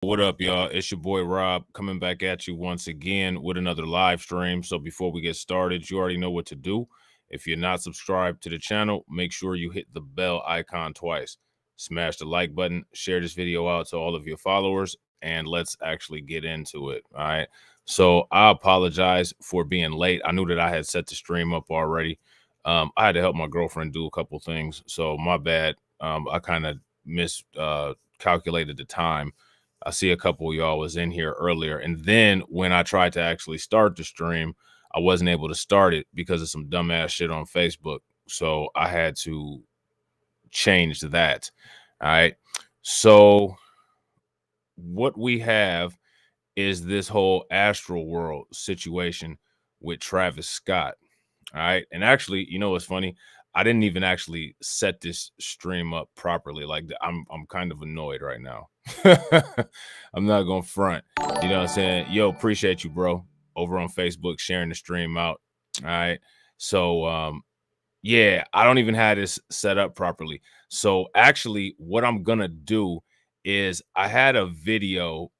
What up, y'all? It's your boy Rob coming back at you once again with another live stream. So before we get started, you already know what to do. If you're not subscribed to the channel, make sure you hit the bell icon twice. Smash the like button, share this video out to all of your followers, and let's actually get into it. All right. So I apologize for being late. I knew that I had set the stream up already. I had to help my girlfriend do a couple things, so my bad. I kind of miscalculated the time. I see a couple of y'all was in here earlier. And then when I tried to actually start the stream, I wasn't able to start it because of some dumbass shit on Facebook. So I had to change that. All right. So what we have is this whole Astroworld situation with Travis Scott. All right. And actually, you know what's funny? I didn't even actually set this stream up properly. Like I'm kind of annoyed right now. I'm not gonna front. You know what I'm saying? Yo, appreciate you, bro. Over on Facebook, sharing the stream out. All right. So yeah, I don't even have this set up properly. So actually, what I'm gonna do is I had a video,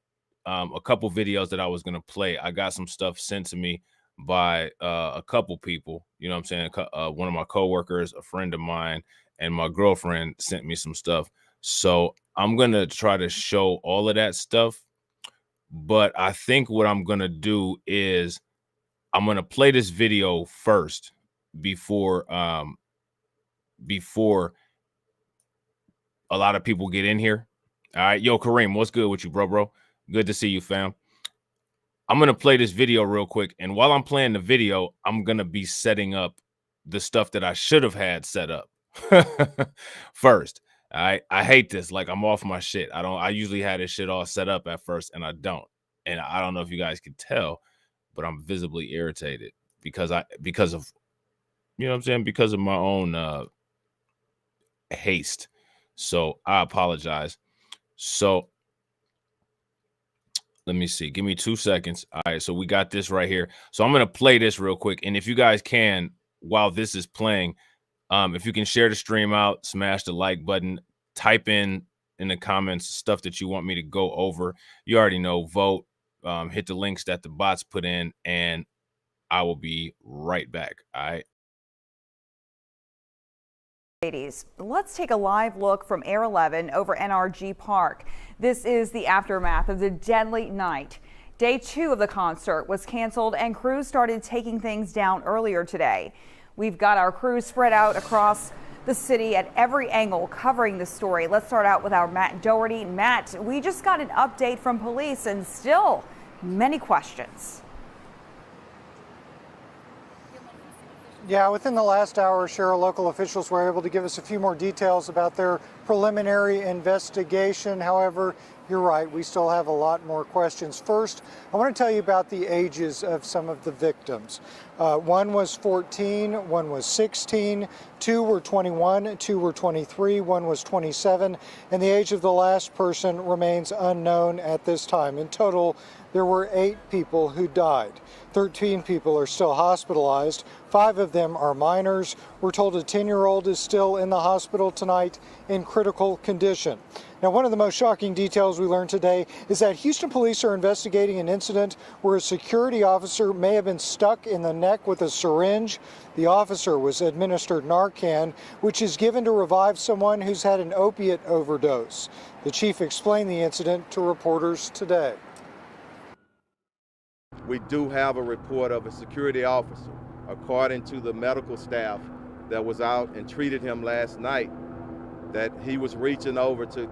a couple videos that I was gonna play. I got some stuff sent to me by a couple people. You know what I'm saying? One of my coworkers, a friend of mine, and my girlfriend sent me some stuff. So I'm gonna try to show all of that stuff. But I think what I'm gonna do is I'm gonna play this video first before a lot of people get in here. All right, yo, Kareem, what's good with you, bro? Good to see you, fam. I'm going to play this video real quick. And while I'm playing the video, I'm going to be setting up the stuff that I should have had set up first. I hate this. Like, I'm off my shit. I usually have this shit all set up at first, and I don't. And I don't know if you guys can tell, but I'm visibly irritated because of, you know what I'm saying? Because of my own haste. So I apologize. So let me see. Give me 2 seconds. All right. So we got this right here. So I'm going to play this real quick. And if you guys can, while this is playing, if you can share the stream out, smash the like button, type in the comments stuff that you want me to go over. You already know, vote, hit the links that the bots put in, and I will be right back. All right. Let's take a live look from Air 11 over NRG Park. This is the aftermath of the deadly night. Day 2 of the concert was canceled and crews started taking things down earlier today. We've got our crews spread out across the city at every angle covering the story. Let's start out with our Matt Doherty. Matt, we just got an update from police and still many questions. Yeah, within the last hour, Cheryl, local officials were able to give us a few more details about their preliminary investigation. However, you're right, we still have a lot more questions. First, I want to tell you about the ages of some of the victims. One was 14, one was 16, 2 were 21, 2 were 23, 1 was 27, and the age of the last person remains unknown at this time. In total, there were 8 people who died. 13 people are still hospitalized. 5 of them are minors. We're told a 10-year-old is still in the hospital tonight in critical condition. Now, one of the most shocking details we learned today is that Houston police are investigating an incident where a security officer may have been stuck in the neck with a syringe. The officer was administered Narcan, which is given to revive someone who's had an opiate overdose. The chief explained the incident to reporters today. We do have a report of a security officer, according to the medical staff that was out and treated him last night, that he was reaching over to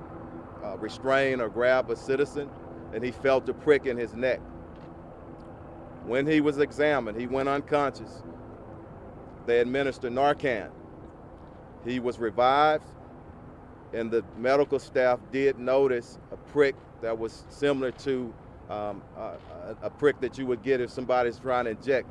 restrain or grab a citizen, and he felt a prick in his neck. When he was examined, he went unconscious. They administered Narcan. He was revived, and the medical staff did notice a prick that was similar to a prick that you would get if somebody's trying to inject.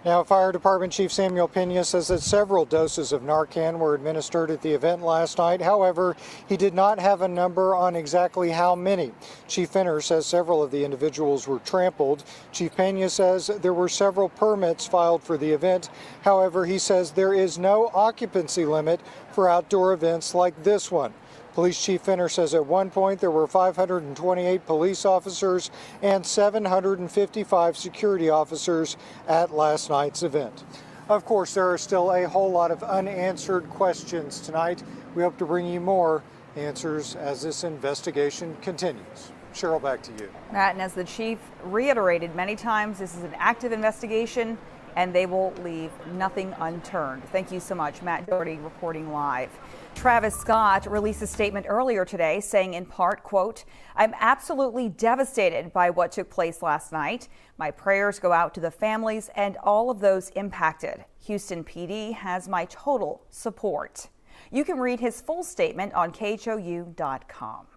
Now, Fire Department Chief Samuel Pena says that several doses of Narcan were administered at the event last night. However, he did not have a number on exactly how many. Chief Fenner says several of the individuals were trampled. Chief Pena says there were several permits filed for the event. However, he says there is no occupancy limit for outdoor events like this one. Police Chief Fenner says at one point there were 528 police officers and 755 security officers at last night's event. Of course, there are still a whole lot of unanswered questions tonight. We hope to bring you more answers as this investigation continues. Cheryl, back to you. Matt, and as the chief reiterated many times, this is an active investigation and they will leave nothing unturned. Thank you so much, Matt Doherty reporting live. Travis Scott released a statement earlier today saying in part, quote, "I'm absolutely devastated by what took place last night. My prayers go out to the families and all of those impacted. Houston PD has my total support." You can read his full statement on KHOU.com.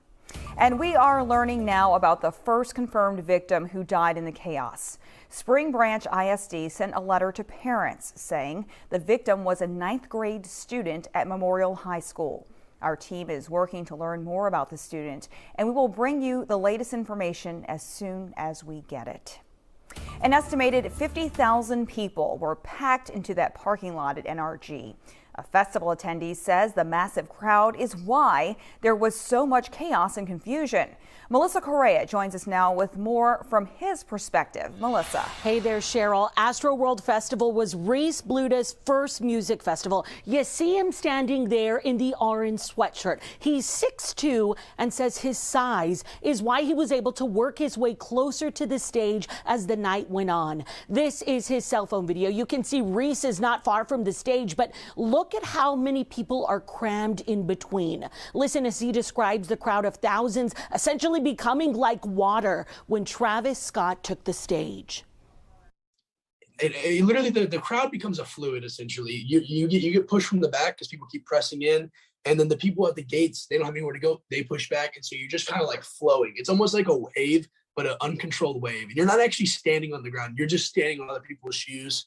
And we are learning now about the first confirmed victim who died in the chaos. Spring Branch ISD sent a letter to parents saying the victim was a 9th grade student at Memorial High School. Our team is working to learn more about the student, and we will bring you the latest information as soon as we get it. An estimated 50,000 people were packed into that parking lot at NRG. A festival attendee says the massive crowd is why there was so much chaos and confusion. Melissa Correa joins us now with more from his perspective. Melissa. Hey there, Cheryl. Astroworld Festival was Reese Bluda's first music festival. You see him standing there in the orange sweatshirt. He's 6'2" and says his size is why he was able to work his way closer to the stage as the night went on. This is his cell phone video. You can see Reese is not far from the stage, but look at how many people are crammed in between. Listen as he describes the crowd of thousands essentially becoming like water when Travis Scott took the stage. Literally, the crowd becomes a fluid, essentially. You get pushed from the back because people keep pressing in, and then the people at the gates, they don't have anywhere to go. They push back, and so you're just kind of like flowing. It's almost like a wave, but an uncontrolled wave. And you're not actually standing on the ground. You're just standing on other people's shoes.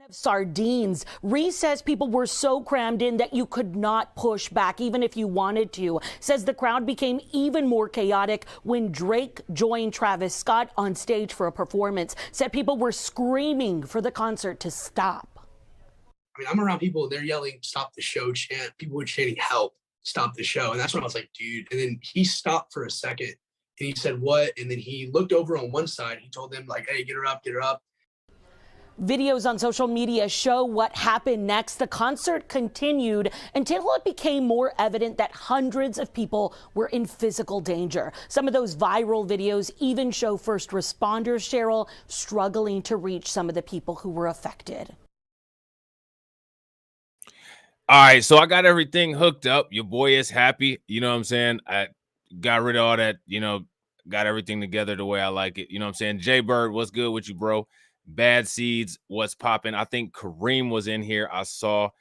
Sardines. Reese says people were so crammed in that you could not push back even if you wanted to. Says the crowd became even more chaotic when Drake joined Travis Scott on stage for a performance. Said people were screaming for the concert to stop. I mean, I'm around people, they're yelling, "Stop the show," chant. People were chanting, "Help, stop the show." And that's when I was like, dude. And then he stopped for a second and he said, "What?" And then he looked over on one side. He told them, like, "Hey, get her up, get her up." Videos on social media show what happened next. The concert continued until it became more evident that hundreds of people were in physical danger. Some of those viral videos even show first responders, Cheryl, struggling to reach some of the people who were affected. All right, so I got everything hooked up. Your boy is happy. You know what I'm saying? I got rid of all that, got everything together the way I like it. You know what I'm saying? Jay Bird, what's good with you, bro? Bad Seeds, what's popping? I think Kareem was in here. I saw.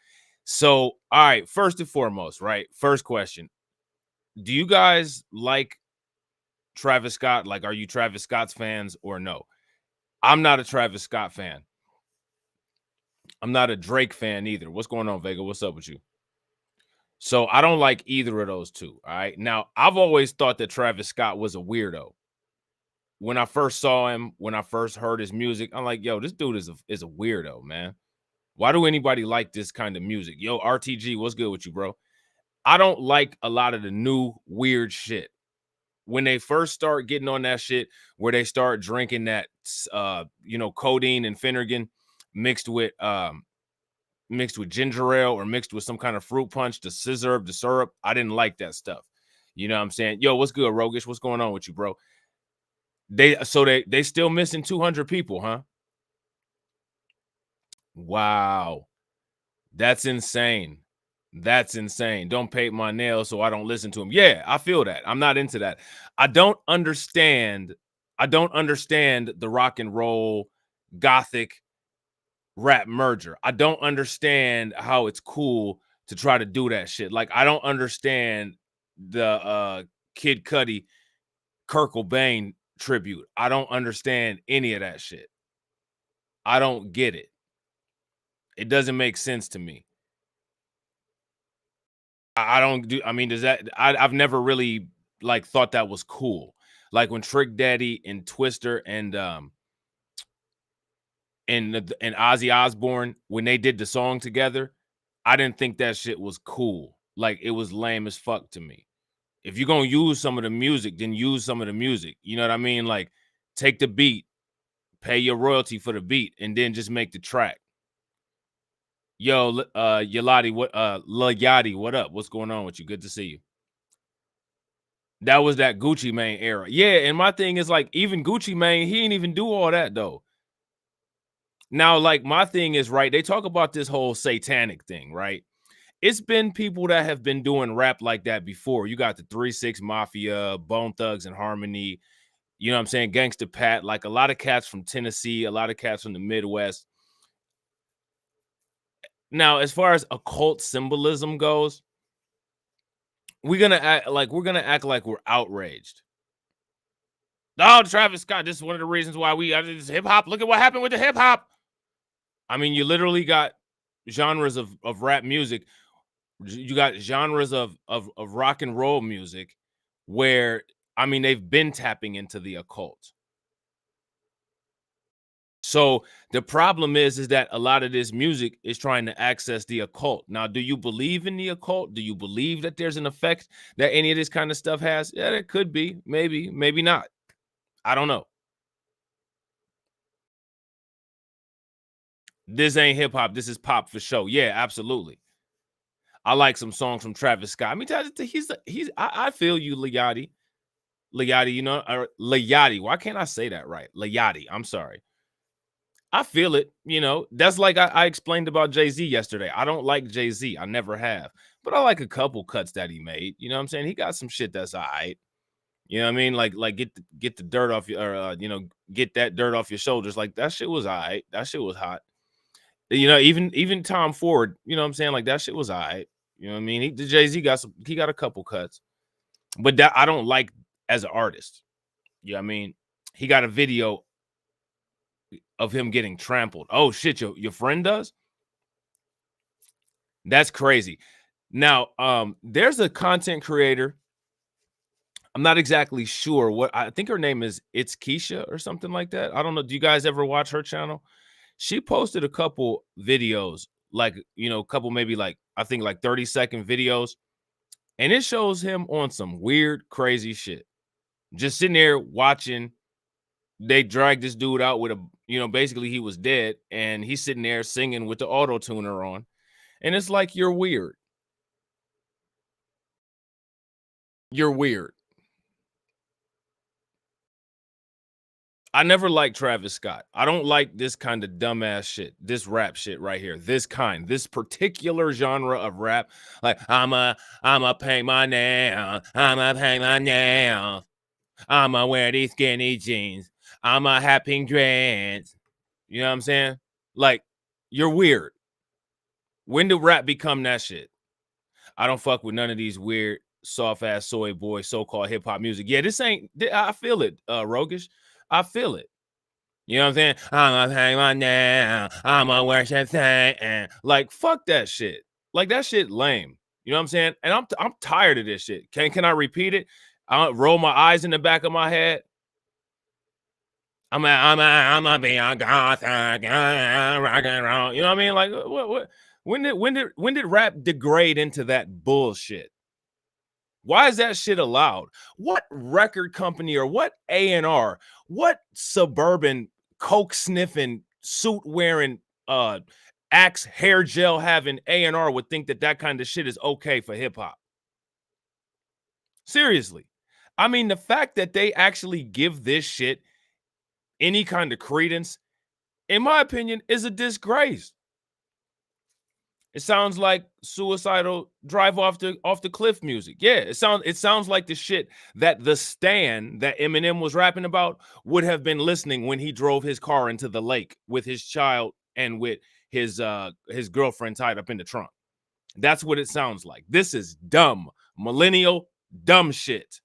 So, all right, first and foremost, right? First question. Do you guys like Travis Scott? Like, are you Travis Scott's fans or no? I'm not a Travis Scott fan. I'm not a Drake fan either. What's going on, Vega? What's up with you? So I don't like either of those two. All right. Now, I've always thought that Travis Scott was a weirdo. When I first saw him, when I first heard his music, I'm like, yo, this dude is a weirdo, man. Why do anybody like this kind of music? Yo, RTG, what's good with you, bro? I don't like a lot of the new weird shit. When they first start getting on that shit, where they start drinking that, codeine and Finnegan mixed with ginger ale or mixed with some kind of fruit punch, the scissor, the syrup, I didn't like that stuff. You know what I'm saying? Yo, what's good, Rogish? What's going on with you, bro? They still missing 200 people, huh? Wow. That's insane. That's insane. Don't paint my nails so I don't listen to him. Yeah, I feel that. I'm not into that. I don't understand the rock and roll gothic rap merger. I don't understand how it's cool to try to do that shit. Like, I don't understand the Kid Cudi, Kurt Cobain tribute. I don't understand any of that shit. I don't get it. It doesn't make sense to me. I don't do. I mean, does that? I've never really like thought that was cool. Like when Trick Daddy and Twister and Ozzy Osbourne, when they did the song together, I didn't think that shit was cool. Like it was lame as fuck to me. If you're gonna use some of the music, then use some of the music. You know what I mean? Like take the beat, pay your royalty for the beat, and then just make the track. Yo, Yachty, Lil Yachty, what up? What's going on with you? Good to see you. That was that Gucci Mane era. Yeah, and my thing is like even Gucci Mane, he ain't even do all that though. Now, like my thing is right, they talk about this whole satanic thing, right? It's been people that have been doing rap like that before. You got the 3-6 Mafia, Bone Thugs and Harmony, you know what I'm saying? Gangsta Pat, like a lot of cats from Tennessee, a lot of cats from the Midwest. Now, as far as occult symbolism goes, we're gonna act like we're outraged. Oh, Travis Scott, this is one of the reasons why we hip hop. Look at what happened with the hip hop. I mean, you literally got genres of rap music. You got genres of rock and roll music where, I mean, they've been tapping into the occult. So the problem is that a lot of this music is trying to access the occult. Now, do you believe in the occult? Do you believe that there's an effect that any of this kind of stuff has? Yeah, there could be. Maybe, maybe not. I don't know. This ain't hip hop. This is pop for show. Yeah, absolutely. I like some songs from Travis Scott. I mean, I feel you, Yachty. Yachty, you know, or Yachty. Why can't I say that right? Yachty. I'm sorry. I feel it. You know, that's like I explained about Jay-Z yesterday. I don't like Jay-Z. I never have. But I like a couple cuts that he made. You know what I'm saying? He got some shit that's all right. You know what I mean? Like get the dirt off your, or you know, get that dirt off your shoulders. Like that shit was all right. That shit was hot. You know, even Tom Ford, you know what I'm saying? Like that shit was all right. You know what I mean? Jay-Z got a couple cuts. But that I don't like as an artist. You know what I mean? He got a video of him getting trampled. Oh shit, your friend does? That's crazy. Now, there's a content creator. I'm not exactly sure what, I think her name is It's Keisha or something like that. I don't know. Do you guys ever watch her channel? She posted a couple videos, like, you know, a couple maybe like, I think like 30-second videos. And it shows him on some weird, crazy shit. Just sitting there watching. They dragged this dude out with a, you know, basically he was dead. And he's sitting there singing with the auto tuner on. And it's like, you're weird. You're weird. I never liked Travis Scott. I don't like this kind of dumbass shit, this rap shit right here. This particular genre of rap. Like, I'ma pay my nails. I'ma pay my nails. I'ma wear these skinny jeans. I'ma have pink dreads. You know what I'm saying? Like, you're weird. When did rap become that shit? I don't fuck with none of these weird, soft-ass soy boy so-called hip-hop music. Yeah, this ain't, I feel it, Rogish. I feel it. You know what I'm saying? I'ma hang on now. I'ma worship thing. Like, fuck that shit. Like, that shit lame. You know what I'm saying? And I'm tired of this shit. Can I repeat it? I'll roll my eyes in the back of my head. I'm be a goth, rock and roll. You know what I mean? Like, what? When did rap degrade into that bullshit? Why is that shit allowed? What record company or what A&R, what suburban coke sniffing, suit wearing, Axe hair gel having A&R would think that kind of shit is okay for hip hop? Seriously. I mean, the fact that they actually give this shit any kind of credence, in my opinion, is a disgrace. It sounds like suicidal drive off the cliff music. Yeah, it sounds like the shit that the Stan that Eminem was rapping about would have been listening when he drove his car into the lake with his child and with his girlfriend tied up in the trunk. That's what it sounds like. This is dumb, millennial dumb shit.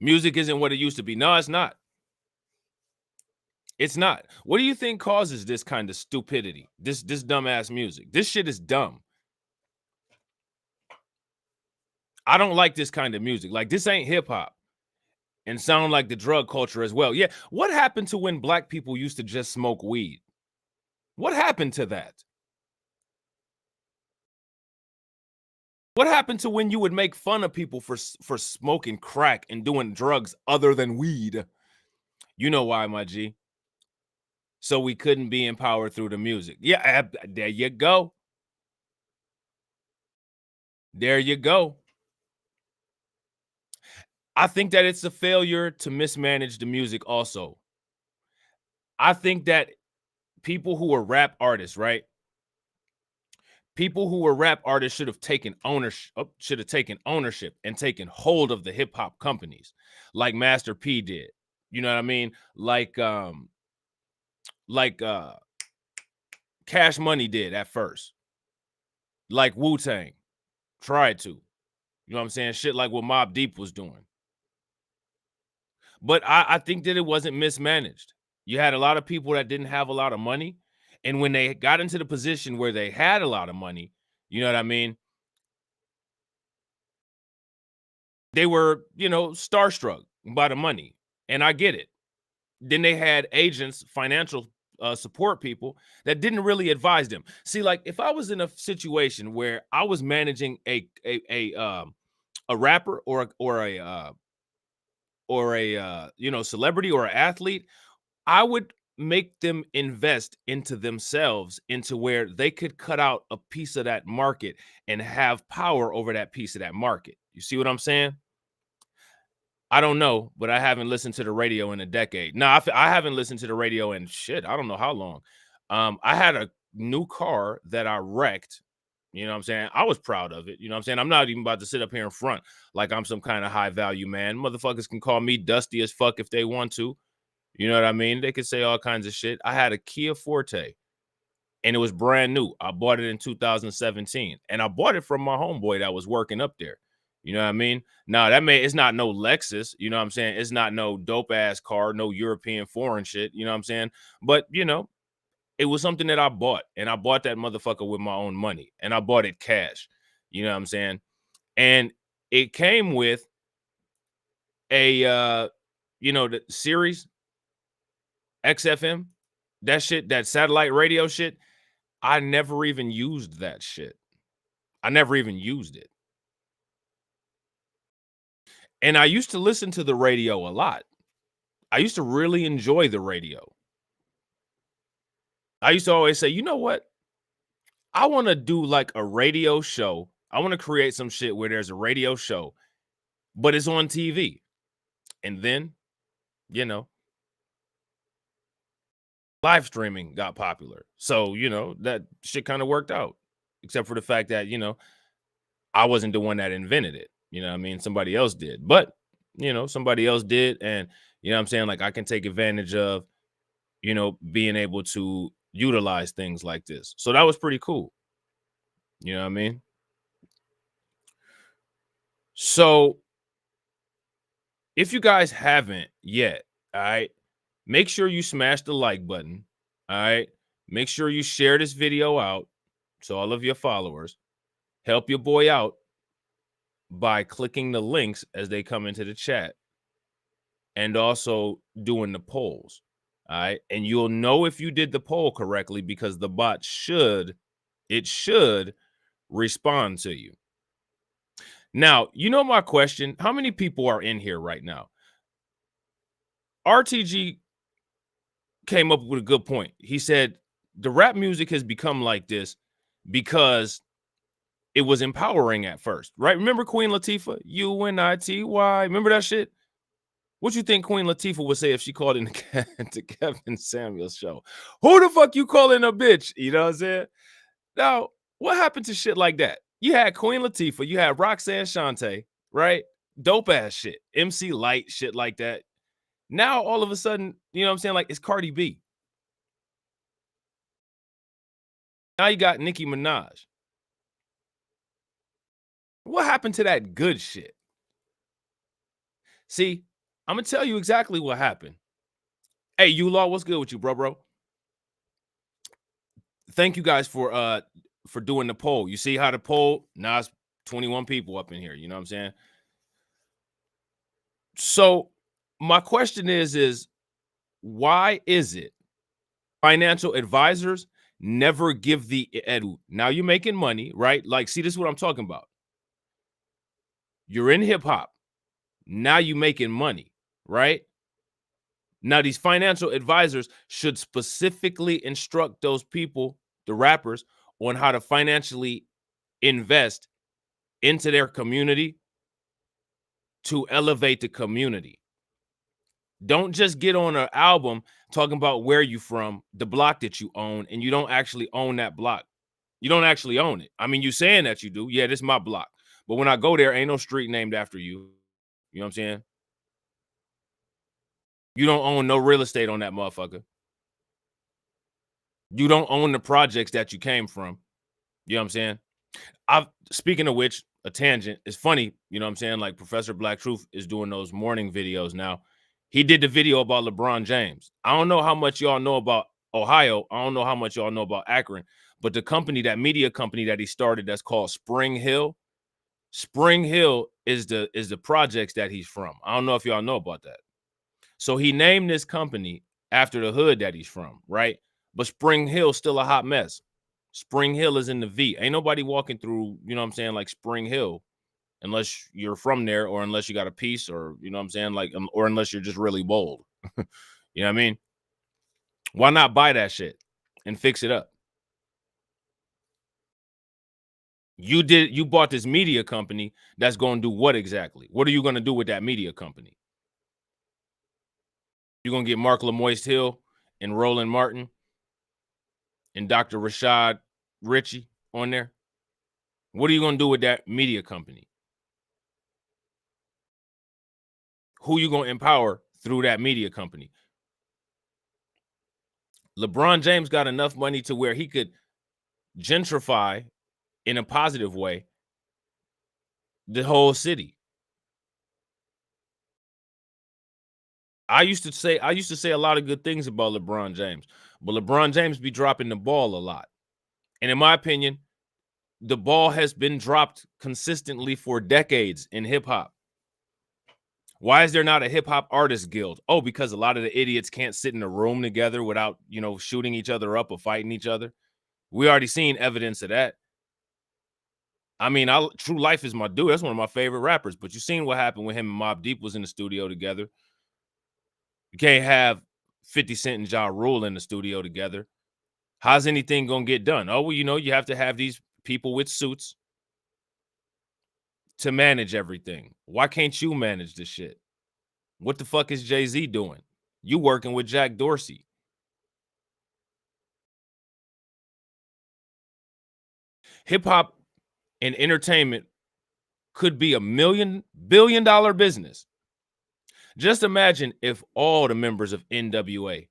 Music isn't what it used to be. No, it's not. It's not. What do you think causes this kind of stupidity? This dumbass music. This shit is dumb. I don't like this kind of music. Like, this ain't hip hop. And sound like the drug culture as well. Yeah. What happened to when black people used to just smoke weed? What happened to that? What happened to when you would make fun of people for smoking crack and doing drugs other than weed? You know why, my G. So we couldn't be empowered through the music. Yeah, there you go. There you go. I think that it's a failure to mismanage the music also. I think that people who are rap artists, right? People who were rap artists should have taken ownership and taken hold of the hip hop companies like Master P did. You know what I mean? Like Cash Money did at first. Like Wu-Tang tried to. You know what I'm saying? Shit like what Mobb Deep was doing. But I think that it wasn't mismanaged. You had a lot of people that didn't have a lot of money. And when they got into the position where they had a lot of money, you know what I mean? They were, starstruck by the money. And I get it. Then they had agents, financial support people that didn't really advise them. See, like if I was in a situation where I was managing a rapper or a celebrity or an athlete, I would make them invest into themselves, into where they could cut out a piece of that market and have power over that piece of that market. You see what I'm saying? I don't know, but I haven't listened to the radio in a decade. No, I haven't listened to the radio in shit. I don't know how long. I had a new car that I wrecked. You know what I'm saying? I was proud of it. You know what I'm saying? I'm not even about to sit up here in front like I'm some kind of high value man. Motherfuckers can call me dusty as fuck if they want to. You know what I mean? They could say all kinds of shit. I had a Kia Forte and it was brand new. I bought it in 2017 and I bought it from my homeboy that was working up there. You know what I mean? Now it's not no Lexus, you know what I'm saying? It's not no dope ass car, no European foreign shit, you know what I'm saying? But it was something that I bought, and I bought that motherfucker with my own money, and I bought it cash. You know what I'm saying? And it came with a the Sirius XFM, that shit, that satellite radio shit. I never even used that shit. I never even used it. And I used to listen to the radio a lot. I used to really enjoy the radio. I used to always say, you know what? I want to do like a radio show. I want to create some shit where there's a radio show, but it's on TV. And then, live streaming got popular. So, that shit kind of worked out, except for the fact that, I wasn't the one that invented it. You know what I mean? Somebody else did. But, somebody else did. And, you know what I'm saying? Like I can take advantage of, being able to utilize things like this. So that was pretty cool. You know what I mean? So if you guys haven't yet, all right, make sure you smash the like button. All right. Make sure you share this video out so all of your followers. Help your boy out by clicking the links as they come into the chat and also doing the polls. All right. And you'll know if you did the poll correctly because the bot should respond to you. Now, my question, how many people are in here right now? RTG came up with a good point. He said the rap music has become like this because it was empowering at first, right? Remember Queen Latifah? UNITY. Remember that shit? What you think Queen Latifah would say if she called in to Kevin Samuels show? Who the fuck you calling a bitch? You know what I'm saying? Now, what happened to shit like that? You had Queen Latifah, you had Roxanne Shante, right? Dope ass shit. MC Light, shit like that. Now, all of a sudden, you know what I'm saying? Like, it's Cardi B. Now you got Nicki Minaj. What happened to that good shit? See, I'm going to tell you exactly what happened. Hey, Law, what's good with you, bro? Thank you guys for doing the poll. You see how the poll, now it's 21 people up in here, you know what I'm saying? So my question is why is it financial advisors never give the now you're making money, right? Like, see, this is what I'm talking about. You're in hip hop. Now you making money, right? Now these financial advisors should specifically instruct those people, the rappers, on how to financially invest into their community to elevate the community. Don't just get on an album talking about where you from, the block that you own, and you don't actually own that block. You don't actually own it. I mean, you saying that you do. Yeah, this is my block. But when I go there, ain't no street named after you. You know what I'm saying? You don't own no real estate on that motherfucker. You don't own the projects that you came from. You know what I'm saying? Speaking of which, a tangent. It's funny, you know what I'm saying? Like Professor Black Truth is doing those morning videos now. He did the video about LeBron James. I don't know how much y'all know about Ohio. I don't know how much y'all know about Akron, but the company, that media company that he started, that's called Spring Hill. Spring Hill is the projects that he's from. I don't know if y'all know about that. So he named this company after the hood that he's from, right? But Spring Hill's still a hot mess. Spring Hill is in the V. Ain't nobody walking through, you know what I'm saying, like Spring Hill, unless you're from there or unless you got a piece, or, you know what I'm saying, like, or unless you're just really bold. You know what I mean? Why not buy that shit and fix it up? You bought this media company that's going to do what exactly? What are you going to do with that media company? You're going to get Mark Lamoist Hill and Roland Martin and Dr. Rashad Ritchie on there? What are you going to do with that media company? Who you going to empower through that media company? LeBron James got enough money to where he could gentrify in a positive way the whole city. I used to say a lot of good things about LeBron James, but LeBron James be dropping the ball a lot. And in my opinion, the ball has been dropped consistently for decades in hip hop. Why is there not a hip hop artist guild? Oh, because a lot of the idiots can't sit in a room together without, you know, shooting each other up or fighting each other. We already seen evidence of that. I mean, True Life is my dude. That's one of my favorite rappers. But you seen what happened when him and Mobb Deep was in the studio together. You can't have 50 Cent and Ja Rule in the studio together. How's anything gonna get done? Oh, well, you know, you have to have these people with suits to manage everything. Why can't you manage this shit? What the fuck is Jay-Z doing? You working with Jack Dorsey. Hip hop and entertainment could be $1 billion business. Just imagine if all the members of NWA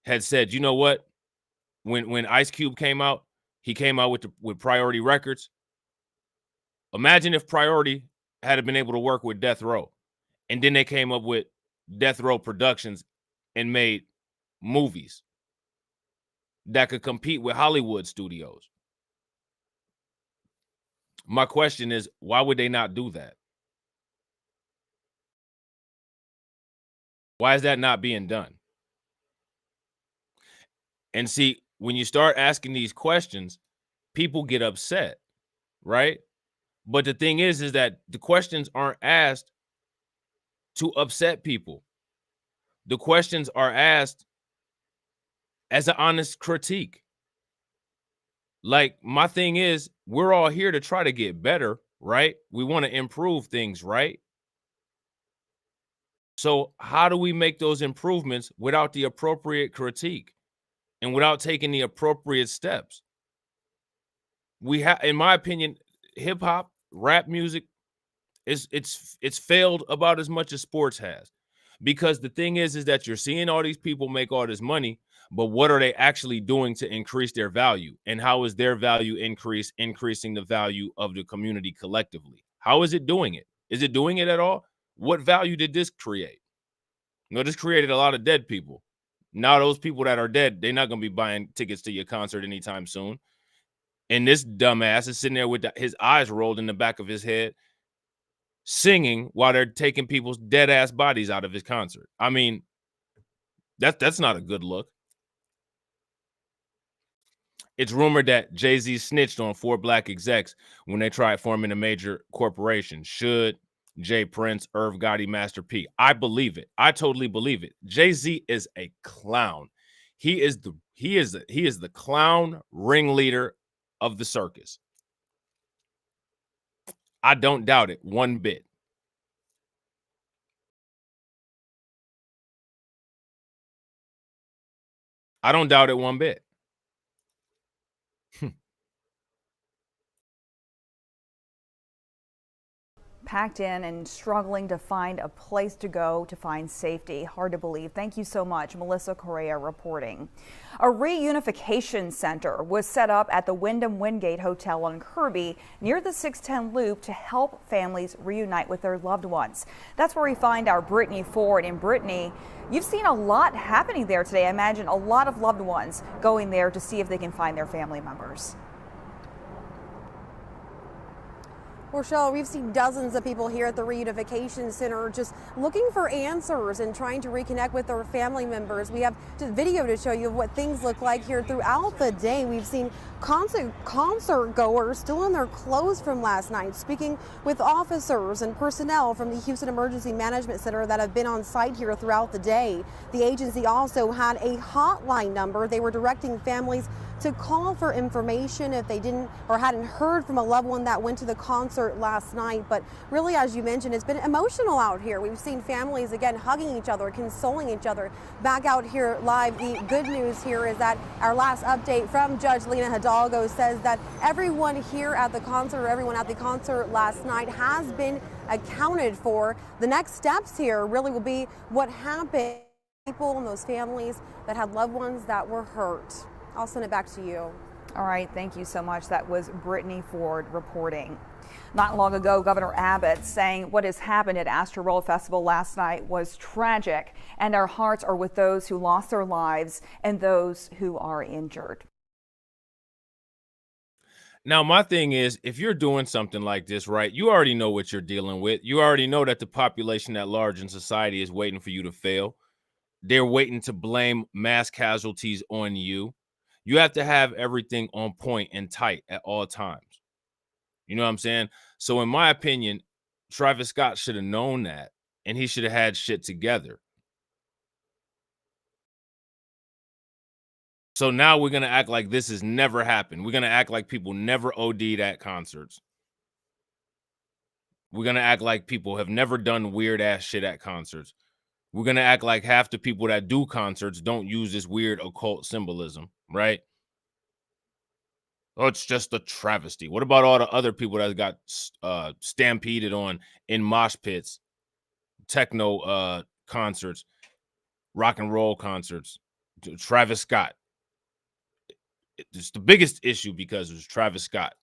had said, you know what? When Ice Cube came out, he came out with Priority Records. Imagine if Priority had been able to work with Death Row, and then they came up with Death Row Productions and made movies that could compete with Hollywood studios. My question is, why would they not do that? Why is that not being done? And see, when you start asking these questions, people get upset, right? But the thing is that the questions aren't asked to upset people. The questions are asked as an honest critique. Like, my thing is, we're all here to try to get better, right? We want to improve things, right? So how do we make those improvements without the appropriate critique and without taking the appropriate steps? We have, in my opinion, hip hop, rap music, it's failed about as much as sports has. Because the thing is that you're seeing all these people make all this money, but what are they actually doing to increase their value? And how is their value increasing the value of the community collectively? How is it doing it? Is it doing it at all? What value did this create? No, this created a lot of dead people. Now those people that are dead, they're not going to be buying tickets to your concert anytime soon. And this dumbass is sitting there with his eyes rolled in the back of his head, singing while they're taking people's dead ass bodies out of his concert. I mean, that's not a good look. It's rumored that Jay-Z snitched on 4 black execs when they tried forming a major corporation. Should Jay Prince, Irv Gotti, Master P? I believe it. I totally believe it. Jay-Z is a clown. He is the clown ringleader of the circus. I don't doubt it one bit. I don't doubt it one bit. Packed in and struggling to find a place to go to find safety. Hard to believe. Thank you so much, Melissa Correa reporting. A reunification center was set up at the Wyndham Wingate Hotel on Kirby near the 610 Loop to help families reunite with their loved ones. That's where we find our Brittany Ford. And Brittany, you've seen a lot happening there today. I imagine a lot of loved ones going there to see if they can find their family members. Rochelle, we've seen dozens of people here at the reunification center just looking for answers and trying to reconnect with their family members. We have video to show you of what things look like here throughout the day. We've seen concert goers still in their clothes from last night, speaking with officers and personnel from the Houston Emergency Management Center that have been on site here throughout the day. The agency also had a hotline number. They were directing families to call for information if they didn't or hadn't heard from a loved one that went to the concert last night. But really, as you mentioned, it's been emotional out here. We've seen families, again, hugging each other, consoling each other. Back out here live, the good news here is that our last update from Judge Lena Hidalgo says that everyone here at the concert, or everyone at the concert last night, has been accounted for. The next steps here really will be what happened to people and those families that had loved ones that were hurt. I'll send it back to you. All right, thank you so much. That was Brittany Ford reporting. Not long ago, Governor Abbott saying what has happened at Astroworld Festival last night was tragic, and our hearts are with those who lost their lives and those who are injured. Now, my thing is, if you're doing something like this, right, you already know what you're dealing with. You already know that the population at large in society is waiting for you to fail. They're waiting to blame mass casualties on you. You have to have everything on point and tight at all times. You know what I'm saying? So in my opinion, Travis Scott should have known that, and he should have had shit together. So now we're going to act like this has never happened. We're going to act like people never OD'd at concerts. We're going to act like people have never done weird ass shit at concerts. We're going to act like half the people that do concerts don't use this weird occult symbolism, right? Oh, it's just a travesty. What about all the other people that got stampeded on in mosh pits, techno concerts, rock and roll concerts? Travis Scott. It's the biggest issue because it was Travis Scott.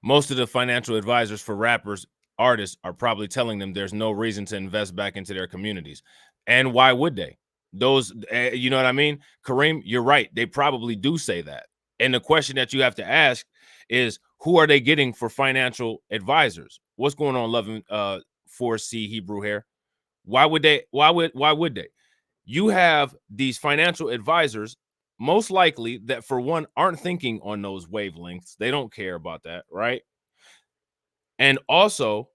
Most of the financial advisors for rappers, artists are probably telling them there's no reason to invest back into their communities. And why would they? Those, you know what I mean? Kareem, you're right. They probably do say that. And the question that you have to ask is, who are they getting for financial advisors? What's going on, Loving 4C Hebrew hair? Why would they? Why would they? You have these financial advisors, most likely that for one aren't thinking on those wavelengths. They don't care about that, right? And also,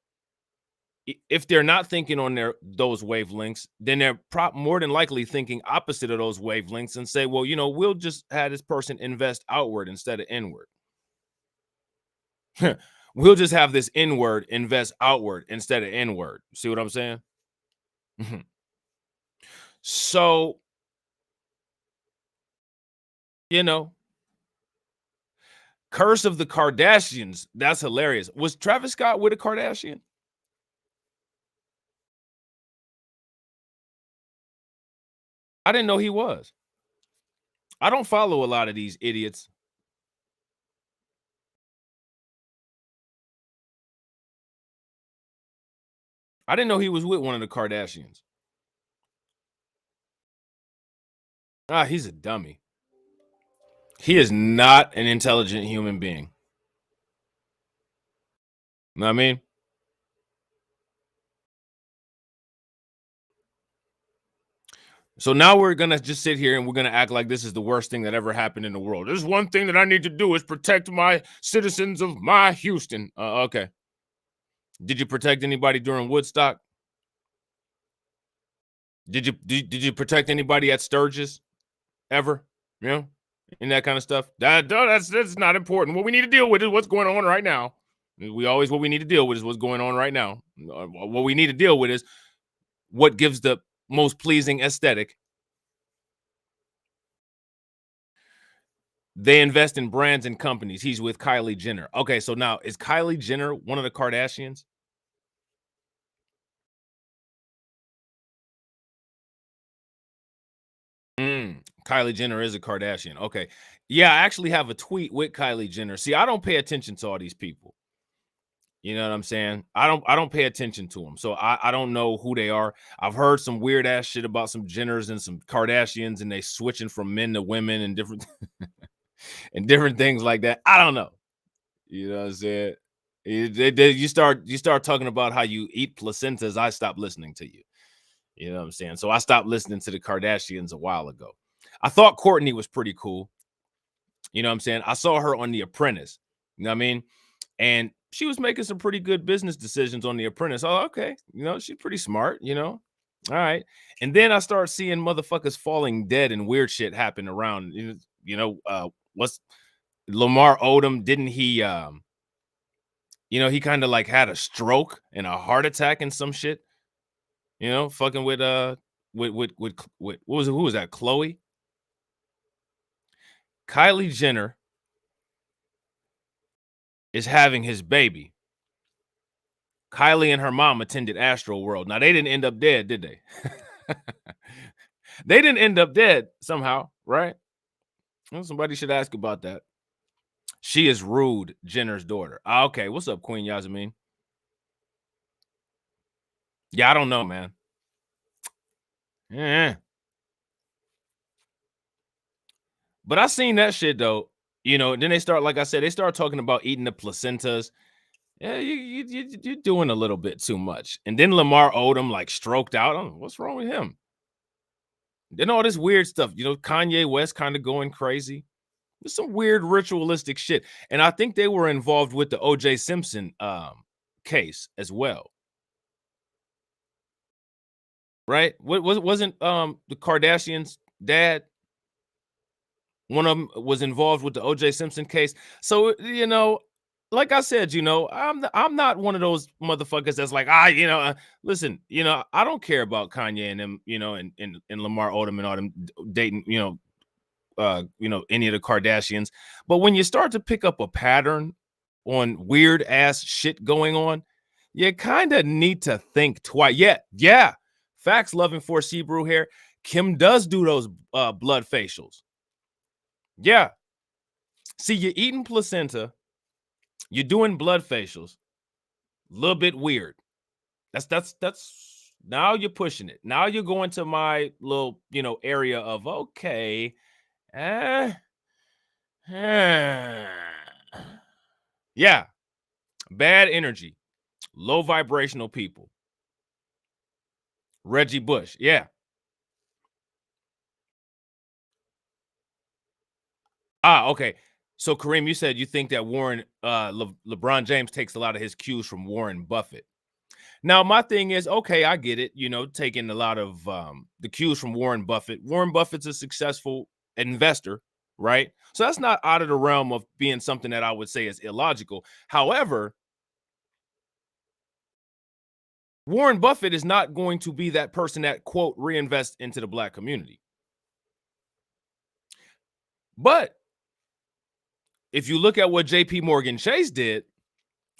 if they're not thinking on those wavelengths, then they're more than likely thinking opposite of those wavelengths and say, well, you know, we'll just have this person invest outward instead of inward. We'll just have this inward invest outward instead of inward. See what I'm saying? So, you know, Curse of the Kardashians. That's hilarious. Was Travis Scott with a Kardashian? I didn't know he was. I don't follow a lot of these idiots. I didn't know he was with one of the Kardashians. Ah, he's a dummy. He is not an intelligent human being. Know what I mean? So now we're going to just sit here and we're going to act like this is the worst thing that ever happened in the world. There's one thing that I need to do is protect my citizens of my Houston. Okay. Did you protect anybody during Woodstock? Did you protect anybody at Sturgis ever? You know, and that kind of stuff. That's not important. What we need to deal with is what's going on right now. What we need to deal with is what's going on right now. What we need to deal with is what gives the most pleasing aesthetic. They invest in brands and companies. He's with Kylie Jenner. Okay, so now is Kylie Jenner one of the Kardashians? Kylie Jenner is a Kardashian. Okay. Yeah, I actually have a tweet with Kylie Jenner. See, I don't pay attention to all these people. You know what I'm saying? I don't pay attention to them. So I don't know who they are. I've heard some weird ass shit about some Jenners and some Kardashians and they switching from men to women and different and different things like that. I don't know. You know what I'm saying? You start talking about how you eat placentas, I stop listening to you. You know what I'm saying? So I stopped listening to the Kardashians a while ago. I thought Courtney was pretty cool. You know what I'm saying? I saw her on The Apprentice. You know what I mean? And she was making some pretty good business decisions on The Apprentice. Oh, okay. You know, she's pretty smart, you know? All right. And then I start seeing motherfuckers falling dead and weird shit happen around. What's Lamar Odom? Didn't he he kind of like had a stroke and a heart attack and some shit, fucking with what was it? Who was that? Chloe? Kylie Jenner is having his baby. Kylie and her mom attended Astroworld. Now, they didn't end up dead, did they? They didn't end up dead somehow, right? Well, somebody should ask about that. She is Rude, Jenner's daughter. Okay, what's up, Queen Yasmin? Yeah, I don't know, man. Yeah. But I seen that shit, though. Then they start, like I said, they start talking about eating the placentas. Yeah, you're doing a little bit too much. And then Lamar Odom like stroked out. Oh, what's wrong with him? Then all this weird stuff, Kanye West kind of going crazy. There's some weird ritualistic shit. And I think they were involved with the O.J. Simpson case as well. Right? Wasn't the Kardashians' dad, one of them was involved with the O.J. Simpson case? So, like I said, I'm not one of those motherfuckers that's like, listen, I don't care about Kanye and them, and Lamar Odom and all them dating, any of the Kardashians. But when you start to pick up a pattern on weird ass shit going on, you kind of need to think twice. Yeah. Facts, loving for Sebrew hair. Kim does do those blood facials. Yeah. See, you're eating placenta. You're doing blood facials. A little bit weird. That's now you're pushing it. Now you're going to my little, area of okay. Yeah. Bad energy. Low vibrational people. Reggie Bush. Yeah. Okay. So Kareem, you said you think that LeBron James takes a lot of his cues from Warren Buffett. Now, my thing is, okay, I get it, taking a lot of the cues from Warren Buffett. Warren Buffett's a successful investor, right? So that's not out of the realm of being something that I would say is illogical. However, Warren Buffett is not going to be that person that, quote, reinvests into the black community. But if you look at what JP Morgan Chase did,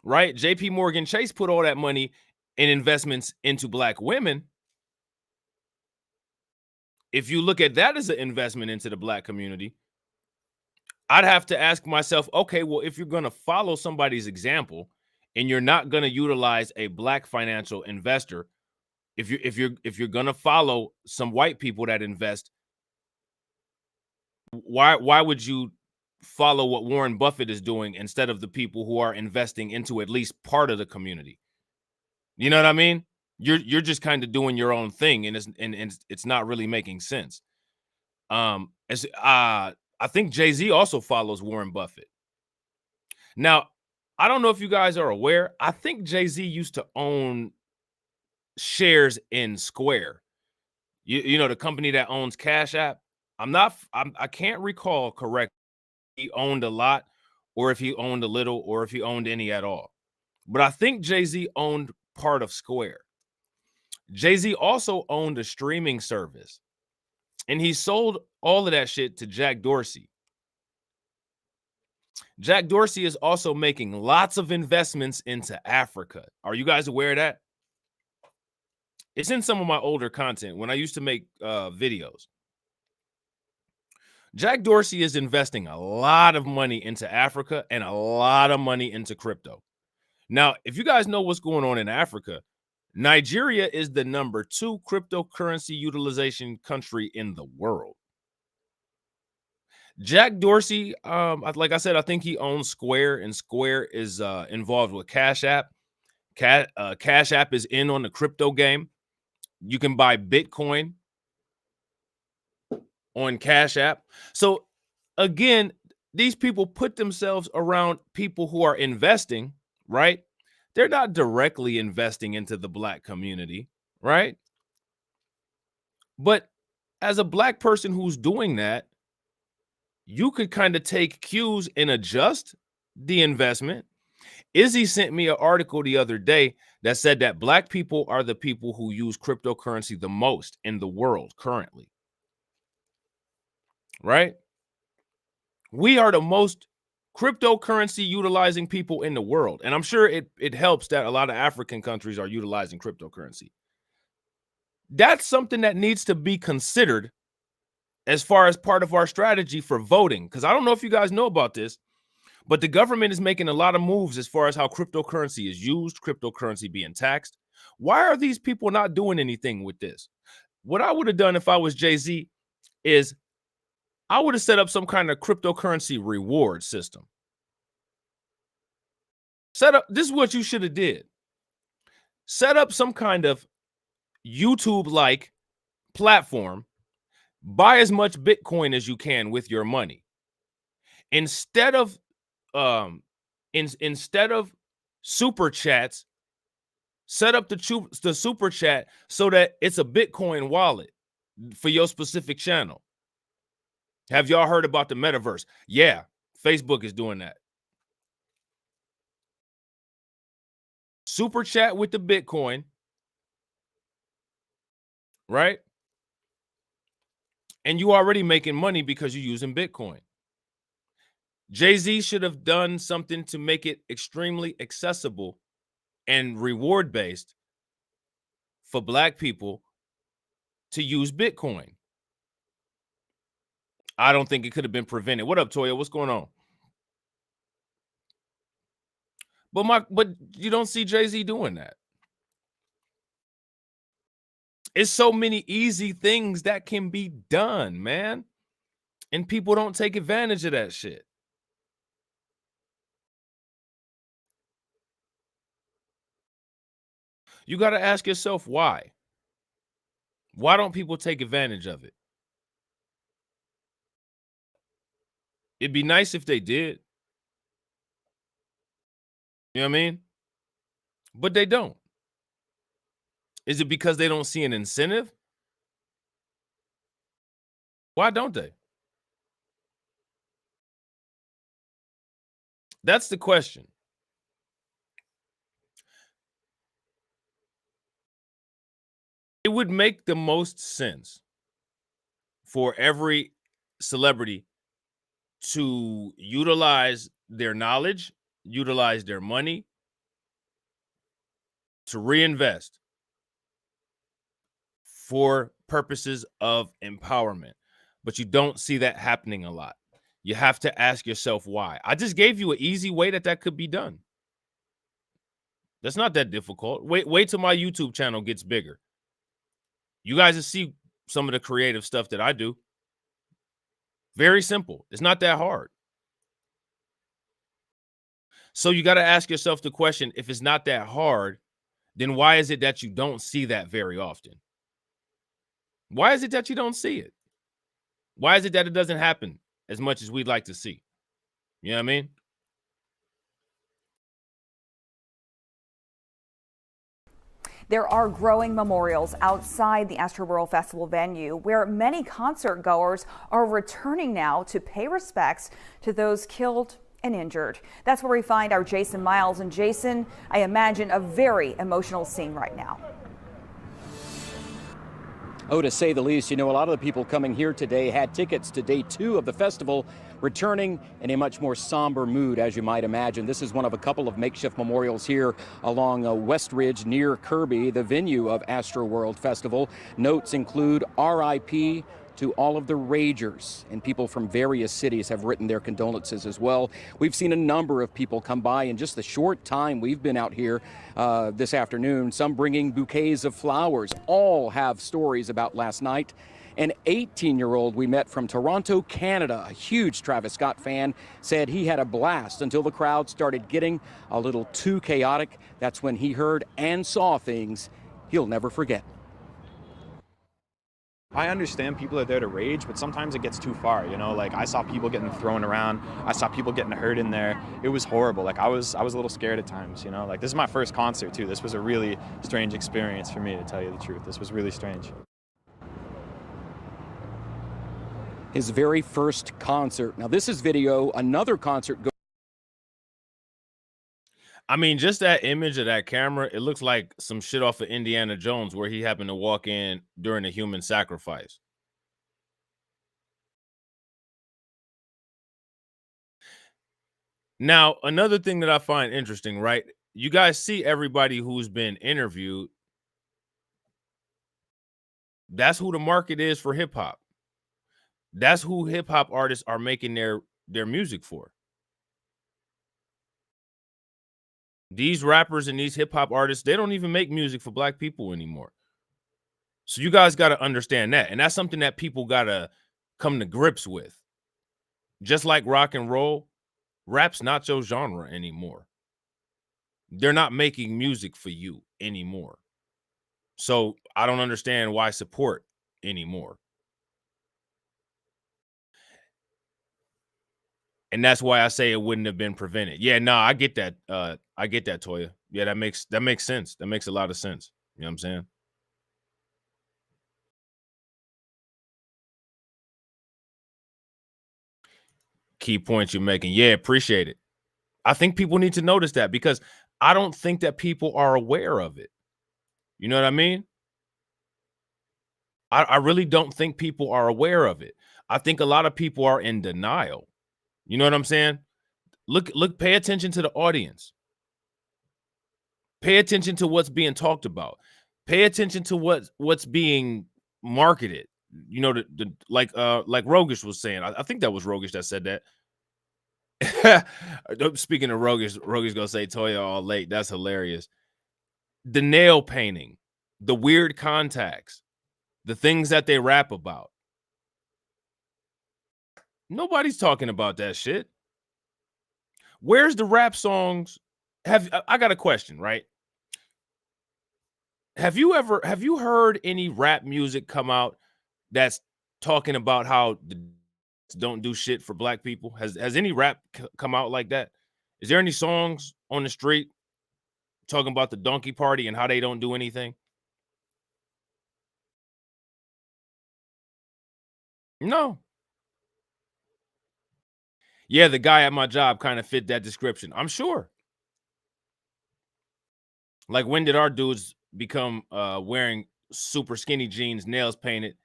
right? JP Morgan Chase put all that money in investments into black women. If you look at that as an investment into the black community, I'd have to ask myself, okay, well, if you're going to follow somebody's example and you're not going to utilize a black financial investor, if you're going to follow some white people that invest, Why would you follow what Warren Buffett is doing instead of the people who are investing into at least part of the community? You know what I mean? You're just kind of doing your own thing, and it's not really making sense. I think Jay-Z also follows Warren Buffett. Now, I don't know if you guys are aware. I think Jay-Z used to own shares in Square. You know, the company that owns Cash App. I can't recall correct. He owned a lot, or if he owned a little, or if he owned any at all. But I think Jay-Z owned part of Square. Jay-Z also owned a streaming service, and he sold all of that shit to Jack Dorsey. Jack Dorsey is also making lots of investments into Africa. Are you guys aware of that? It's in some of my older content when I used to make videos. Jack Dorsey is investing a lot of money into Africa and a lot of money into crypto. Now, if you guys know what's going on in Africa, Nigeria is the #2 cryptocurrency utilization country in the world. Jack Dorsey, like I said, I think he owns Square, and Square is involved with Cash App. Cash App is in on the crypto game. You can buy Bitcoin on Cash App. So again, these people put themselves around people who are investing, right? They're not directly investing into the Black community, right? But as a Black person who's doing that, you could kind of take cues and adjust the investment. Izzy sent me an article the other day that said that Black people are the people who use cryptocurrency the most in the world currently. Right? We are the most cryptocurrency utilizing people in the world. And I'm sure it helps that a lot of African countries are utilizing cryptocurrency. That's something that needs to be considered as far as part of our strategy for voting. Because I don't know if you guys know about this, but the government is making a lot of moves as far as how cryptocurrency is used, cryptocurrency being taxed. Why are these people not doing anything with this? What I would have done if I was Jay-Z is I would have set up some kind of cryptocurrency reward system. This is what you should have did. Set up some kind of YouTube-like platform. Buy as much Bitcoin as you can with your money. Instead of super chats, set up the super chat so that it's a Bitcoin wallet for your specific channel. Have y'all heard about the metaverse? Yeah, Facebook is doing that. Super chat with the Bitcoin, right? And you already making money because you're using Bitcoin. Jay-Z should have done something to make it extremely accessible and reward-based for Black people to use Bitcoin. I don't think it could have been prevented. What up, Toya? What's going on? But you don't see Jay-Z doing that. It's so many easy things that can be done, man. And people don't take advantage of that shit. You got to ask yourself why. Why don't people take advantage of it? It'd be nice if they did. You know what I mean? But they don't. Is it because they don't see an incentive? Why don't they? That's the question. It would make the most sense for every celebrity to utilize their knowledge, utilize their money to reinvest for purposes of empowerment. But you don't see that happening a lot. You have to ask yourself why. I just gave you an easy way that could be done. That's not that difficult. Wait till my YouTube channel gets bigger. You guys will see some of the creative stuff that I do. Very simple. It's not that hard. So you got to ask yourself the question, if it's not that hard, then why is it that you don't see that very often? Why is it that you don't see it? Why is it that it doesn't happen as much as we'd like to see? You know what I mean? There are growing memorials outside the Astroworld Festival venue where many concert goers are returning now to pay respects to those killed and injured. That's where we find our Jason Miles. And Jason, I imagine a very emotional scene right now. Oh, to say the least. You know, a lot of the people coming here today had tickets to day 2 of the festival, returning in a much more somber mood, as you might imagine. This is one of a couple of makeshift memorials here along West Ridge near Kirby, the venue of Astroworld Festival. Notes include RIP to all of the Ragers, and people from various cities have written their condolences as well. We've seen a number of people come by in just the short time we've been out here this afternoon, some bringing bouquets of flowers. All have stories about last night. An 18-year-old we met from Toronto, Canada, a huge Travis Scott fan, said he had a blast until the crowd started getting a little too chaotic. That's when he heard and saw things he'll never forget. I understand people are there to rage, but sometimes it gets too far, you know? Like, I saw people getting thrown around. I saw people getting hurt in there. It was horrible. Like, I was a little scared at times, you know? Like, this is my first concert, too. This was a really strange experience for me, to tell you the truth. This was really strange. His very first concert. Now, this is video. Another concert. I mean, just that image of that camera, it looks like some shit off of Indiana Jones where he happened to walk in during a human sacrifice. Now, another thing that I find interesting, right? You guys see everybody who's been interviewed. That's who the market is for hip hop. That's who hip hop artists are making their music for. These rappers and these hip hop artists, they don't even make music for black people anymore. So you guys got to understand that. And that's something that people got to come to grips with. Just like rock and roll, rap's not your genre anymore. They're not making music for you anymore. So I don't understand why support anymore. And that's why I say it wouldn't have been prevented. Yeah, no, I get that. I get that, Toya. Yeah, that makes sense. That makes a lot of sense. You know what I'm saying? Key points you're making. Yeah, appreciate it. I think people need to notice that because I don't think that people are aware of it. You know what I mean? I really don't think people are aware of it. I think a lot of people are in denial. You know what I'm saying? Look, pay attention to the audience. Pay attention to what's being talked about. Pay attention to what's being marketed. You know, like Rogish was saying. I think that was Rogish that said that. Speaking of Rogish gonna say Toya all late. That's hilarious. The nail painting, the weird contacts, the things that they rap about. Nobody's talking about that shit. Where's the rap songs? I got a question, right? Have you heard any rap music come out that's talking about how don't do shit for black people? Has any rap come out like that? Is there any songs on the street talking about the donkey party and how they don't do anything? No. Yeah, the guy at my job kind of fit that description. I'm sure. Like, when did our dudes become wearing super skinny jeans, nails painted,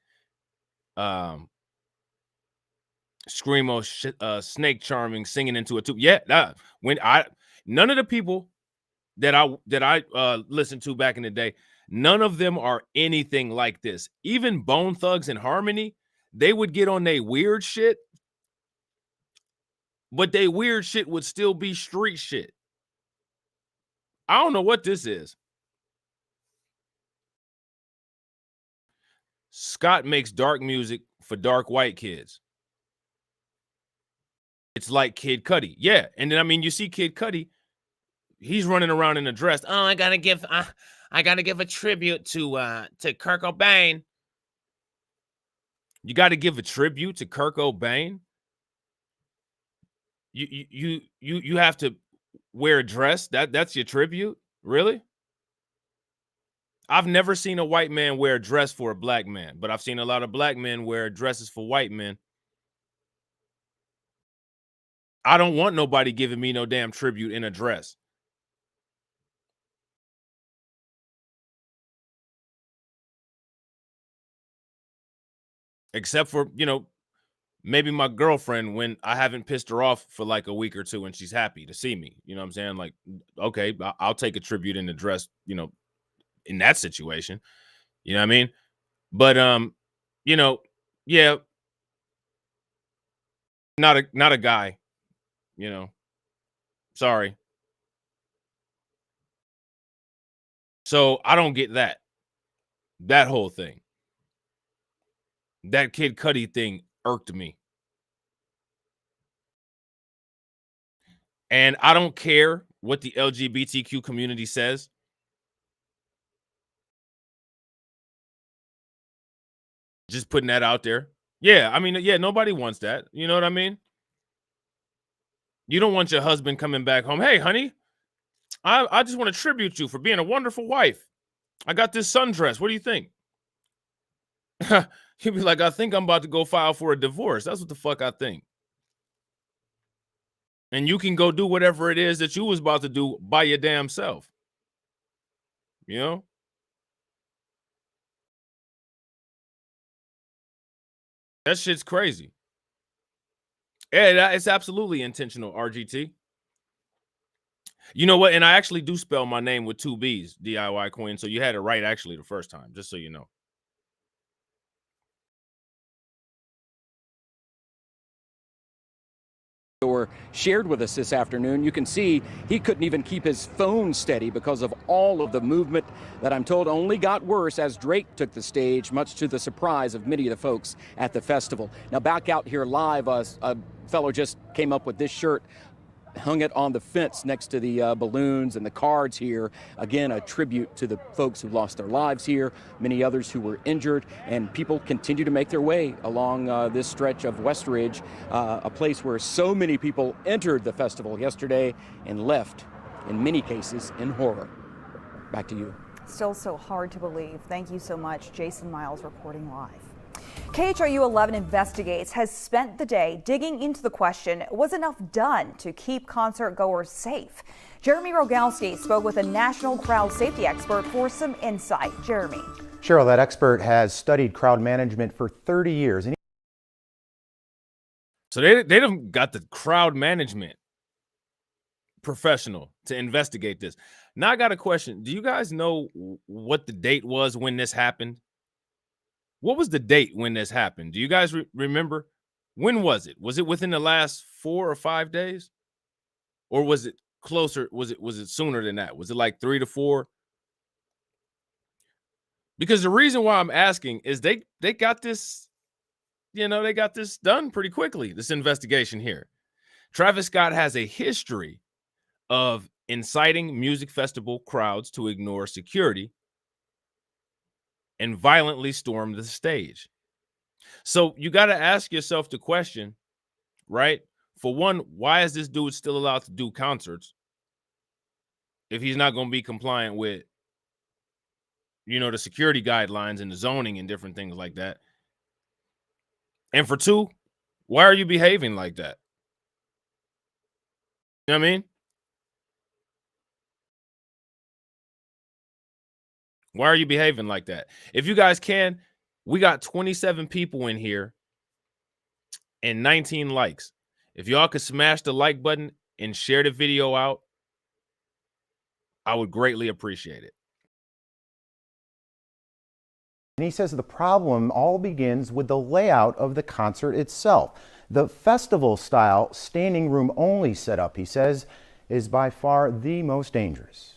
screamo, snake charming, singing into a tube? Yeah, none of the people that I listened to back in the day, none of them are anything like this. Even Bone Thugs and Harmony, they would get on their weird shit, but they weird shit would still be street shit. I don't know what this is. Scott makes dark music for dark white kids. It's like Kid Cudi. Yeah. And then, I mean, you see Kid Cudi, he's running around in a dress. Oh, I gotta give a tribute to Kurt Cobain. You got to give a tribute to Kurt Cobain. You have to wear a dress. That's your tribute? Really? I've never seen a white man wear a dress for a black man, but I've seen a lot of black men wear dresses for white men. I don't want nobody giving me no damn tribute in a dress. Except for, maybe my girlfriend when I haven't pissed her off for like a week or two and she's happy to see me. You know what I'm saying? Like, okay, I'll take a tribute in the dress, in that situation. You know what I mean? But yeah, not a guy, Sorry. So I don't get that whole thing. That Kid Cudi thing irked me. And I don't care what the LGBTQ community says. Just putting that out there. Yeah, I mean, yeah, nobody wants that. You know what I mean? You don't want your husband coming back home. Hey, honey, I just want to tribute you for being a wonderful wife. I got this sundress. What do you think? He'd be like, I think I'm about to go file for a divorce. That's what the fuck I think. And you can go do whatever it is that you was about to do by your damn self. That shit's crazy. Yeah, it's absolutely intentional, RGT. You know what? And I actually do spell my name with 2 B's, DIY Queen. So you had it right actually the first time, just so you know. Were shared with us this afternoon. You can see he couldn't even keep his phone steady because of all of the movement that I'm told only got worse as Drake took the stage, much to the surprise of many of the folks at the festival. Now back out here live, a fellow just came up with this shirt, hung it on the fence next to the balloons and the cards here. Again, a tribute to the folks who lost their lives here, many others who were injured, and people continue to make their way along this stretch of West Ridge, a place where so many people entered the festival yesterday and left, in many cases, in horror. Back to you. Still so hard to believe. Thank you so much. Jason Miles reporting live. KHRU 11 Investigates has spent the day digging into the question, was enough done to keep concert goers safe? Jeremy Rogalski spoke with a national crowd safety expert for some insight. Jeremy. Cheryl, that expert has studied crowd management for 30 years. So they done got the crowd management professional to investigate this. Now I got a question. Do you guys know what the date was when this happened? What was the date when this happened? Do you guys remember? When was it? Was it within the last 4 or 5 days? Or was it closer? Was it sooner than that? Was it like 3 to 4? Because the reason why I'm asking is they got this, they got this done pretty quickly, this investigation here. Travis Scott has a history of inciting music festival crowds to ignore security and violently storm the stage. So you got to ask yourself the question, right? For one, why is this dude still allowed to do concerts if he's not going to be compliant with, the security guidelines and the zoning and different things like that? And for two, why are you behaving like that? You know what I mean? Why are you behaving like that? If you guys can, we got 27 people in here and 19 likes. If y'all could smash the like button and share the video out, I would greatly appreciate it. And he says the problem all begins with the layout of the concert itself. The festival style standing room only setup, he says, is by far the most dangerous.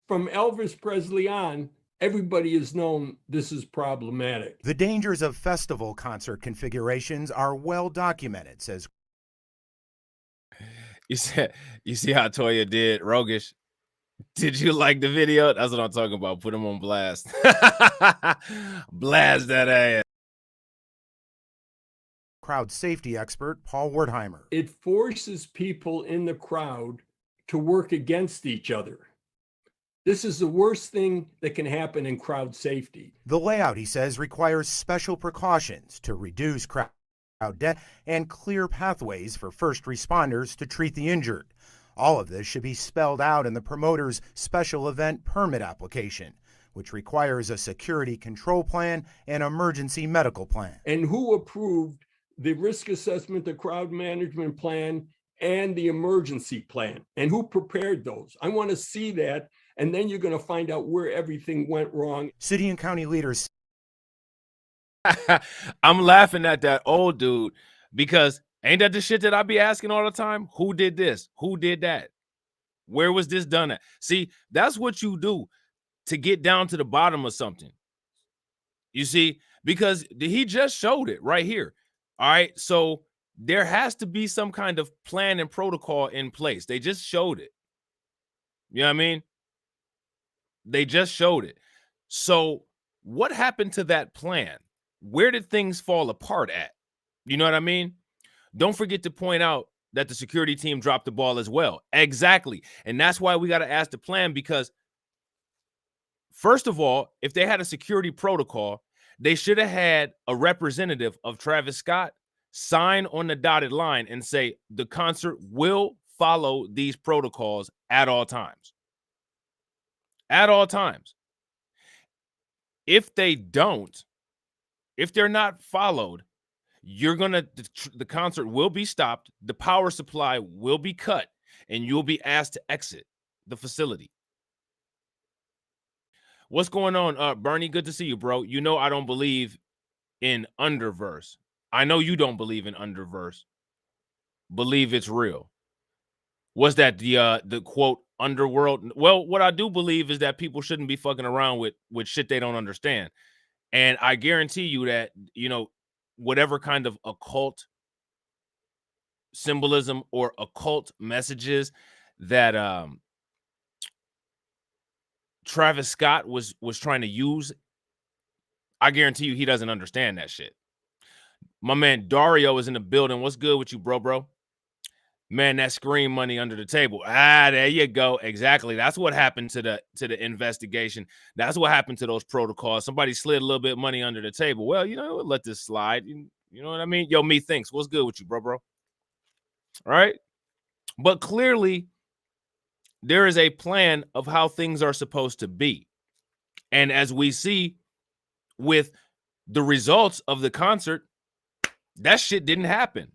From Elvis Presley on, everybody has known this is problematic. The dangers of festival concert configurations are well documented, says. You see how Toya did Rogish? Did you like the video? That's what I'm talking about. Put him on blast. Blast that ass. Crowd safety expert Paul Wertheimer. It forces people in the crowd to work against each other. This is the worst thing that can happen in crowd safety. The layout, he says, requires special precautions to reduce crowd death and clear pathways for first responders to treat the injured. All of this should be spelled out in the promoter's special event permit application, which requires a security control plan and emergency medical plan. And who approved the risk assessment, the crowd management plan, and the emergency plan? And who prepared those? I want to see that, and then you're going to find out where everything went wrong. City and county leaders. I'm laughing at that old dude because ain't that the shit that I be asking all the time? Who did this? Who did that? Where was this done at? See, that's what you do to get down to the bottom of something. You see, because he just showed it right here. All right, so there has to be some kind of plan and protocol in place. They just showed it. You know what I mean? They just showed it. So what happened to that plan? Where did things fall apart at? You know what I mean? Don't forget to point out that the security team dropped the ball as well. Exactly. And that's why we got to ask the plan, because first of all, if they had a security protocol, they should have had a representative of Travis Scott sign on the dotted line and say the concert will follow these protocols at all times. At all times. If they don't, if they're not followed, the concert will be stopped, the power supply will be cut, and you'll be asked to exit the facility. What's going on, Bernie? Good to see you, bro. You know I don't believe in underverse. I know you don't believe in underverse. Believe it's real. Was that the quote underworld? Well, what I do believe is that people shouldn't be fucking around with shit they don't understand. And I guarantee you that, you know, whatever kind of occult symbolism or occult messages that Travis Scott was trying to use, I guarantee you he doesn't understand that shit. My man Dario is in the building. What's good with you, bro? Man, that screen money under the table. There you go. Exactly. That's what happened to the investigation. That's what happened to those protocols. Somebody slid a little bit of money under the table. Well, you know, let this slide. You know what I mean? Yo, me thinks. What's good with you, bro? All right. But clearly, there is a plan of how things are supposed to be. And as we see with the results of the concert, that shit didn't happen.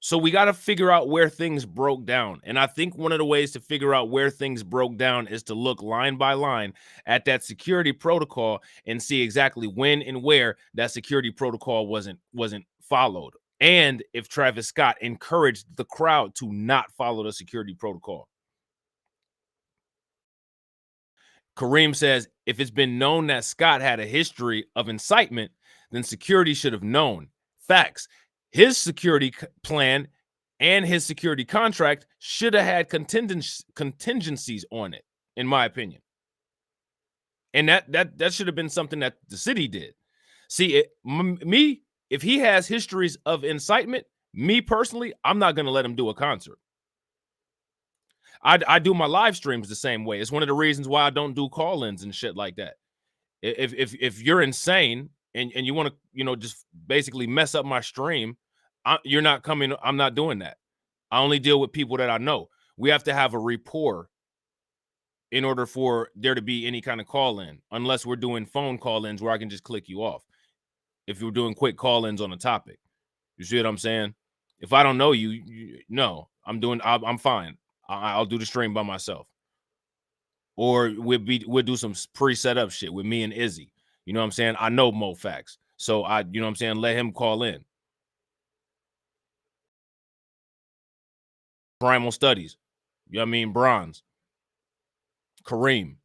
So we got to figure out where things broke down. And I think one of the ways to figure out where things broke down is to look line by line at that security protocol and see exactly when and where that security protocol wasn't followed. And if Travis Scott encouraged the crowd to not follow the security protocol. Kareem says, if it's been known that Scott had a history of incitement, then security should have known. Facts. His security plan and his security contract should have had contingencies on it, in my opinion. And that should have been something that the city did. See, if he has histories of incitement, me personally, I'm not going to let him do a concert. I do my live streams the same way. It's one of the reasons why I don't do call-ins and shit like that. If you're insane and you want to, you know, just basically mess up my stream, you're not coming. I'm not doing that. I only deal with people that I know. We have to have a rapport in order for there to be any kind of call-in, unless we're doing phone call-ins where I can just click you off. If you're doing quick call-ins on a topic, you see what I'm saying? If I don't know you, no, I'm fine. I'll do the stream by myself. Or we'll do some pre-set up shit with me and Izzy. You know what I'm saying? I know Mo Facts. So you know what I'm saying? Let him call in. Primal Studies. You know what I mean? Bronze. Kareem,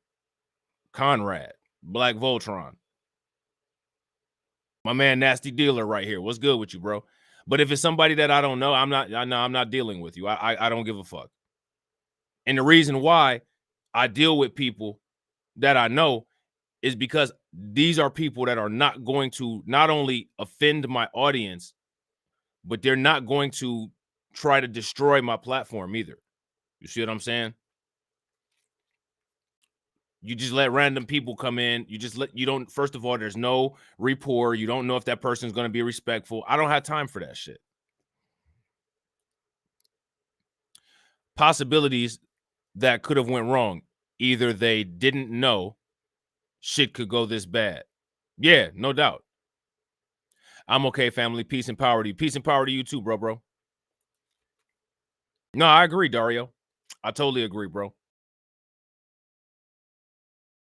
Conrad, Black Voltron. My man Nasty Dealer right here. What's good with you, bro? But if it's somebody that I don't know, I'm not dealing with you. I don't give a fuck. And the reason why I deal with people that I know is because these are people that are not going to not only offend my audience, but they're not going to try to destroy my platform either. You see what I'm saying? You just let random people come in. You don't, first of all, there's no rapport. You don't know if that person's going to be respectful. I don't have time for that shit. Possibilities that could have went wrong. Either they didn't know shit could go this bad. Yeah, no doubt. I'm okay, family. Peace and power to you. Peace and power to you too, bro. No, I agree, Dario. I totally agree, bro.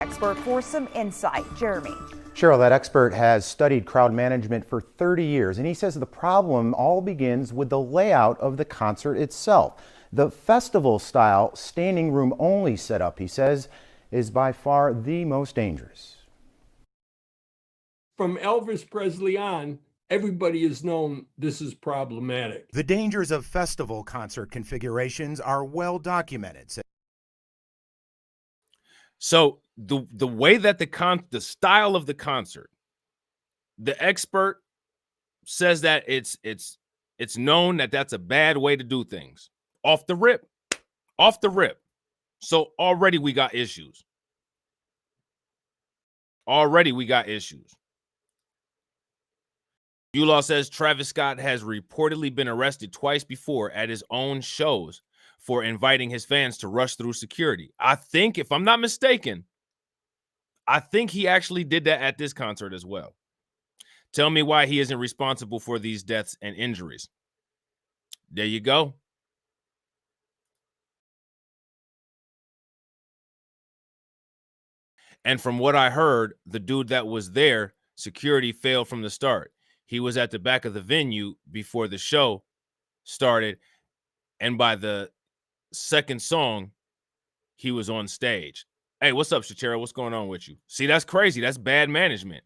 Expert for some insight. Jeremy. Cheryl, that expert has studied crowd management for 30 years, and he says the problem all begins with the layout of the concert itself. The festival-style standing room only setup, he says, is by far the most dangerous. From Elvis Presley on, everybody has known this is problematic. The dangers of festival concert configurations are well documented. So the way that the style of the concert, the expert says that it's known that that's a bad way to do things. Off the rip. So already we got issues. Ulaw says Travis Scott has reportedly been arrested twice before at his own shows for inviting his fans to rush through security. I think, if I'm not mistaken, I think he actually did that at this concert as well. Tell me why he isn't responsible for these deaths and injuries. There you go. And from what I heard, the dude that was there, security failed from the start. He was at the back of the venue before the show started, and by the second song, he was on stage. Hey, what's up, Shatera? What's going on with you? See, that's crazy. That's bad management.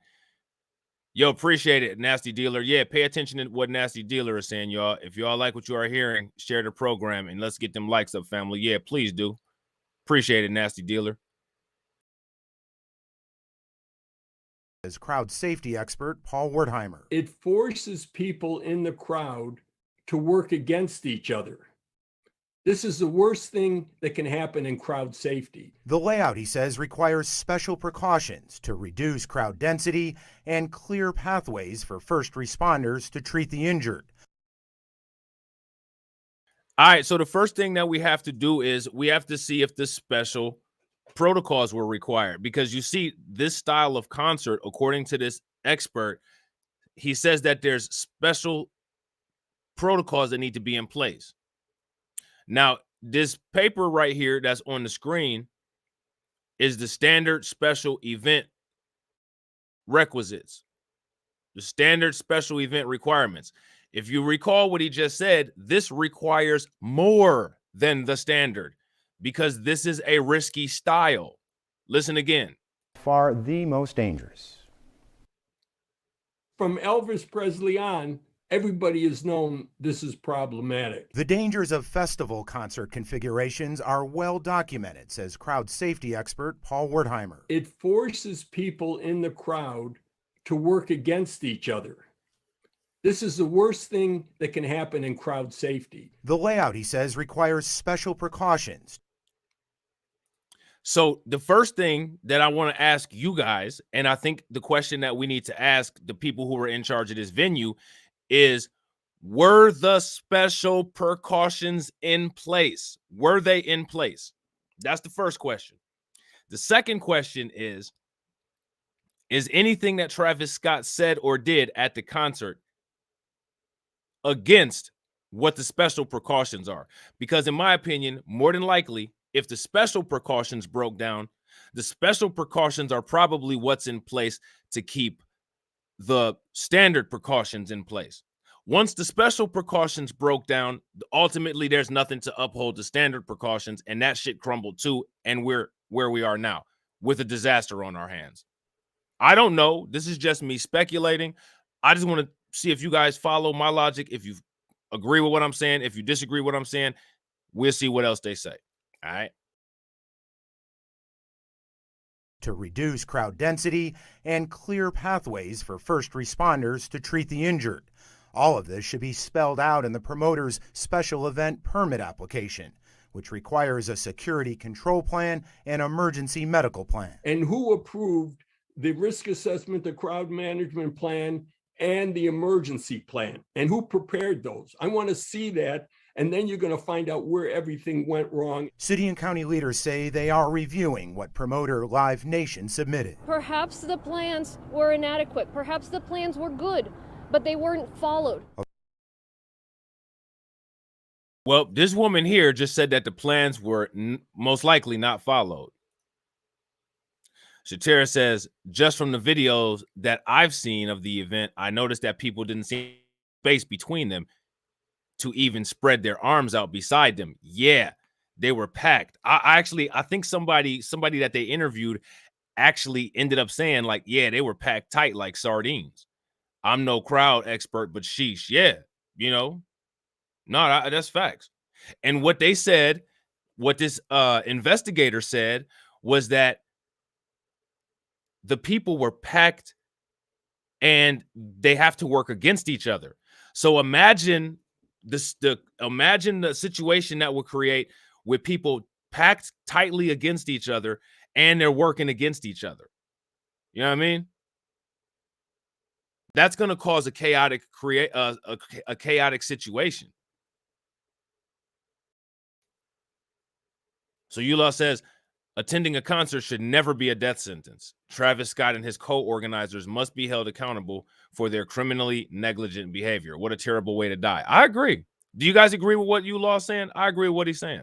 Yo, appreciate it, Nasty Dealer. Yeah, pay attention to what Nasty Dealer is saying, y'all. If y'all like what you are hearing, share the program, and let's get them likes up, family. Yeah, please do. Appreciate it, Nasty Dealer. As crowd safety expert Paul Wertheimer. It forces people in the crowd to work against each other. This is the worst thing that can happen in crowd safety. The layout, he says, requires special precautions to reduce crowd density and clear pathways for first responders to treat the injured. All right, so the first thing that we have to do is we have to see if the special protocols were required, because you see this style of concert, according to this expert, he says that there's special protocols that need to be in place. Now, this paper right here that's on the screen is the standard special event requisites, the standard special event requirements. If you recall what he just said, this requires more than the standard, because this is a risky style. Listen again. Far the most dangerous. From Elvis Presley on, everybody has known this is problematic. The dangers of festival concert configurations are well documented, says crowd safety expert Paul Wertheimer. It forces people in the crowd to work against each other. This is the worst thing that can happen in crowd safety. The layout, he says, requires special precautions. So the first thing that I want to ask you guys, and I think the question that we need to ask the people who are in charge of this venue is, were the special precautions in place? Were they in place? That's the first question. The second question is anything that Travis Scott said or did at the concert against what the special precautions are? Because in my opinion, more than likely, if the special precautions broke down, the special precautions are probably what's in place to keep the standard precautions in place. Once the special precautions broke down, ultimately there's nothing to uphold the standard precautions, and that shit crumbled too, and we're where we are now with a disaster on our hands. I don't know. This is just me speculating. I just want to see if you guys follow my logic. If you agree with what I'm saying, if you disagree with what I'm saying, we'll see what else they say. All right. To reduce crowd density and clear pathways for first responders to treat the injured. All of this should be spelled out in the promoter's special event permit application, which requires a security control plan and emergency medical plan. And who approved the risk assessment, the crowd management plan, and the emergency plan? And who prepared those? I want to see that. And then you're going to find out where everything went wrong. City and county leaders say they are reviewing what promoter Live Nation submitted. Perhaps the plans were inadequate. Perhaps the plans were good, but they weren't followed. Well, this woman here just said that the plans were most likely not followed. Shatera says, just from the videos that I've seen of the event, I noticed that people didn't see space between them to even spread their arms out beside them. Yeah, they were packed. I think somebody that they interviewed actually ended up saying, like, yeah, they were packed tight like sardines. I'm no crowd expert, but sheesh, yeah, you know, no, that's facts. And what they said, what this investigator said, was that the people were packed and they have to work against each other. So imagine imagine the situation that would create with people packed tightly against each other and they're working against each other. You know what I mean? That's going to cause a chaotic chaotic situation. So Eula says, attending a concert should never be a death sentence. Travis Scott and his co-organizers must be held accountable for their criminally negligent behavior. What a terrible way to die. I agree. Do you guys agree with what Eula is saying? I agree with what he's saying.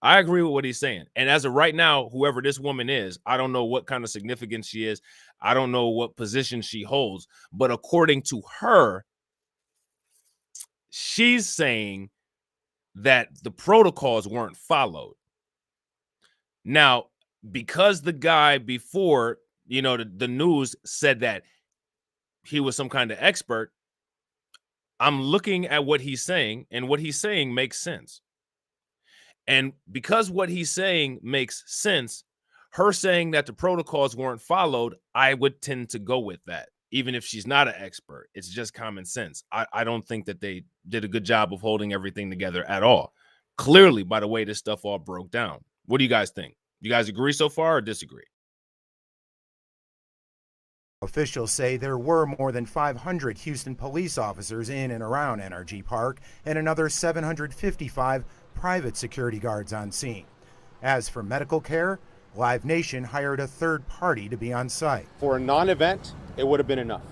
I agree with what he's saying. And as of right now, whoever this woman is, I don't know what kind of significance she is. I don't know what position she holds. But according to her, she's saying that the protocols weren't followed. Now, because the guy before, you know, the news said that he was some kind of expert, I'm looking at what he's saying, and what he's saying makes sense. And because what he's saying makes sense, her saying that the protocols weren't followed, I would tend to go with that. Even if she's not an expert, it's just common sense. I don't think that they did a good job of holding everything together at all. Clearly, by the way this stuff all broke down. What do you guys think? You guys agree so far or disagree? Officials say there were more than 500 Houston police officers in and around NRG Park and another 755 private security guards on scene. As for medical care, Live Nation hired a third party to be on site. For a non-event, it would have been enough.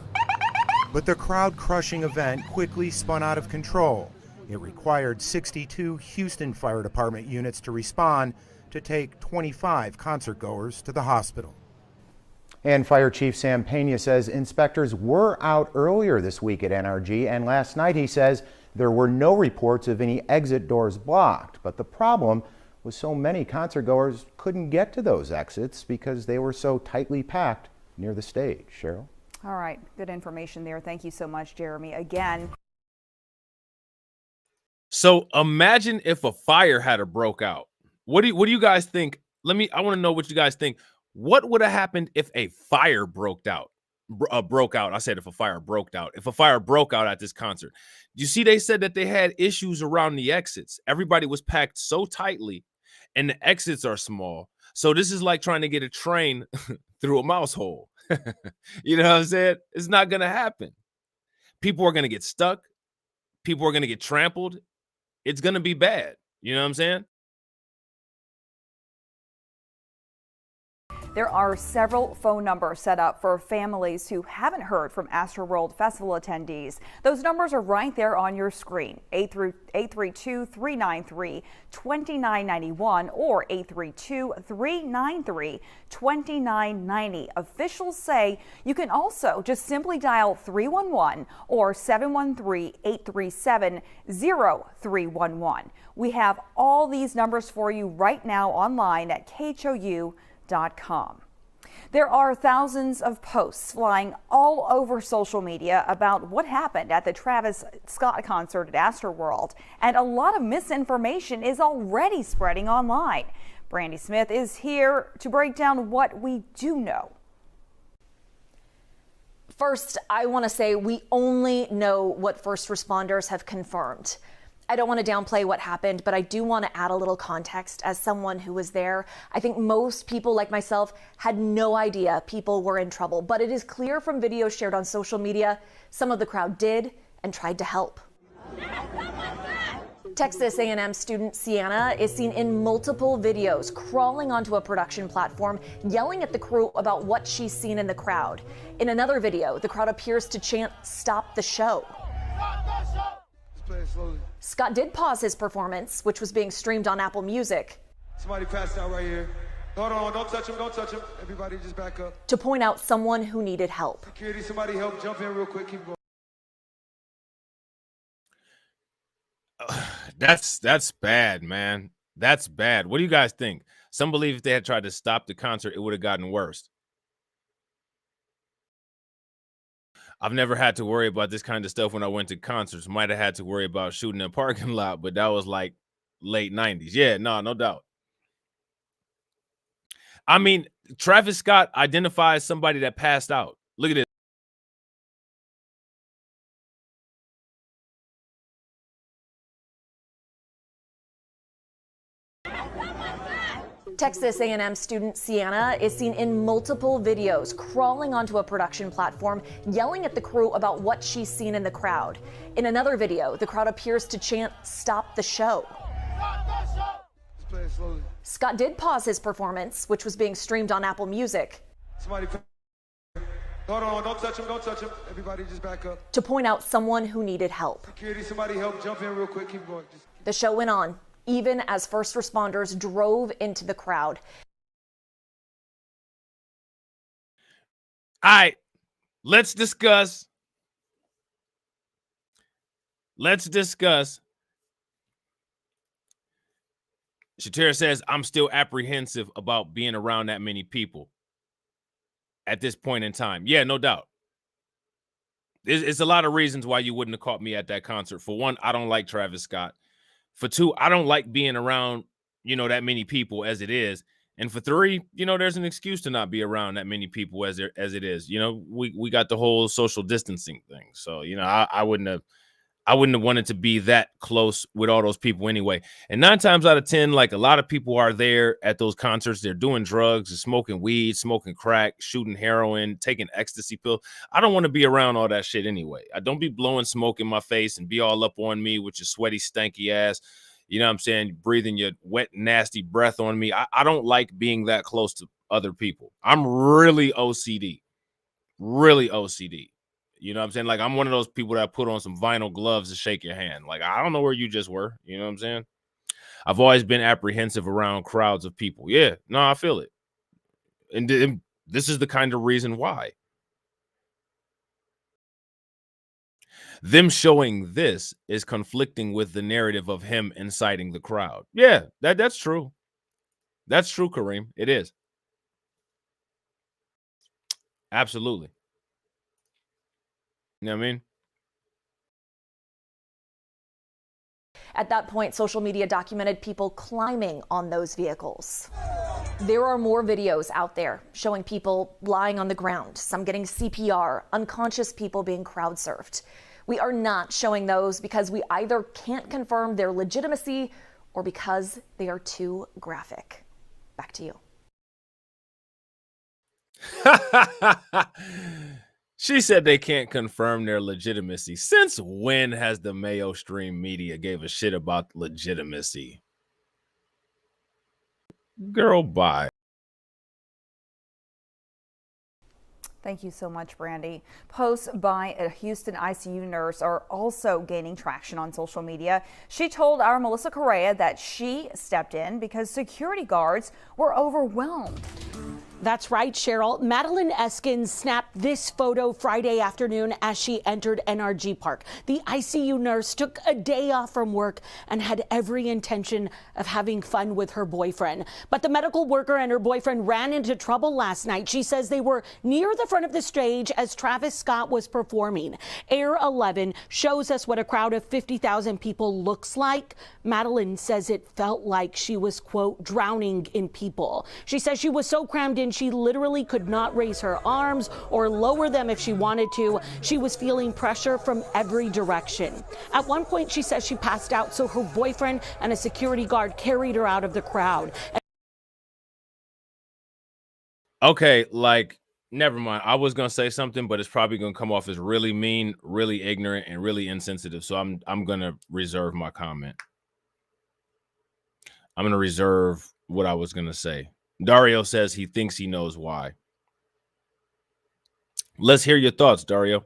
But the crowd-crushing event quickly spun out of control. It required 62 Houston Fire Department units to respond to take 25 concertgoers to the hospital. And Fire Chief Sam Pena says inspectors were out earlier this week at NRG, and last night he says there were no reports of any exit doors blocked. But the problem was so many concertgoers couldn't get to those exits because they were so tightly packed near the stage. Cheryl? All right, good information there. Thank you so much, Jeremy. Again. So imagine if a fire had broke out. What do you guys think? I want to know what you guys think. What would have happened if a fire broke out? I said if a fire broke out. If a fire broke out at this concert. You see, they said that they had issues around the exits. Everybody was packed so tightly and the exits are small. So this is like trying to get a train through a mouse hole. You know what I'm saying? It's not going to happen. People are going to get stuck. People are going to get trampled. It's going to be bad. You know what I'm saying? There are several phone numbers set up for families who haven't heard from Astroworld Festival attendees. Those numbers are right there on your screen, 832-393-2991 or 832-393-2990. Officials say you can also just simply dial 311 or 713-837-0311. We have all these numbers for you right now online at khou.com. There are thousands of posts flying all over social media about what happened at the Travis Scott concert at Astroworld, and a lot of misinformation is already spreading online. Brandy Smith is here to break down what we do know. First, I want to say we only know what first responders have confirmed. I don't want to downplay what happened, but I do want to add a little context as someone who was there. I think most people like myself had no idea people were in trouble, but it is clear from videos shared on social media, some of the crowd did and tried to help. Texas A&M student Sienna is seen in multiple videos crawling onto a production platform, yelling at the crew about what she's seen in the crowd. In another video, the crowd appears to chant, "Stop the show." Scott did pause his performance, which was being streamed on Apple Music. Somebody passed out right here. Hold on, don't touch him, don't touch him. Everybody just back up. To point out someone who needed help. Security, somebody help, jump in real quick, keep going. That's bad, man. That's bad. What do you guys think? Some believe if they had tried to stop the concert, it would have gotten worse. I've never had to worry about this kind of stuff when I went to concerts. Might have had to worry about shooting in a parking lot, but that was like late 90s. Yeah, no doubt. I mean, Travis Scott identifies somebody that passed out. Look at this. Texas A&M student Sienna is seen in multiple videos crawling onto a production platform, yelling at the crew about what she's seen in the crowd. In another video, the crowd appears to chant, "Stop the show." Scott did pause his performance, which was being streamed on Apple Music. Somebody, hold on, don't touch him, don't touch him. Everybody just back up. To point out someone who needed help. Security, somebody help, jump in real quick, keep going. The show went on, even as first responders drove into the crowd. All right, let's discuss. Shatira says, I'm still apprehensive about being around that many people at this point in time. Yeah, no doubt. It's a lot of reasons why you wouldn't have caught me at that concert. For one, I don't like Travis Scott. For two, I don't like being around, that many people as it is. And for three, there's an excuse to not be around that many people as it is. We got the whole social distancing thing. So, I wouldn't have wanted to be that close with all those people anyway. And 9 times out of 10, like a lot of people are there at those concerts. They're doing drugs, they're smoking weed, smoking crack, shooting heroin, taking ecstasy pills. I don't want to be around all that shit anyway. I don't be blowing smoke in my face and be all up on me with your sweaty, stanky ass. You know what I'm saying? Breathing your wet, nasty breath on me. I don't like being that close to other people. I'm really OCD. Really OCD. You know what I'm saying? Like, I'm one of those people that put on some vinyl gloves to shake your hand. Like, I don't know where you just were. You know what I'm saying? I've always been apprehensive around crowds of people. Yeah, no, I feel it. And this is the kind of reason why. Them showing this is conflicting with the narrative of him inciting the crowd. Yeah, that's true. That's true, Kareem. It is. Absolutely. You know what I mean? At that point, social media documented people climbing on those vehicles. There are more videos out there showing people lying on the ground, some getting CPR, unconscious people being crowd surfed. We are not showing those because we either can't confirm their legitimacy or because they are too graphic. Back to you. She said they can't confirm their legitimacy. Since when has the Mayo Stream media gave a shit about legitimacy? Girl, bye. Thank you so much, Brandy. Posts by a Houston ICU nurse are also gaining traction on social media. She told our Melissa Correa that she stepped in because security guards were overwhelmed. That's right, Cheryl. Madeline Eskins snapped this photo Friday afternoon as she entered NRG Park. The ICU nurse took a day off from work and had every intention of having fun with her boyfriend. But the medical worker and her boyfriend ran into trouble last night. She says they were near the front of the stage as Travis Scott was performing. Air 11 shows us what a crowd of 50,000 people looks like. Madeline says it felt like she was, quote, drowning in people. She says she was so crammed in she literally could not raise her arms or lower them if she wanted to. She was feeling pressure from every direction. At one point, she says she passed out, so her boyfriend and a security guard carried her out of the crowd. Okay, like, never mind. I was gonna say something, but it's probably gonna come off as really mean, really ignorant, and really insensitive. So I'm gonna reserve my comment. I'm gonna reserve what I was gonna say. Dario says he thinks he knows why. Let's hear your thoughts, Dario.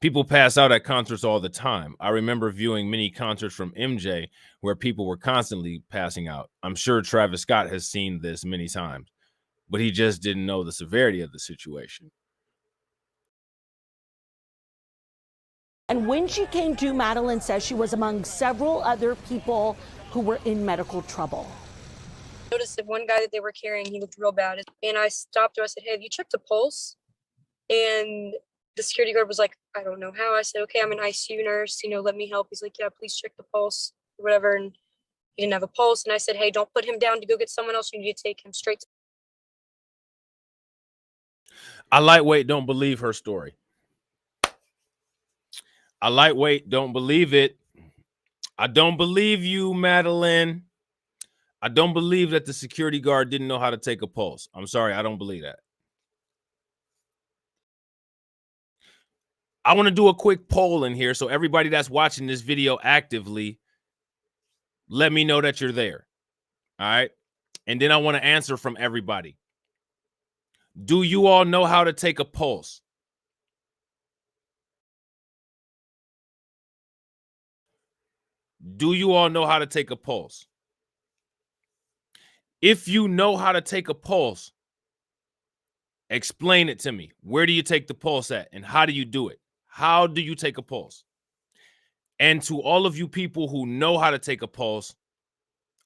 People pass out at concerts all the time. I remember viewing many concerts from MJ where people were constantly passing out. I'm sure Travis Scott has seen this many times, but he just didn't know the severity of the situation. And when she came to, Madeline says she was among several other people who were in medical trouble. I noticed that one guy that they were carrying, he looked real bad. And I stopped her. I said, hey, have you checked the pulse? And the security guard was like, I don't know how. I said, okay, I'm an ICU nurse. Let me help. He's like, yeah, please check the pulse or whatever. And he didn't have a pulse. And I said, hey, don't put him down to go get someone else. You need to take him straight to. I lightweight don't believe her story. I lightweight don't believe it. I don't believe you, Madeline. I don't believe that the security guard didn't know how to take a pulse. I'm sorry, I don't believe that. I want to do a quick poll in here. So everybody that's watching this video actively, let me know that you're there. All right. And then I want to answer from everybody. Do you all know how to take a pulse? Do you all know how to take a pulse? If you know how to take a pulse, explain it to me. Where do you take the pulse at and how do you do it? How do you take a pulse? And to all of you people who know how to take a pulse,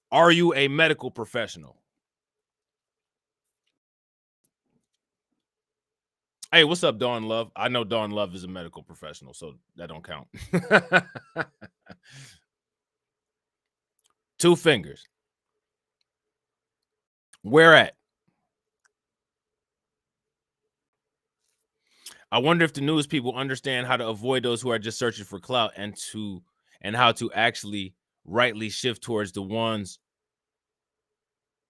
are you a medical professional? Hey, what's up, Dawn Love? I know Dawn Love is a medical professional, so that don't count. 2 fingers. Where at? I wonder if the news people understand how to avoid those who are just searching for clout and how to actually rightly shift towards the ones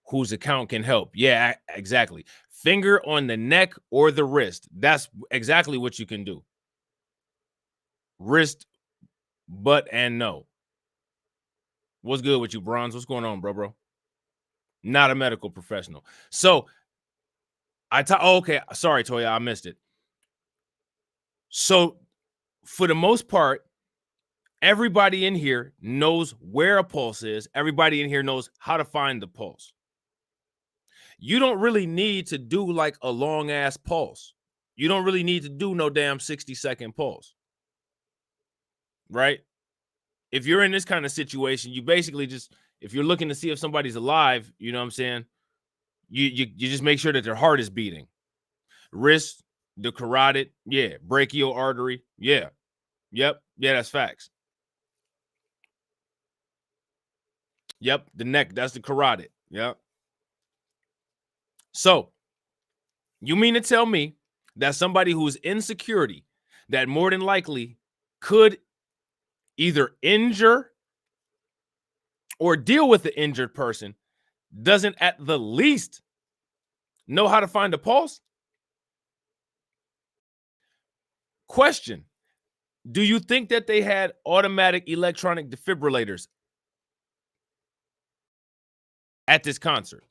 whose account can help. Yeah, exactly. Finger on the neck or the wrist. That's exactly what you can do. Wrist, butt, and no. What's good with you, Bronze? What's going on, bro? Not a medical professional. So okay. Sorry, Toya, I missed it. So for the most part, everybody in here knows where a pulse is. Everybody in here knows how to find the pulse. You don't really need to do like a long ass pulse. You don't really need to do no damn 60-second pulse. Right? If you're in this kind of situation, you basically just, if you're looking to see if somebody's alive, you know what I'm saying? You just make sure that their heart is beating. Wrist, the carotid, yeah. Brachial artery, yeah. Yep, yeah, that's facts. Yep, the neck, that's the carotid, yep. So, you mean to tell me that somebody who's in security that more than likely could either injure or deal with the injured person doesn't at the least know how to find a pulse? Question. Do you think that they had automatic electronic defibrillators at this concert?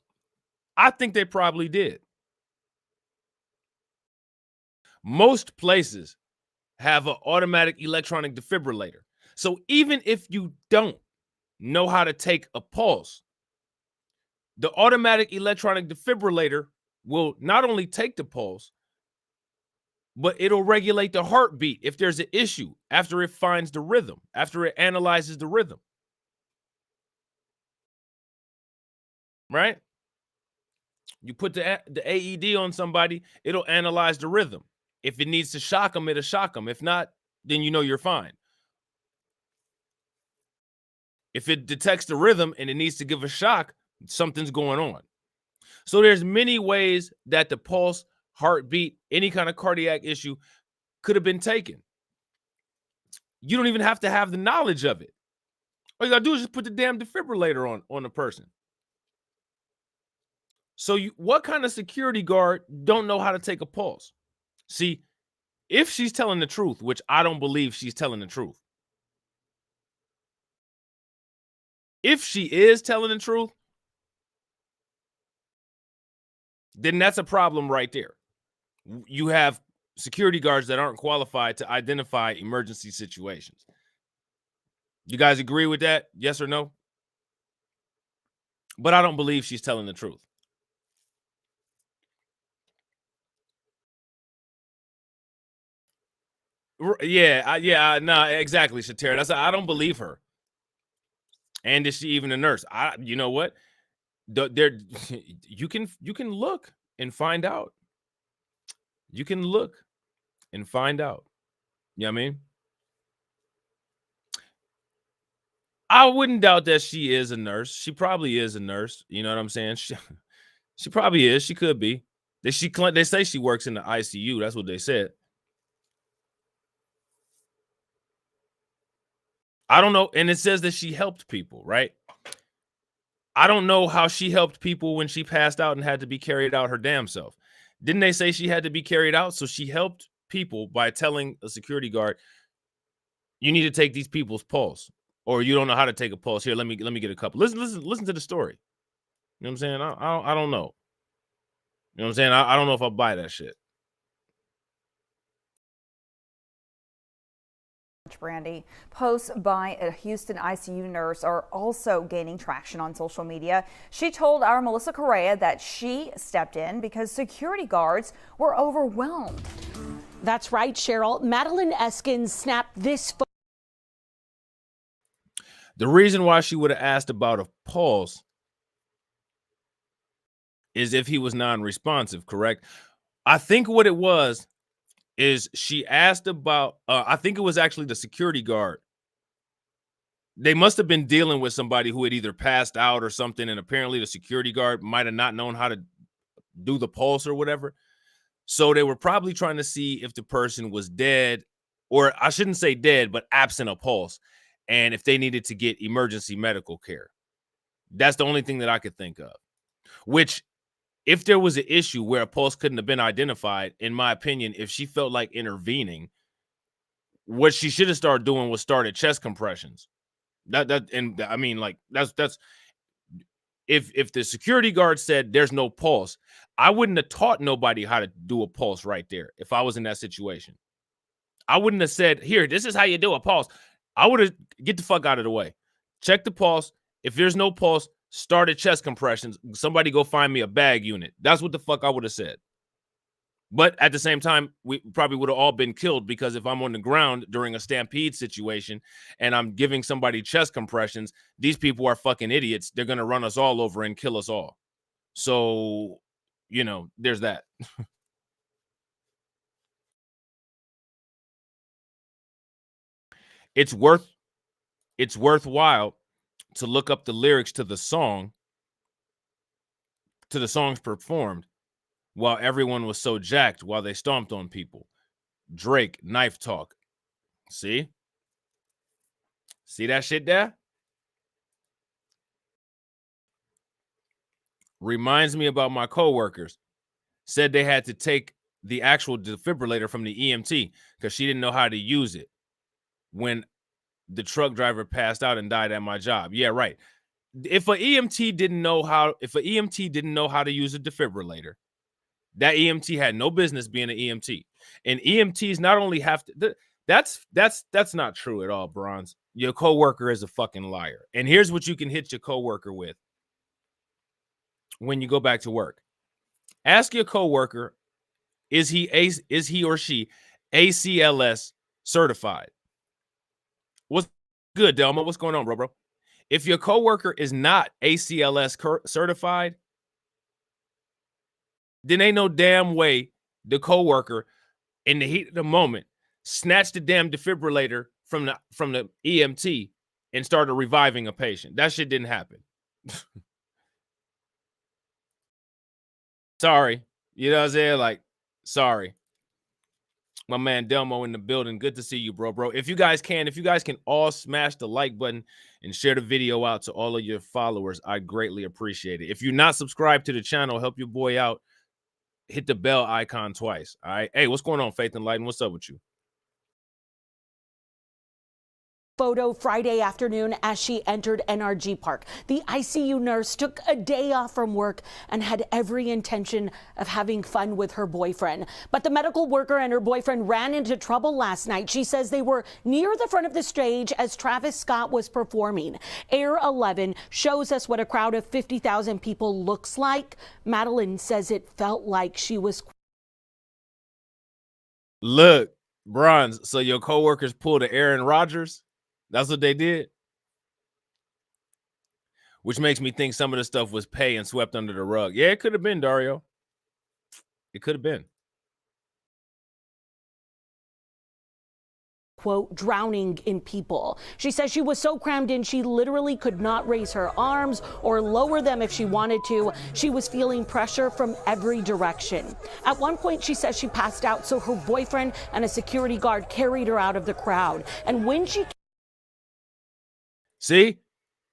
I think they probably did. Most places have an automatic electronic defibrillator. So even if you don't know how to take a pulse, the automatic electronic defibrillator will not only take the pulse, but it'll regulate the heartbeat if there's an issue after it finds the rhythm, after it analyzes the rhythm. Right? You put the AED on somebody, it'll analyze the rhythm. If it needs to shock them, it'll shock them. If not, then you know you're fine. If it detects the rhythm and it needs to give a shock, something's going on. So there's many ways that the pulse, heartbeat, any kind of cardiac issue could have been taken. You don't even have to have the knowledge of it. All you gotta do is just put the damn defibrillator on the person. So what kind of security guard don't know how to take a pulse? See, if she's telling the truth, which I don't believe she's telling the truth. If she is telling the truth, then that's a problem right there. You have security guards that aren't qualified to identify emergency situations. You guys agree with that? Yes or no? But I don't believe she's telling the truth. Yeah, no, exactly, Shatera. That's I don't believe her. And is she even a nurse? You know what? You can look and find out. You can look and find out. You know what I mean? I wouldn't doubt that she is a nurse. She probably is a nurse. You know what I'm saying? She probably is. She could be. They say she works in the ICU. That's what they said. I don't know. And it says that she helped people, right? I don't know how she helped people when she passed out and had to be carried out her damn self. Didn't they say she had to be carried out? So she helped people by telling a security guard, you need to take these people's pulse, or you don't know how to take a pulse. Here, let me get a couple. Listen to the story. You know what I'm saying? I don't know. You know what I'm saying? I don't know if I'll buy that shit. Brandy. Posts by a Houston ICU nurse are also gaining traction on social media. She told our Melissa Correa that she stepped in because security guards were overwhelmed. That's right, Cheryl. Madeline Eskins snapped this photo. The reason why she would have asked about a pulse is if he was non-responsive, correct? I think what it was is she asked about, I think it was actually the security guard. They must have been dealing with somebody who had either passed out or something, and apparently the security guard might have not known how to do the pulse or whatever. So they were probably trying to see if the person was dead, or I shouldn't say dead, but absent a pulse, and if they needed to get emergency medical care. That's the only thing that I could think of. Which, if there was an issue where a pulse couldn't have been identified, in my opinion, if she felt like intervening, what she should have started doing was started chest compressions. And I mean, like, that's if the security guard said there's no pulse, I wouldn't have taught nobody how to do a pulse right there. If I was in that situation, I wouldn't have said, here, this is how you do a pulse. I would have get the fuck out of the way. Check the pulse. If there's no pulse, started chest compressions. Somebody go find me a bag unit. That's what the fuck I would have said. But at the same time, we probably would have all been killed, because if I'm on the ground during a stampede situation and I'm giving somebody chest compressions, these people are fucking idiots. They're going to run us all over and kill us all. So, you know, there's that. It's worthwhile to look up the lyrics to the songs performed while everyone was so jacked while they stomped on people. Drake, Knife Talk. See that shit there? Reminds me about my coworkers. Said they had to take the actual defibrillator from the EMT because she didn't know how to use it when the truck driver passed out and died at my job. Yeah, right. If an EMT didn't know how to use a defibrillator, that EMT had no business being an EMT. And EMTs not only have to, that's not true at all, Bronze. Your coworker is a fucking liar. And here's what you can hit your coworker with when you go back to work. Ask your coworker, is he or she ACLS certified? What's good, Delma? What's going on, bro? If your coworker is not ACLS certified, then ain't no damn way the coworker in the heat of the moment snatched the damn defibrillator from the EMT and started reviving a patient. That shit didn't happen. Sorry. You know what I'm saying? Like, sorry. My man Delmo in the building. Good to see you, bro. If you guys can all smash the like button and share the video out to all of your followers, I greatly appreciate it. If you're not subscribed to the channel, help your boy out. Hit the bell icon twice. All right. Hey, what's going on, Faith and Lighten? What's up with you? Photo Friday afternoon as she entered NRG Park. The ICU nurse took a day off from work and had every intention of having fun with her boyfriend. But the medical worker and her boyfriend ran into trouble last night. She says they were near the front of the stage as Travis Scott was performing. Air 11 shows us what a crowd of 50,000 people looks like. Madeline says it felt like she was. Look, Bronze, so your coworkers pulled a Aaron Rodgers? That's what they did. Which makes me think some of the stuff was pay and swept under the rug. Yeah, it could have been, Dario. It could have been. Quote, drowning in people. She says she was so crammed in she literally could not raise her arms or lower them if she wanted to. She was feeling pressure from every direction. At one point, she says she passed out, so her boyfriend and a security guard carried her out of the crowd. And when she See,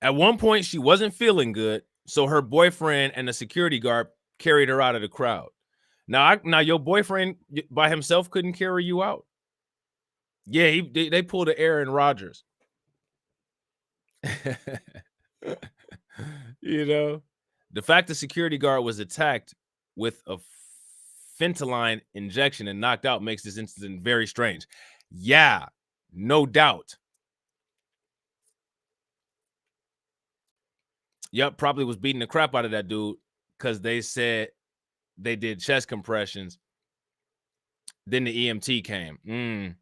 at one point she wasn't feeling good, so her boyfriend and the security guard carried her out of the crowd. Now your boyfriend by himself couldn't carry you out. Yeah, they pulled a Aaron Rodgers. You know, the fact the security guard was attacked with a fentanyl injection and knocked out makes this incident very strange. Yeah, no doubt. Yep, probably was beating the crap out of that dude because they said they did chest compressions. Then the EMT came.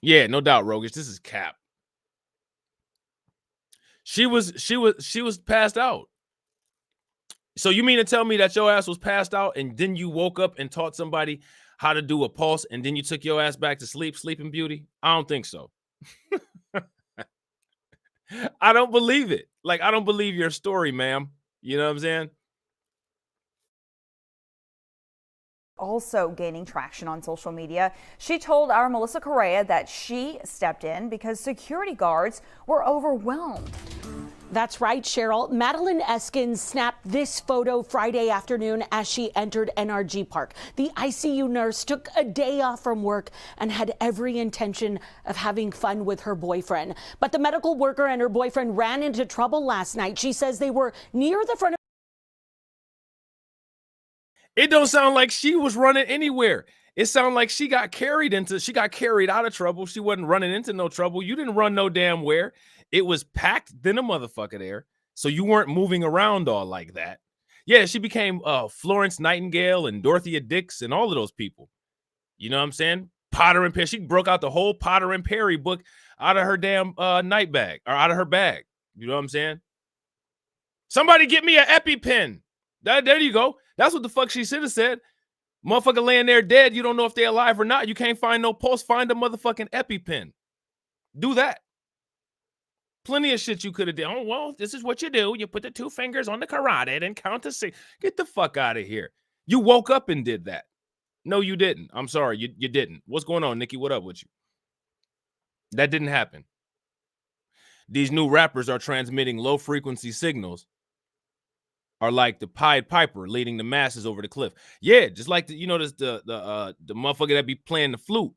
Yeah, no doubt, Rogish. This is cap. She was passed out. So you mean to tell me that your ass was passed out and then you woke up and taught somebody how to do a pulse and then you took your ass back to sleep, Sleeping Beauty? I don't think so. I don't believe it. Like, I don't believe your story, ma'am. You know what I'm saying? Also gaining traction on social media. She told our Melissa Correa that she stepped in because security guards were overwhelmed. That's right, Cheryl. Madeline Eskins snapped this photo Friday afternoon as she entered NRG Park. The ICU nurse took a day off from work and had every intention of having fun with her boyfriend. But the medical worker and her boyfriend ran into trouble last night. She says they were near the front of. It don't sound like she was running anywhere. It sounded like she got carried out of trouble. She wasn't running into no trouble. You didn't run no damn where. It was packed than a motherfucker there. So you weren't moving around all like that. Yeah, she became Florence Nightingale and Dorothea Dix and all of those people. You know what I'm saying? Potter and Perry. She broke out the whole Potter and Perry book out of her damn night bag or out of her bag. You know what I'm saying? Somebody get me an EpiPen. There you go. That's what the fuck she should have said. Motherfucker laying there dead. You don't know if they're alive or not. You can't find no pulse. Find a motherfucking EpiPen. Do that. Plenty of shit you could have done. Oh, well, this is what you do. You put the 2 fingers on the carotid and count to 6. Get the fuck out of here. You woke up and did that. No, you didn't. I'm sorry. You didn't. What's going on, Nikki? What up with you? That didn't happen. These new rappers are transmitting low-frequency signals are like the Pied Piper leading the masses over the cliff. Yeah, just like the motherfucker that be playing the flute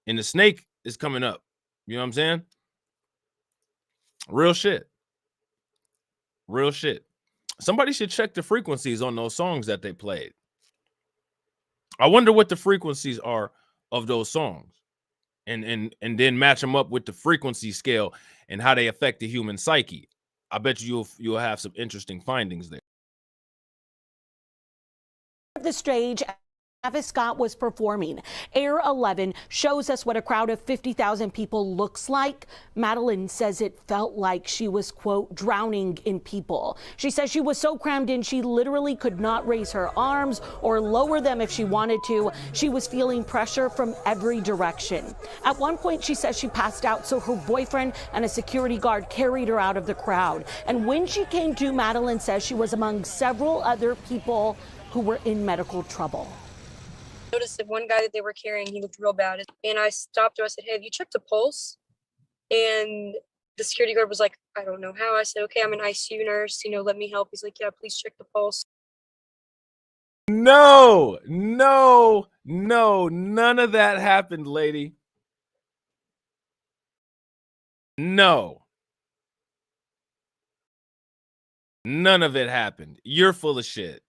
and the snake is coming up. You know what I'm saying? Real shit. Real shit. Somebody should check the frequencies on those songs that they played. I wonder what the frequencies are of those songs, and then match them up with the frequency scale and how they affect the human psyche. I bet you'll have some interesting findings there. The stage Travis Scott was performing. Air 11 shows us what a crowd of 50,000 people looks like. Madeline says it felt like she was, quote, drowning in people. She says she was so crammed in she literally could not raise her arms or lower them if she wanted to. She was feeling pressure from every direction. At one point, she says she passed out, so her boyfriend and a security guard carried her out of the crowd. And when she came to, Madeline says she was among several other people who were in medical trouble. Noticed that one guy that they were carrying, he looked real bad. And I stopped her. I said, hey, have you checked the pulse? And the security guard was like, I don't know how. I said, okay, I'm an ICU nurse. Let me help. He's like, yeah, please check the pulse. No, none of that happened, lady. No. None of it happened. You're full of shit.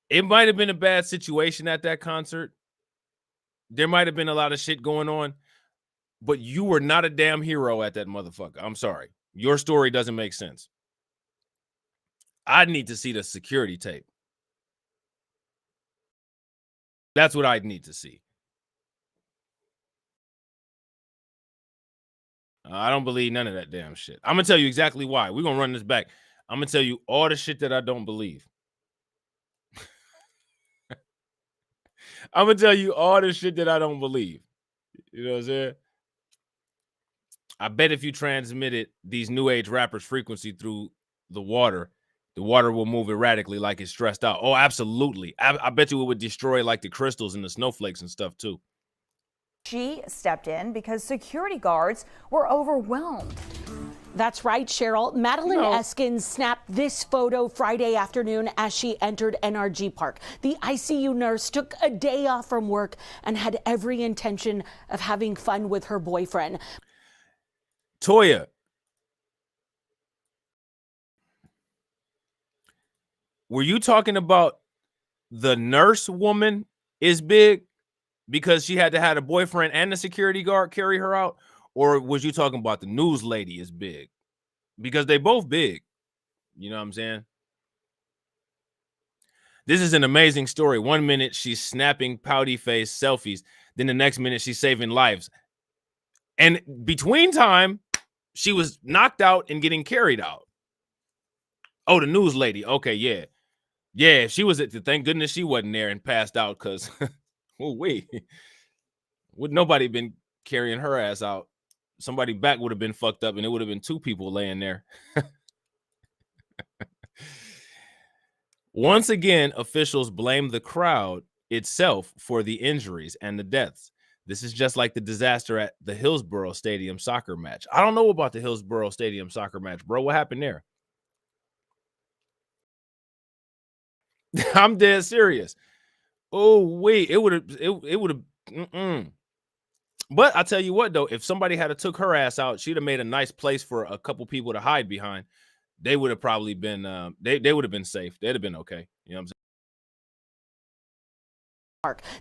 It might have been a bad situation at that concert. There might have been a lot of shit going on, but you were not a damn hero at that motherfucker. I'm sorry. Your story doesn't make sense. I need to see the security tape. That's what I'd need to see. I don't believe none of that damn shit. I'm going to tell you exactly why. We're going to run this back. I'm going to tell you all the shit that I don't believe. I'm going to tell you all the shit that I don't believe. You know what I'm saying? I bet if you transmitted these new age rappers' frequency through the water will move erratically like it's stressed out. Oh, absolutely. I bet you it would destroy like the crystals and the snowflakes and stuff too. She stepped in because security guards were overwhelmed. That's right, Cheryl. Madeline Eskins snapped this photo Friday afternoon as she entered NRG Park. The ICU nurse took a day off from work and had every intention of having fun with her boyfriend. Toya, were you talking about the nurse woman is big because she had to have a boyfriend and the security guard carry her out? Or was you talking about the news lady is big? Because they both big. You know what I'm saying? This is an amazing story. 1 minute she's snapping pouty face selfies. Then the next minute she's saving lives. And between time, she was knocked out and getting carried out. Oh, the news lady. Okay, yeah. Yeah, she was thank goodness she wasn't there and passed out because would nobody been carrying her ass out? Somebody back would have been fucked up and it would have been two people laying there. Once again, officials blame the crowd itself for the injuries and the deaths. This is just like the disaster at the Hillsborough Stadium soccer match. I don't know about the Hillsborough Stadium soccer match, bro. What happened there? I'm dead serious. Oh, wait, it would have. But I tell you what, though, if somebody had took her ass out, she'd have made a nice place for a couple people to hide behind. They would have probably been, they would have been safe. They'd have been okay. You know what I'm saying?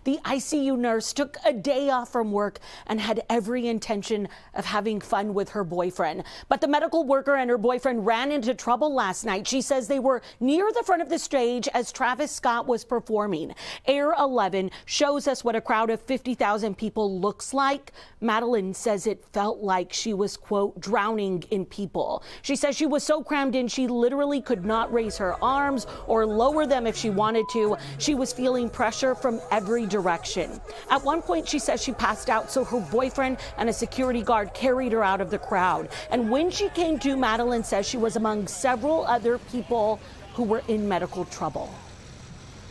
The ICU nurse took a day off from work and had every intention of having fun with her boyfriend. But the medical worker and her boyfriend ran into trouble last night. She says they were near the front of the stage as Travis Scott was performing. Air 11 shows us what a crowd of 50,000 people looks like. Madeline says it felt like she was, quote, drowning in people. She says she was so crammed in she literally could not raise her arms or lower them if she wanted to. She was feeling pressure from every direction. At one point, she says she passed out, so her boyfriend and a security guard carried her out of the crowd. And when she came to, Madeline says she was among several other people who were in medical trouble.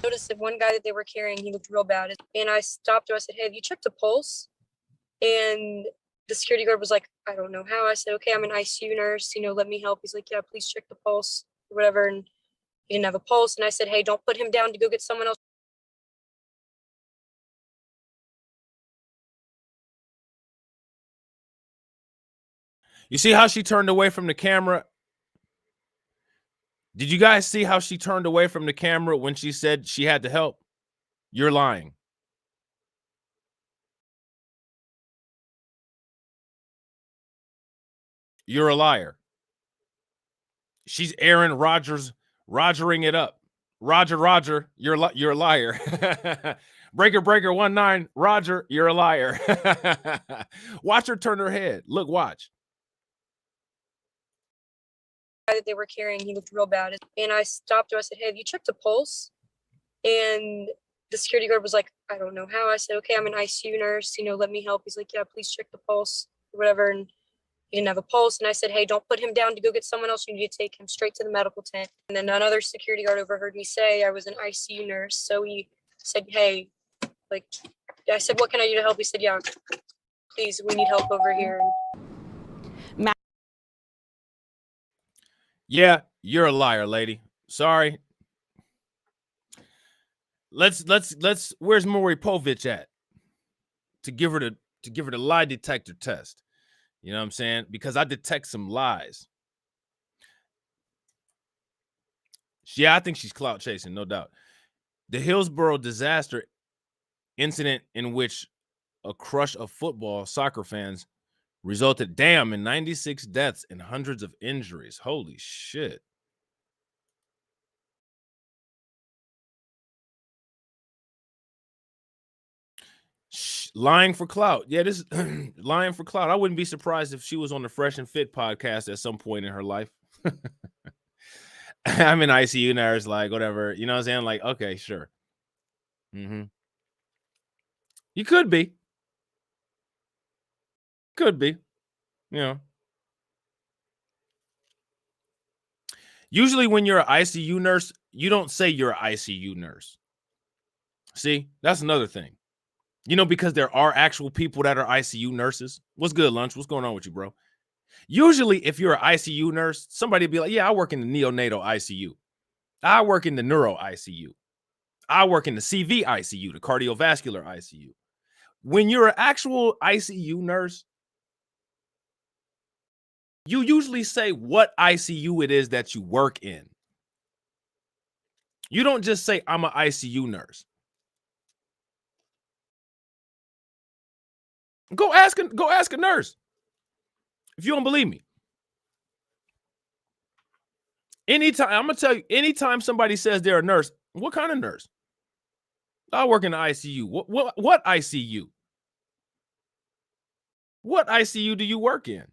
I noticed that one guy that they were carrying, he looked real bad. And I stopped her. I said, hey, have you checked the pulse? And the security guard was like, I don't know how. I said, okay, I'm an ICU nurse. Let me help. He's like, yeah, please check the pulse or whatever. And he didn't have a pulse. And I said, hey, don't put him down to go get someone else. You see how she turned away from the camera? Did you guys see how she turned away from the camera when she said she had to help? You're lying. You're a liar. She's Aaron Rodgers, rogering it up. Roger, you're a liar. Breaker 19, Roger, you're a liar. Watch her turn her head. Look, watch. That they were carrying, he looked real bad, and I stopped her. I said, hey, have you checked the pulse? And the security guard was like, I don't know how. I said, okay, I'm an ICU nurse, let me help. He's like, yeah, please check the pulse or whatever. And he didn't have a pulse. And I said, hey, don't put him down to go get someone else. You need to take him straight to the medical tent. And then another security guard overheard me say I was an ICU nurse. So he said, hey, I said, what can I do to help? He said, yeah, please, we need help over here. Yeah, you're a liar, lady. Sorry. Let's where's Maury Povich at? To give her the lie detector test. You know what I'm saying? Because I detect some lies. Yeah, I think she's clout chasing, no doubt. The Hillsborough disaster incident in which a crush of soccer fans resulted, in 96 deaths and hundreds of injuries. Holy shit. Lying for clout. Yeah, this is lying for clout. I wouldn't be surprised if she was on the Fresh and Fit podcast at some point in her life. I'm an ICU nurse, like whatever. You know what I'm saying? Like, okay, sure. You could be. Could be. Usually when you're an ICU nurse, you don't say you're an ICU nurse. See, that's another thing. Because there are actual people that are ICU nurses. What's good, Lunch? What's going on with you, bro? Usually, if you're an ICU nurse, somebody be like, yeah, I work in the neonatal ICU. I work in the neuro ICU. I work in the CV ICU, the cardiovascular ICU. When you're an actual ICU nurse, you usually say what ICU it is that you work in. You don't just say, I'm an ICU nurse. Go ask a nurse. If you don't believe me. Anytime, I'm going to tell you, anytime somebody says they're a nurse, what kind of nurse? I work in the ICU. What ICU? What ICU do you work in?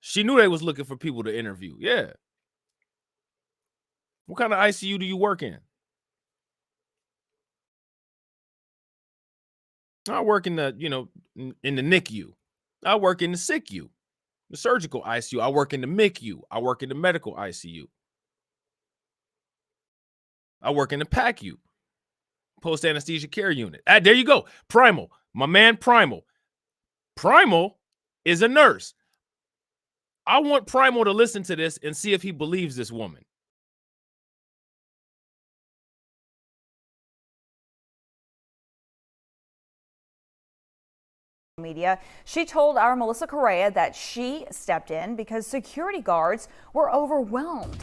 She knew they was looking for people to interview. Yeah. What kind of ICU do you work in? I work in the, in the NICU. I work in the SICU, the surgical ICU. I work in the MICU. I work in the medical ICU. I work in the PACU, post anesthesia care unit. There you go. Primal, my man Primal. Primal is a nurse. I want Primal to listen to this and see if he believes this woman. Media. She told our Melissa Correa that she stepped in because security guards were overwhelmed.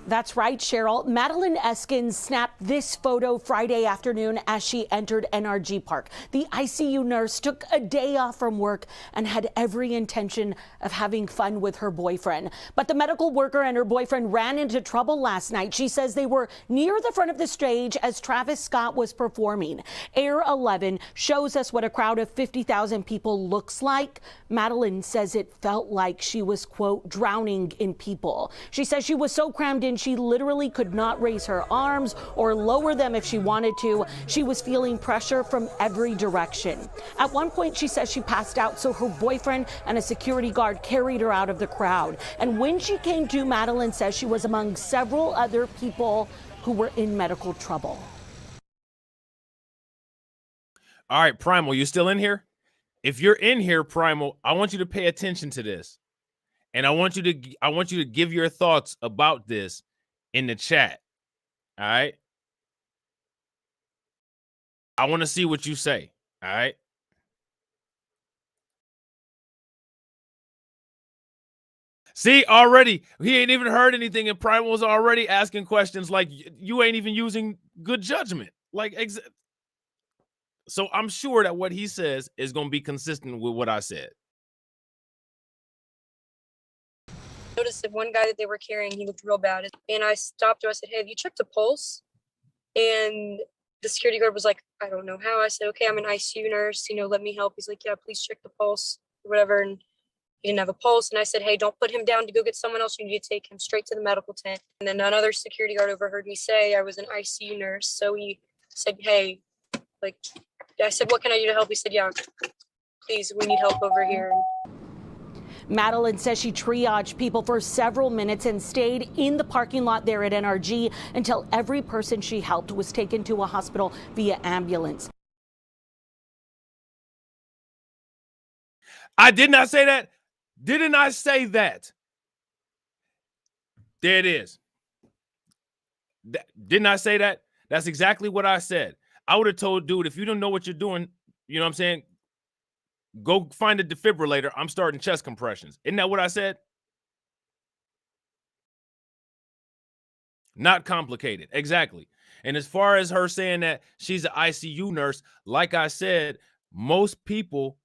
That's right, Cheryl. Madeline Eskins snapped this photo Friday afternoon as she entered NRG Park. The ICU nurse took a day off from work and had every intention of having fun with her boyfriend. But the medical worker and her boyfriend ran into trouble last night. She says they were near the front of the stage as Travis Scott was performing. Air 11 shows us what a crowd of 50,000 people looks like. Madeline says it felt like she was, quote, drowning in people. She says she was so crammed in she literally could not raise her arms or lower them if she wanted to. She was feeling pressure from every direction. At one point, she says she passed out, so her boyfriend and a security guard carried her out of the crowd. And when she came to, Madeline says she was among several other people who were in medical trouble. All right, Primal, you still in here? If you're in here, Primal, I want you to pay attention to this. And I want you to give your thoughts about this in the chat. All right. I want to see what you say. All right. See, already he ain't even heard anything, and Primal was already asking questions like you ain't even using good judgment. Like, so I'm sure that what he says is going to be consistent with what I said. Noticed that one guy that they were carrying, he looked real bad. And I stopped her. I said, hey, have you checked a pulse? And the security guard was like, I don't know how. I said, okay, I'm an ICU nurse. Let me help. He's like, yeah, please check the pulse or whatever. And he didn't have a pulse. And I said, hey, don't put him down to go get someone else. You need to take him straight to the medical tent. And then another security guard overheard me say I was an ICU nurse. So he said, hey, like, I said, what can I do to help? He said, yeah, please, we need help over here. Madeline says she triaged people for several minutes and stayed in the parking lot there at NRG until every person she helped was taken to a hospital via ambulance. I did not say that. Didn't I say that? There it is. Didn't I say that? That's exactly what I said. I would have told dude, if you don't know what you're doing, you know what I'm saying? Go find a defibrillator. I'm starting chest compressions. Isn't that what I said? Not complicated. Exactly. And as far as her saying that she's an ICU nurse, like I said, most people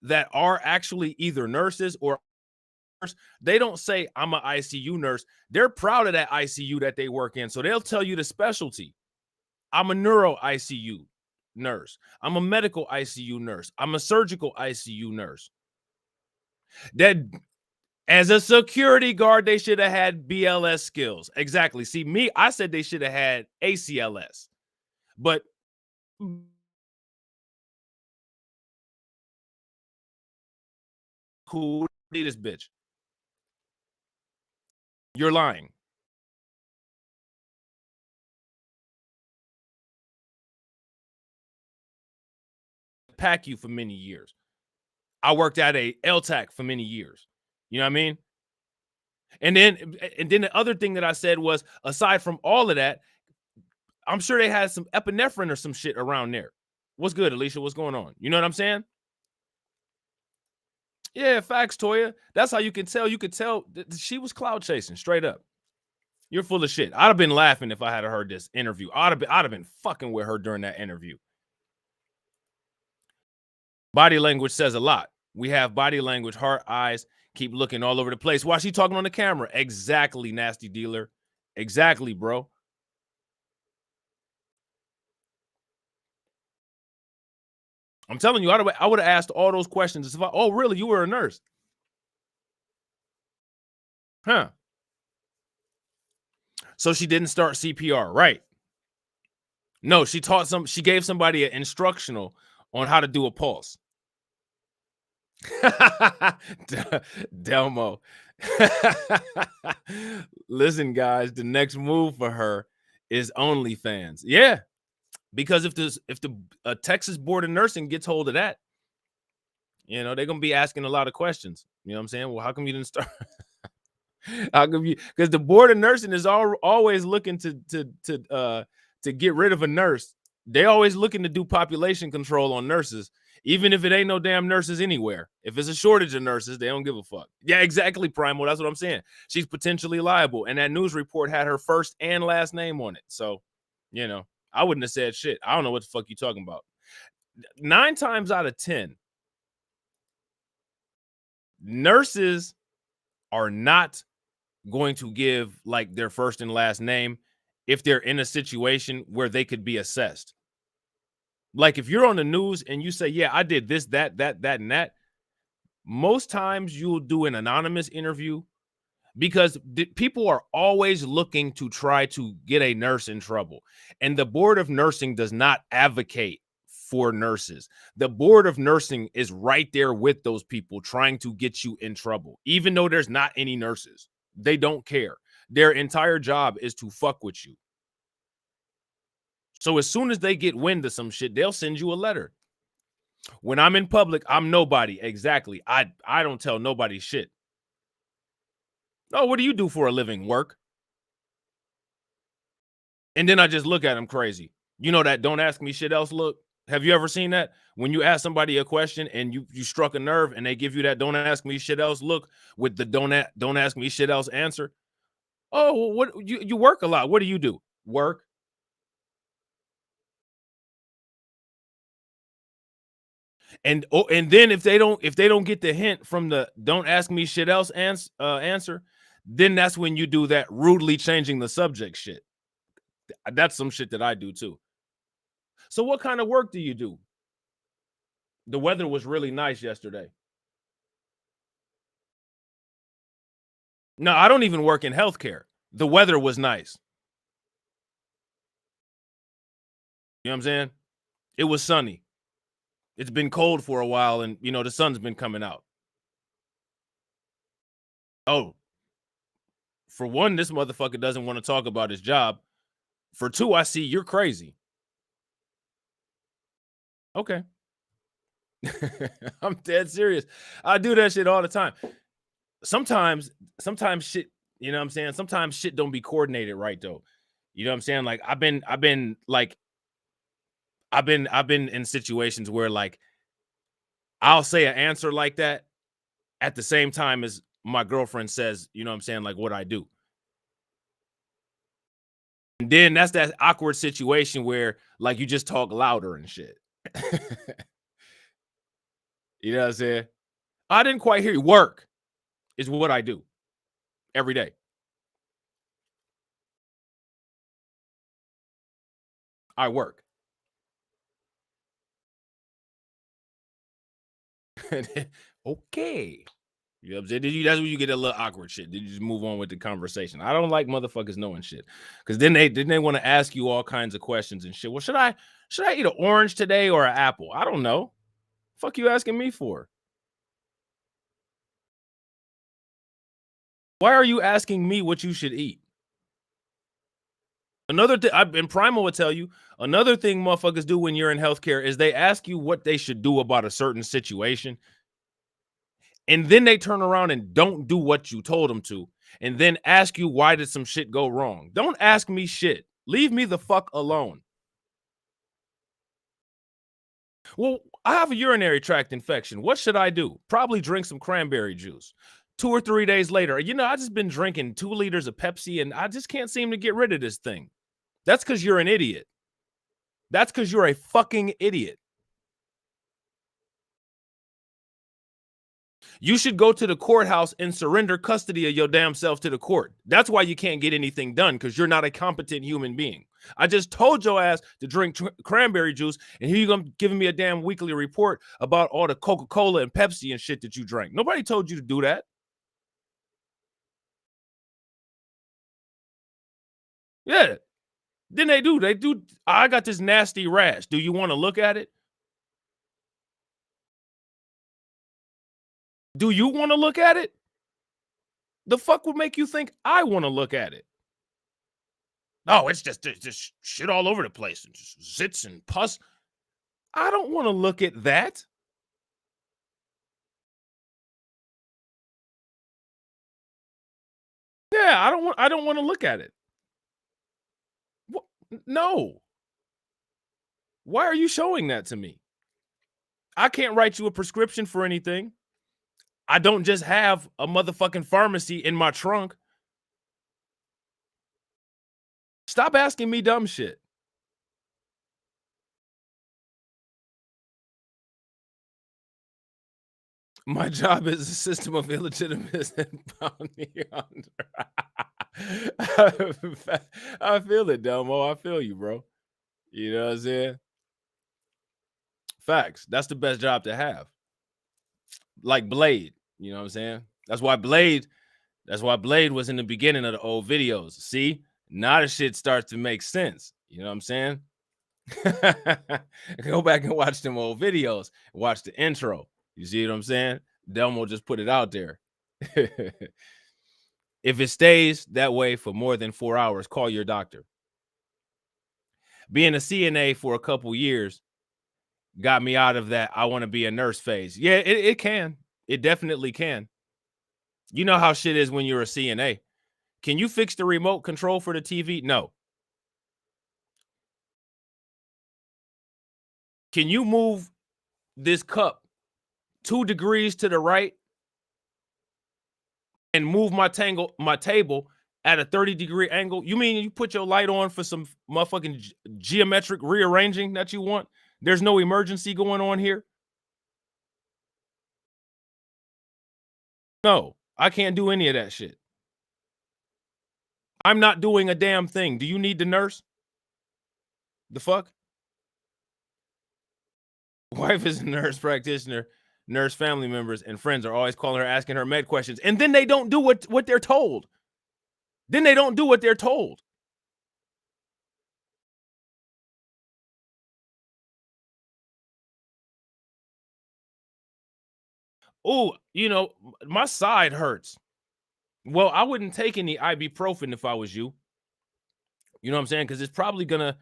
that are actually either nurses or they don't say I'm an ICU nurse. They're proud of that ICU that they work in. So they'll tell you the specialty. I'm a neuro ICU nurse. I'm a medical ICU nurse. I'm a surgical ICU nurse. That as a security guard, they should have had BLS skills. Exactly. See, me, I said they should have had ACLS. But cool, this bitch. You're lying. PACU for many years. I worked at a LTAC for many years. You know what I mean? And then the other thing that I said was, aside from all of that, I'm sure they had some epinephrine or some shit around there. What's good, Alicia? What's going on? You know what I'm saying? Yeah, facts, Toya. That's how you can tell. You could tell she was cloud chasing straight up. You're full of shit. I'd have been laughing if I had heard this interview. I'd have been fucking with her during that interview. Body language says a lot. We have body language, heart, eyes, keep looking all over the place. Why is she talking on the camera? Exactly, nasty dealer. Exactly, bro. I'm telling you, I would have asked all those questions. If oh, really? You were a nurse? Huh. So she didn't start CPR, right? No, she gave somebody an instructional on how to do a pulse. Delmo. Listen, guys, the next move for her is OnlyFans. Yeah. Because if the Texas Board of Nursing gets hold of that, you know, they're gonna be asking a lot of questions. You know what I'm saying? Well, how come you didn't start? How come you? Because the Board of Nursing is always looking to get rid of a nurse. They're always looking to do population control on nurses, even if it ain't no damn nurses anywhere. If it's a shortage of nurses, they don't give a fuck. Yeah, exactly, Primal. That's what I'm saying. She's potentially liable, and that news report had her first and last name on it. So, you know, I wouldn't have said shit. I don't know what the fuck you talking about. 9 times out of 10, nurses are not going to give like their first and last name if they're in a situation where they could be assessed. Like if you're on the news and you say, yeah, I did this, that, and that, most times you'll do an anonymous interview because people are always looking to try to get a nurse in trouble. And the Board of Nursing does not advocate for nurses. The Board of Nursing is right there with those people trying to get you in trouble, even though there's not any nurses. They don't care. Their entire job is to fuck with you. So as soon as they get wind of some shit, they'll send you a letter. When I'm in public, I'm nobody. Exactly. I don't tell nobody shit. Oh, what do you do for a living? Work. And then I just look at them crazy. You know that don't ask me shit else look? Have you ever seen that? When you ask somebody a question and you struck a nerve and they give you that don't ask me shit else look with the don't ask me shit else answer. Oh, what you work a lot. What do you do? Work. And then if they don't get the hint from the don't ask me shit else answer, then that's when you do that rudely changing the subject shit. That's some shit that I do too. So what kind of work do you do? The weather was really nice yesterday. No, I don't even work in healthcare. The weather was nice. You know what I'm saying? It was sunny. It's been cold for a while, and you know the sun's been coming out. Oh, for one, this motherfucker doesn't want to talk about his job. For two, I see you're crazy. Okay. I'm dead serious. I do that shit all the time. Sometimes shit, you know what I'm saying? Sometimes shit don't be coordinated right though. You know what I'm saying? Like I've been in situations where like I'll say an answer like that at the same time as my girlfriend says, you know what I'm saying, like what I do. And then that's that awkward situation where like you just talk louder and shit. You know what I'm saying? I didn't quite hear you. Work is what I do every day. I work. Okay. You know what I'm saying? That's when you get a little awkward shit. Did you just move on with the conversation? I don't like motherfuckers knowing shit. Because then they want to ask you all kinds of questions and shit. Well, should I eat an orange today or an apple? I don't know. Fuck you asking me for? Why are you asking me what you should eat? Another thing, and Primal would tell you, another thing motherfuckers do when you're in healthcare is they ask you what they should do about a certain situation. And then they turn around and don't do what you told them to. And then ask you, why did some shit go wrong? Don't ask me shit. Leave me the fuck alone. Well, I have a urinary tract infection. What should I do? Probably drink some cranberry juice. 2 or 3 days later, you know, I just been drinking 2 liters of Pepsi and I just can't seem to get rid of this thing. That's because you're an idiot. That's because you're a fucking idiot. You should go to the courthouse and surrender custody of your damn self to the court. That's why you can't get anything done, because you're not a competent human being. I just told your ass to drink cranberry juice, and here you're giving me a damn weekly report about all the Coca-Cola and Pepsi and shit that you drank. Nobody told you to do that. Yeah. Then they do. I got this nasty rash. Do you want to look at it? Do you want to look at it? The fuck would make you think I want to look at it? Oh, it's just shit all over the place. And just zits and pus. I don't want to look at that. Yeah, I don't want to look at it. What? No. Why are you showing that to me? I can't write you a prescription for anything. I don't just have a motherfucking pharmacy in my trunk. Stop asking me dumb shit. My job is a system of illegitimate bounty hunter. I feel it, Delmo. I feel you, bro. You know what I'm saying? Facts. That's the best job to have. Like Blade. You know what I'm saying? That's why Blade was in the beginning of the old videos. See? Now the shit starts to make sense. You know what I'm saying? Go back and watch them old videos. Watch the intro. You see what I'm saying? Delmo just put it out there. If it stays that way for more than 4 hours, call your doctor. Being a CNA for a couple years got me out of that I want to be a nurse phase. Yeah, it can. It definitely can. You know how shit is when you're a CNA. Can you fix the remote control for the TV? No. Can you move this cup 2 degrees to the right and move my table at a 30-degree angle? You mean you put your light on for some motherfucking geometric rearranging that you want? There's no emergency going on here. No, I can't do any of that shit. I'm not doing a damn thing. Do you need the nurse? The fuck? Wife is a nurse practitioner. Nurse family members and friends are always calling her, asking her med questions. And then they don't do what they're told. Then they don't do what they're told. Oh, you know, my side hurts. Well, I wouldn't take any ibuprofen if I was you. You know what I'm saying? Because it's probably gonna,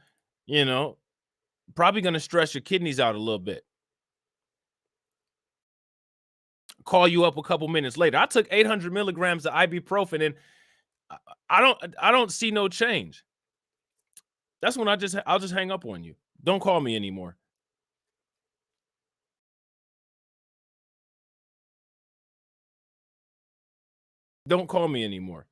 probably gonna stress your kidneys out a little bit. Call you up a couple minutes later. I took 800 milligrams of ibuprofen and I don't see no change. That's when I'll just hang up on you. Don't call me anymore. Don't call me anymore.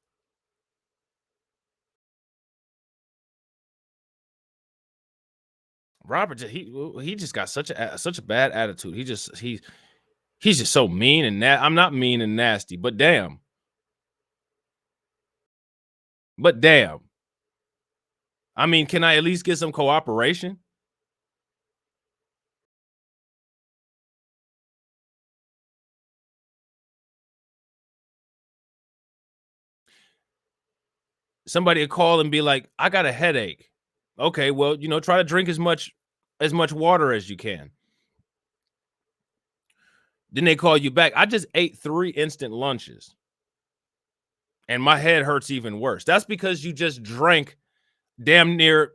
Robert, he just got such a bad attitude. He's just so mean and I'm not mean and nasty, but damn. But damn. I mean, can I at least get some cooperation? Somebody would call and be like, I got a headache. Okay, well, try to drink as much water as you can. Then they call you back. I just ate 3 instant lunches. And my head hurts even worse. That's because you just drank damn near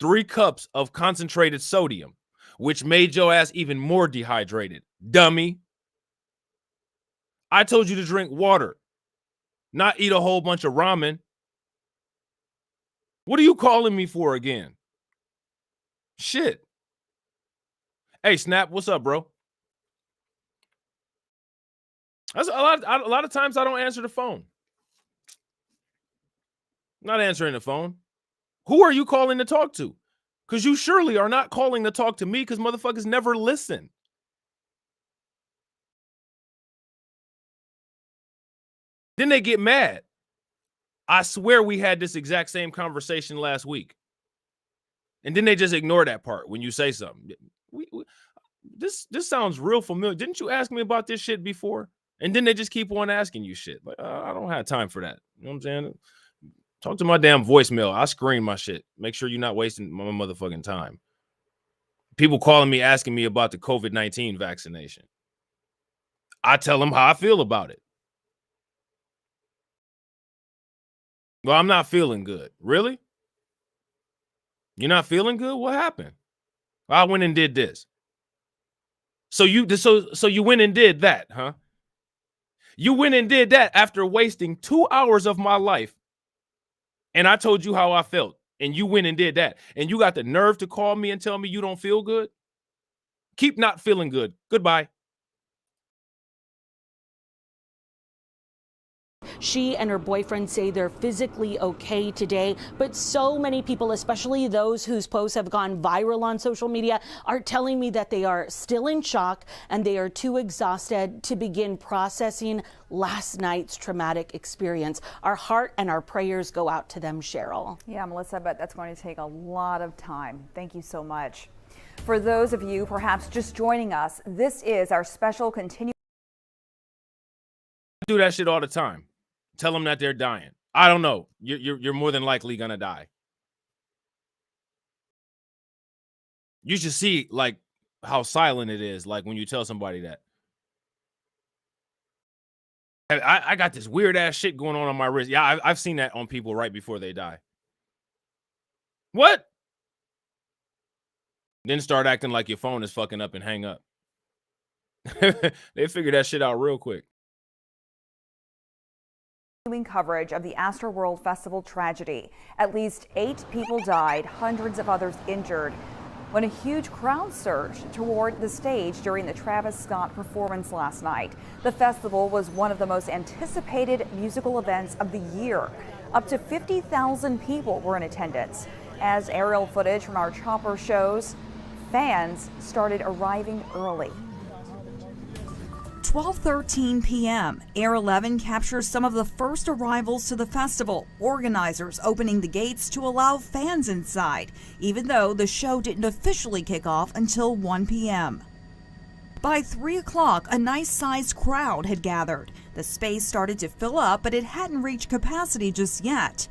3 cups of concentrated sodium, which made your ass even more dehydrated. Dummy. I told you to drink water, not eat a whole bunch of ramen. What are you calling me for again? Shit. Hey, Snap, what's up, bro? That's a lot of times I don't answer the phone. Not answering the phone. Who are you calling to talk to? Because you surely are not calling to talk to me because motherfuckers never listen. Then they get mad. I swear we had this exact same conversation last week. And then they just ignore that part when you say something. This sounds real familiar. Didn't you ask me about this shit before? And then they just keep on asking you shit. Like, I don't have time for that. You know what I'm saying? Talk to my damn voicemail. I screen my shit. Make sure you're not wasting my motherfucking time. People calling me, asking me about the COVID-19 vaccination. I tell them how I feel about it. Well, I'm not feeling good. Really? You're not feeling good? What happened? I went and did this. So you went and did that, huh? You went and did that after wasting 2 hours of my life. And I told you how I felt. And you went and did that. And you got the nerve to call me and tell me you don't feel good? Keep not feeling good. Goodbye. She and her boyfriend say they're physically okay today, but so many people, especially those whose posts have gone viral on social media, are telling me that they are still in shock and they are too exhausted to begin processing last night's traumatic experience. Our heart and our prayers go out to them, Cheryl. Yeah, Melissa, but that's going to take a lot of time. Thank you so much. For those of you perhaps just joining us, this is our special continuing. I do that shit all the time. Tell them that they're dying. I don't know. You're more than likely gonna die. You should see like how silent it is, like when you tell somebody that. I got this weird ass shit going on my wrist. Yeah, I've seen that on people right before they die. What? Then start acting like your phone is fucking up and hang up. They figure that shit out real quick. Coverage of the Astroworld Festival tragedy. At least 8 people died, hundreds of others injured when a huge crowd surged toward the stage during the Travis Scott performance last night. The festival was one of the most anticipated musical events of the year. Up to 50,000 people were in attendance. As aerial footage from our chopper shows, fans started arriving early. 12:13 p.m., Air 11 captures some of the first arrivals to the festival, organizers opening the gates to allow fans inside, even though the show didn't officially kick off until 1 p.m. By 3 o'clock, a nice-sized crowd had gathered. The space started to fill up, but it hadn't reached capacity just yet.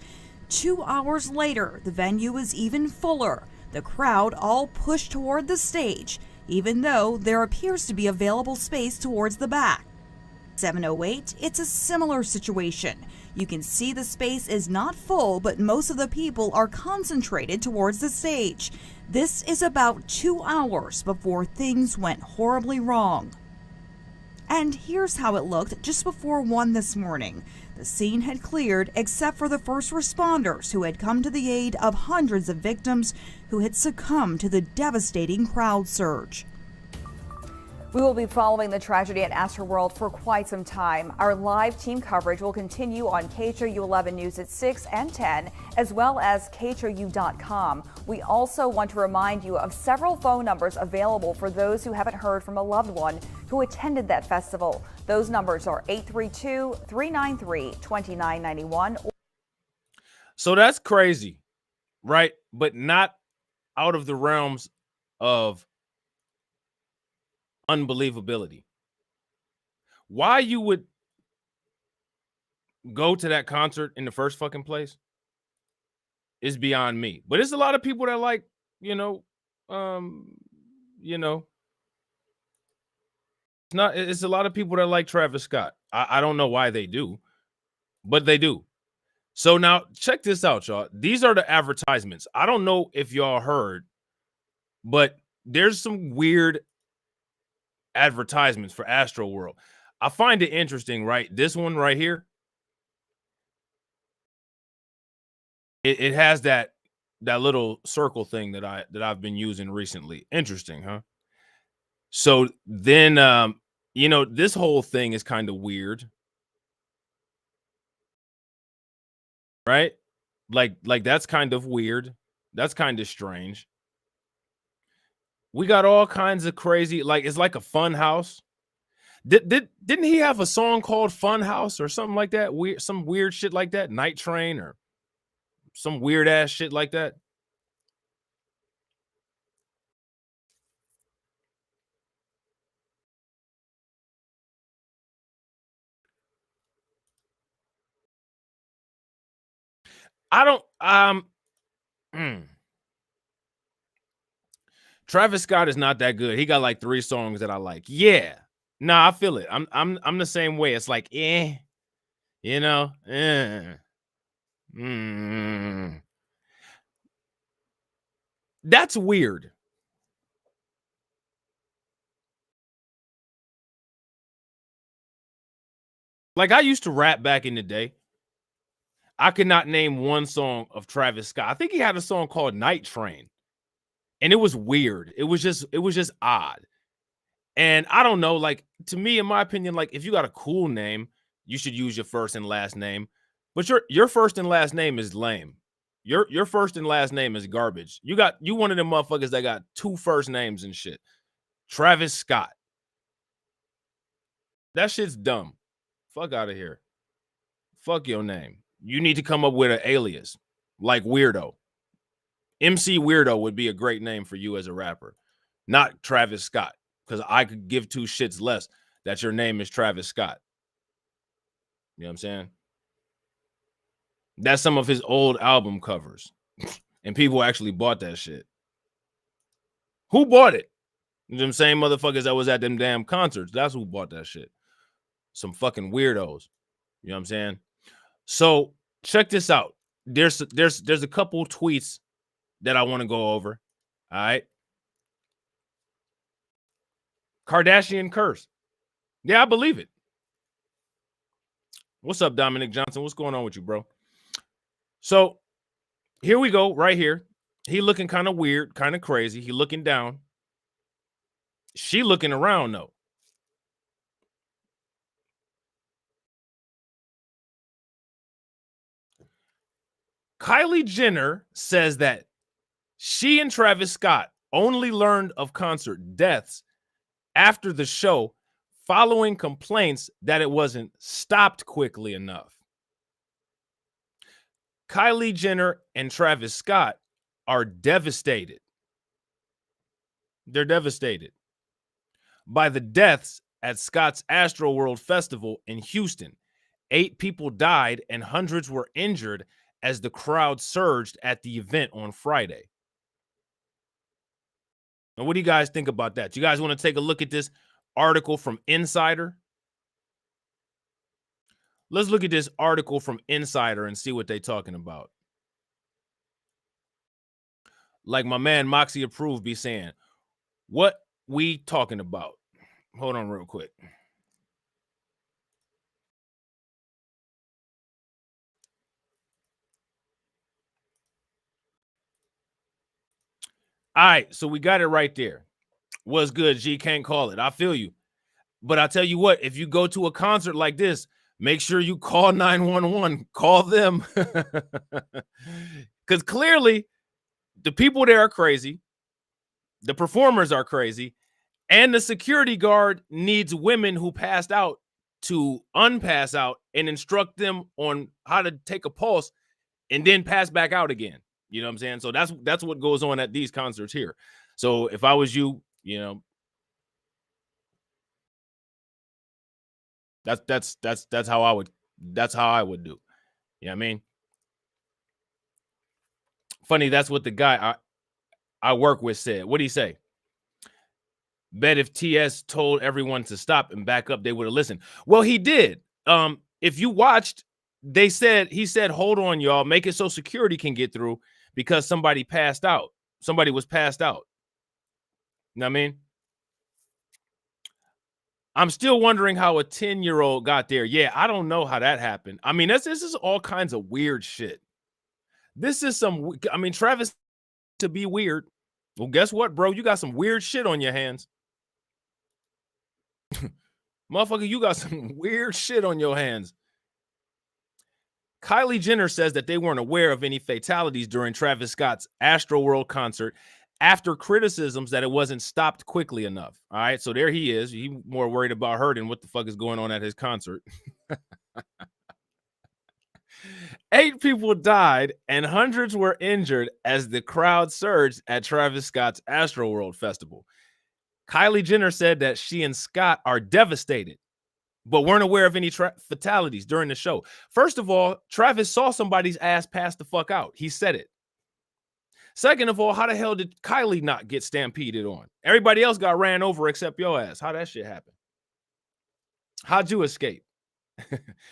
2 hours later, the venue was even fuller. The crowd all pushed toward the stage, even though there appears to be available space towards the back. 708, it's a similar situation. You can see the space is not full, but most of the people are concentrated towards the stage. This is about 2 hours before things went horribly wrong. And here's how it looked just before 1 this morning. The scene had cleared except for the first responders who had come to the aid of hundreds of victims who had succumbed to the devastating crowd surge. We will be following the tragedy at Astroworld for quite some time. Our live team coverage will continue on KHOU 11 News at 6 and 10, as well as KHOU.com. We also want to remind you of several phone numbers available for those who haven't heard from a loved one who attended that festival. Those numbers are 832-393-2991. So that's crazy, right? But not out of the realms of unbelievability. Why you would go to that concert in the first fucking place is beyond me. But it's a lot of people that like, it's a lot of people that like Travis Scott. I don't know why they do, but they do. So now check this out, y'all. These are the advertisements. I don't know if y'all heard, but there's some weird advertisements for Astroworld. I find it interesting, right? This one right here, it has that little circle thing that I've been using recently. Interesting, huh? So then this whole thing is kind of weird, right? Like that's kind of weird. That's kind of strange. We got all kinds of crazy, like it's like a fun house. Didn't he have a song called Fun House or something like that? Some weird shit like that, Night Train or some weird ass shit like that. I don't Travis Scott is not that good. He got like 3 songs that I like. Yeah. Nah, I feel it. I'm the same way. It's like, That's weird. Like I used to rap back in the day. I could not name one song of Travis Scott. I think he had a song called Night Train. And it was weird. It was just odd. And I don't know, like to me, in my opinion, like if you got a cool name, you should use your first and last name. But your first and last name is lame. Your first and last name is garbage. You one of them motherfuckers that got 2 first names and shit. Travis Scott. That shit's dumb. Fuck out of here. Fuck your name. You need to come up with an alias like Weirdo. MC Weirdo would be a great name for you as a rapper, not Travis Scott, because I could give 2 shits less that your name is Travis Scott. You know what I'm saying? That's some of his old album covers, and people actually bought that shit. Who bought it? Them same motherfuckers that was at them damn concerts. That's who bought that shit. Some fucking weirdos. You know what I'm saying? So check this out. There's a couple tweets that I want to go over. All right. Kardashian curse. Yeah, I believe it. What's up, Dominic Johnson? What's going on with you, bro? So here we go, right here. He looking kind of weird, kind of crazy. He looking down. She looking around, though. Kylie Jenner says that she and Travis Scott only learned of concert deaths after the show following complaints that it wasn't stopped quickly enough. Kylie Jenner and Travis Scott are devastated. They're devastated by the deaths at Scott's Astroworld Festival in Houston. 8 people died and hundreds were injured as the crowd surged at the event on Friday. Now, what do you guys think about that? You guys want to take a look at this article from Insider? Let's look at this article from Insider and see what they're talking about. Like my man Moxie Approved be saying, what we talking about? Hold on real quick. All right, so we got it right there. What's good, G? Can't call it. I feel you. But I tell you what, if you go to a concert like this, make sure you call 911. Call them. Because clearly, the people there are crazy. The performers are crazy. And the security guard needs women who passed out to unpass out and instruct them on how to take a pulse and then pass back out again. You know what I'm saying? So that's what goes on at these concerts here. So if I was you, you know, that's how I would do. You know what I mean? Funny, that's what the guy I work with said. What did he say? Bet if TS told everyone to stop and back up, they would have listened. Well, he did. If you watched, he said, hold on, y'all, make it so security can get through because somebody passed out. Somebody was passed out. You know what I mean? I'm still wondering how a 10-year-old got there. Yeah, I don't know how that happened. I mean, this is all kinds of weird shit. This is Travis, to be weird. Well, guess what, bro? You got some weird shit on your hands. Motherfucker, you got some weird shit on your hands. Kylie Jenner says that they weren't aware of any fatalities during Travis Scott's Astroworld concert after criticisms that it wasn't stopped quickly enough. All right, so there he is. He's more worried about her than what the fuck is going on at his concert. 8 people died and hundreds were injured as the crowd surged at Travis Scott's Astroworld Festival. Kylie Jenner said that she and Scott are devastated, but weren't aware of any fatalities during the show. First of all, Travis saw somebody's ass pass the fuck out. He said it. Second of all, how the hell did Kylie not get stampeded on? Everybody else got ran over except your ass. How that shit happened? How'd you escape?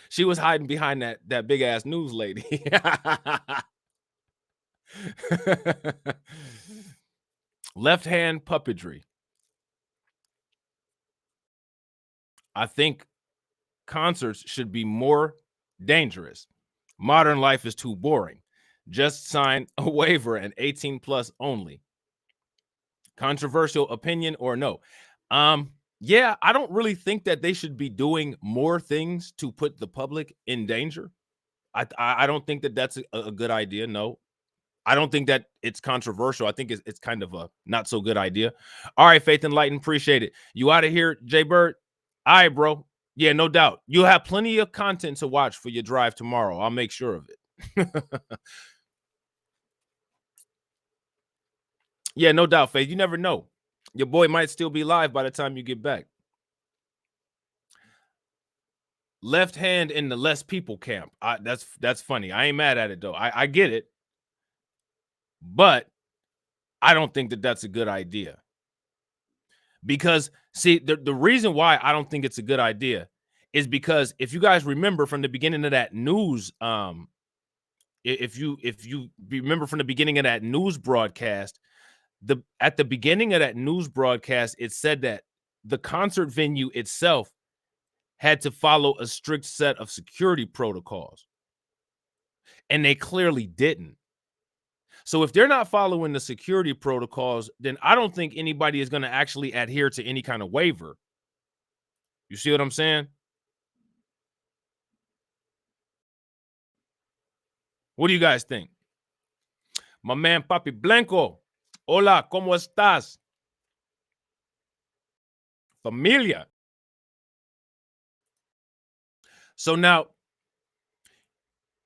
She was hiding behind that big ass news lady. Left hand puppetry. I think concerts should be more dangerous. Modern life is too boring. Just sign a waiver and 18 plus only. Controversial opinion or no? Yeah, I don't really think that they should be doing more things to put the public in danger. I don't think that that's a good idea. No, I don't think that it's controversial. I think it's kind of a not so good idea. All right, Faith and Light, appreciate it. You out of here, Jay Bird? All right, bro. Yeah, no doubt. You'll have plenty of content to watch for your drive tomorrow. I'll make sure of it. Yeah, no doubt, Faith. You never know. Your boy might still be live by the time you get back. Left hand in the less people camp. That's funny. I ain't mad at it, though. I get it. But I don't think that that's a good idea. Because, see, the reason why I don't think it's a good idea is because if you guys remember from the beginning of that news, if you remember from the beginning of that news broadcast, at the beginning of that news broadcast, it said that the concert venue itself had to follow a strict set of security protocols. And they clearly didn't. So if they're not following the security protocols, then I don't think anybody is going to actually adhere to any kind of waiver. You see what I'm saying? What do you guys think? My man Papi Blanco. Hola, ¿cómo estás? Familia. So now,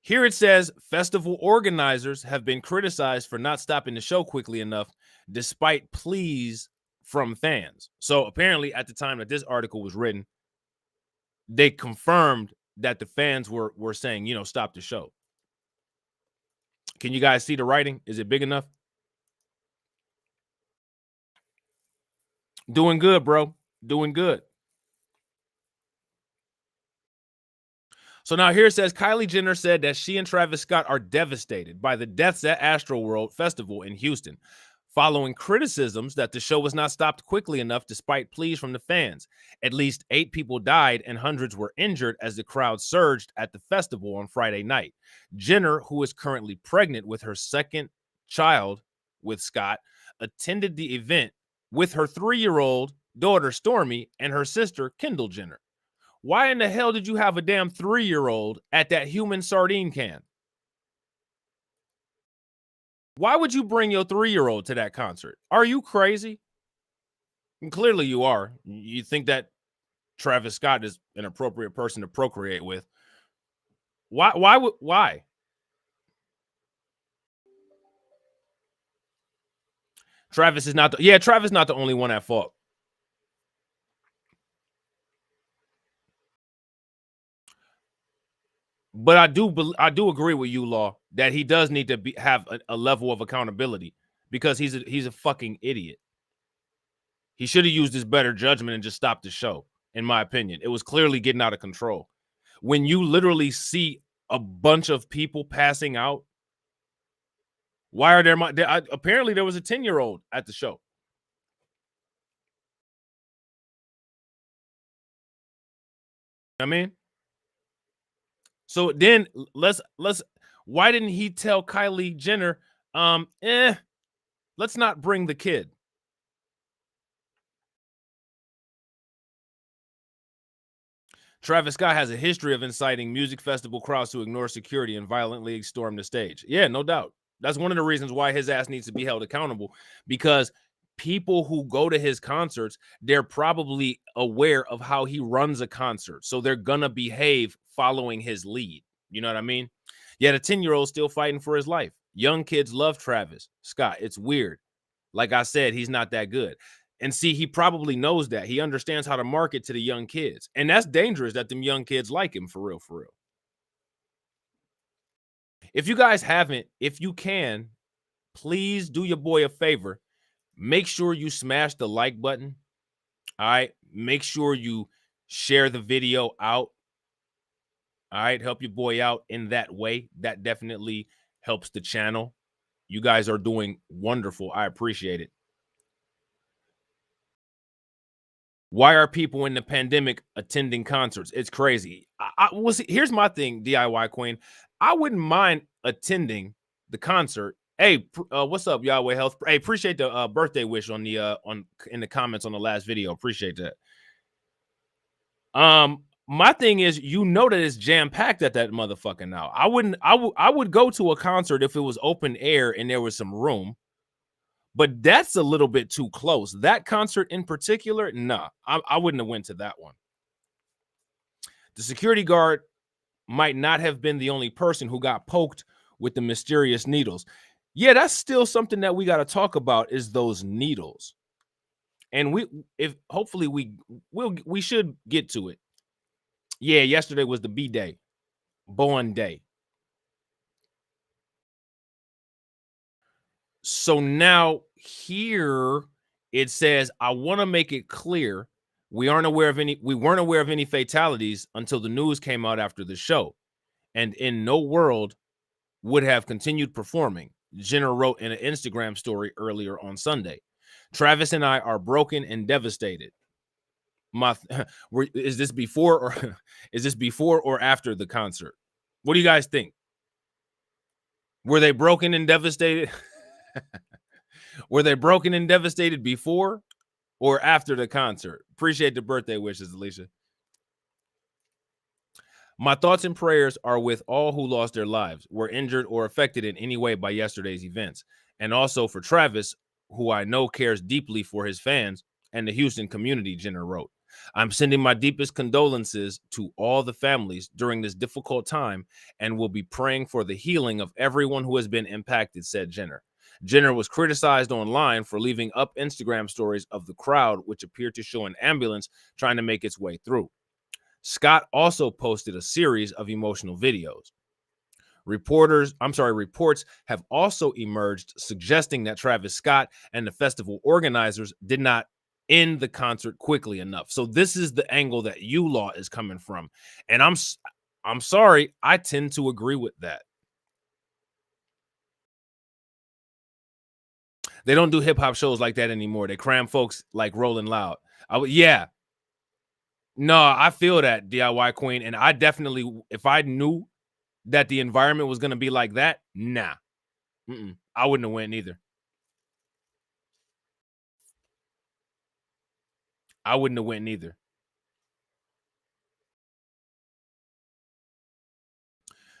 here it says festival organizers have been criticized for not stopping the show quickly enough, despite pleas from fans. So apparently, at the time that this article was written, they confirmed that the fans were saying, you know, stop the show. Can you guys see the writing? Is it big enough? Doing good, bro. Doing good. So now here it says Kylie Jenner said that she and Travis Scott are devastated by the deaths at Astroworld Festival in Houston, following criticisms that the show was not stopped quickly enough despite pleas from the fans. At least 8 people died and hundreds were injured as the crowd surged at the festival on Friday night. Jenner, who is currently pregnant with her second child with Scott, attended the event with her 3-year-old daughter Stormy and her sister Kendall Jenner. Why in the hell did you have a damn 3-year-old at that human sardine can? Why would you bring your 3-year-old to that concert? Are you crazy? And clearly you are. You think that Travis Scott is an appropriate person to procreate with. Why? Travis is not Travis not the only one at fault. But I do agree with you, Law, that he does need to have a level of accountability because he's a fucking idiot. He should have used his better judgment and just stopped the show, in my opinion. It was clearly getting out of control. When you literally see a bunch of people passing out, why are there apparently there was a 10-year-old at the show. I mean, so then let's why didn't he tell Kylie Jenner, let's not bring the kid? Travis Scott has a history of inciting music festival crowds to ignore security and violently storm the stage. Yeah, no doubt. That's one of the reasons why his ass needs to be held accountable, because people who go to his concerts, they're probably aware of how he runs a concert. So they're going to behave following his lead. You know what I mean? Yet a 10-year-old still fighting for his life. Young kids love Travis Scott. It's weird. Like I said, he's not that good. And see, he probably knows that. He understands how to market to the young kids. And that's dangerous that them young kids like him, for real, for real. If you guys haven't, if you can, please do your boy a favor. Make sure you smash the like button. All right. Make sure you share the video out. All right. Help your boy out in that way. That definitely helps the channel. You guys are doing wonderful. I appreciate it. Why are people in the pandemic attending concerts? It's crazy. Here's my thing, DIY Queen. I wouldn't mind attending the concert. Hey, what's up, Yahweh Health? Hey, appreciate the birthday wish on the in the comments on the last video. Appreciate that. My thing is, you know that it's jam packed at that motherfucker now. I would go to a concert if it was open air and there was some room. But that's a little bit too close. That concert in particular, nah, I wouldn't have went to that one. The security guard might not have been the only person who got poked with the mysterious needles. Yeah, that's still something that we got to talk about, is those needles. And hopefully we should get to it. Yeah, yesterday was the B-Day, Born Day. So now here it says, I want to make it clear we weren't aware of any fatalities until the news came out after the show, and in no world would have continued performing, Jenner wrote in an Instagram story earlier on Sunday. Travis and I are broken and devastated. Is this before or after the concert? What do you guys think? Were they broken and devastated? Were they broken and devastated before or after the concert? Appreciate the birthday wishes, Alicia. My thoughts and prayers are with all who lost their lives, were injured or affected in any way by yesterday's events, and also for Travis, who I know cares deeply for his fans and the Houston community, Jenner wrote. I'm sending my deepest condolences to all the families during this difficult time and will be praying for the healing of everyone who has been impacted, said Jenner. Jenner was criticized online for leaving up Instagram stories of the crowd, which appeared to show an ambulance trying to make its way through. Scott also posted a series of emotional videos. Reports have also emerged suggesting that Travis Scott and the festival organizers did not end the concert quickly enough. So this is the angle that ULaw is coming from. And I'm sorry, I tend to agree with that. They don't do hip hop shows like that anymore. They cram folks like Rolling Loud. Yeah. No, I feel that, DIY Queen. And I definitely, if I knew that the environment was going to be like that, nah. I wouldn't have went either. I wouldn't have went either.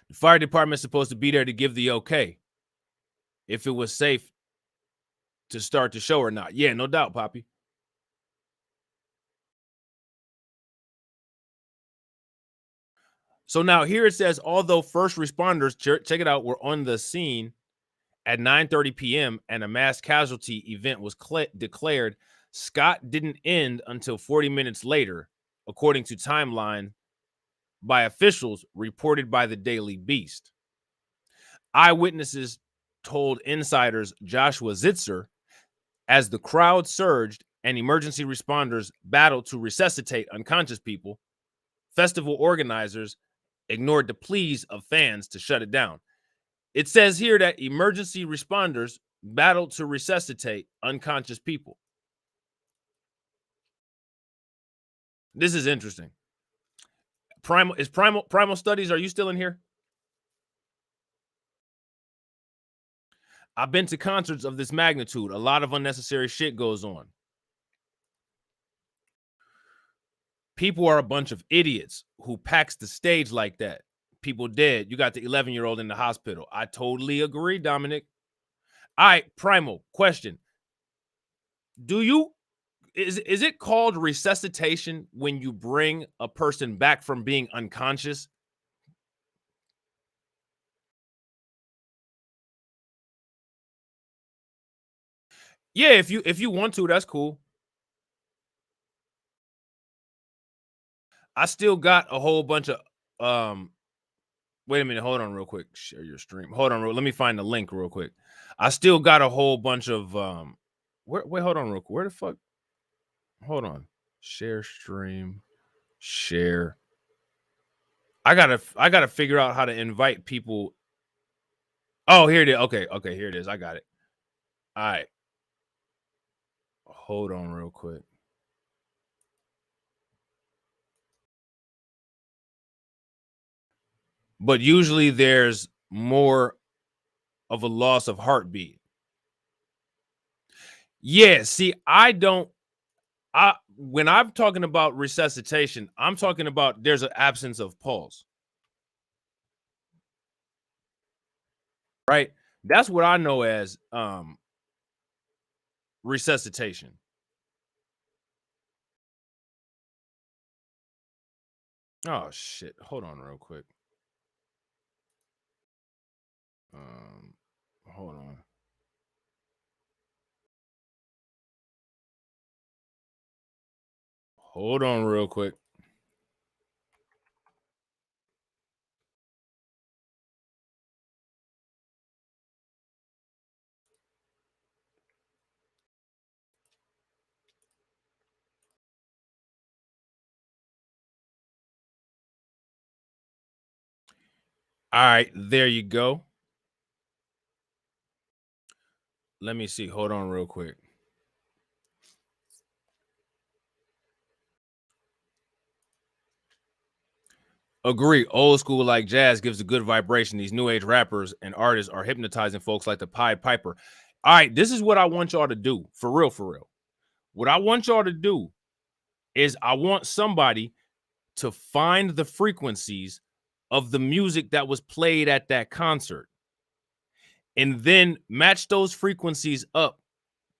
The fire department's supposed to be there to give the okay if it was safe to start the show or not. Yeah, no doubt, Poppy. So now here it says, although first responders, check it out, were on the scene at 9:30 p.m. and a mass casualty event was declared, Scott didn't end until 40 minutes later, according to timeline by officials reported by the Daily Beast. Eyewitnesses told insiders Joshua Zitzer, as the crowd surged and emergency responders battled to resuscitate unconscious people, festival organizers ignored the pleas of fans to shut it down. It says here that emergency responders battled to resuscitate unconscious people. This is interesting. Primal Studies, are you still in here? I've been to concerts of this magnitude. A lot of unnecessary shit goes on. People are a bunch of idiots who packs the stage like that. People dead. You got the 11-year-old in the hospital. I totally agree, Dominic. All right, Primal, question. Is it called resuscitation when you bring a person back from being unconscious? Yeah, if you want to, that's cool. I still got a whole bunch of wait a minute, hold on real quick. Share your stream. Hold on, let me find the link real quick. I still got a whole bunch of wait, hold on real quick. Where the fuck? Hold on. Share stream. Share. I gotta figure out how to invite people. Oh, here it is. Okay, here it is. I got it. All right. Hold on real quick. But usually there's more of a loss of heartbeat. Yeah, see, when I'm talking about resuscitation, I'm talking about there's an absence of pulse. Right? That's what I know as resuscitation. Oh shit. Hold on real quick. Hold on. Hold on real quick. All right, there you go. Let me see. Hold on real quick. Agree. Old school like jazz gives a good vibration. These new age rappers and artists are hypnotizing folks like the Pied Piper. All right, this is what I want y'all to do. For real, for real. What I want y'all to do is I want somebody to find the frequencies of the music that was played at that concert and then match those frequencies up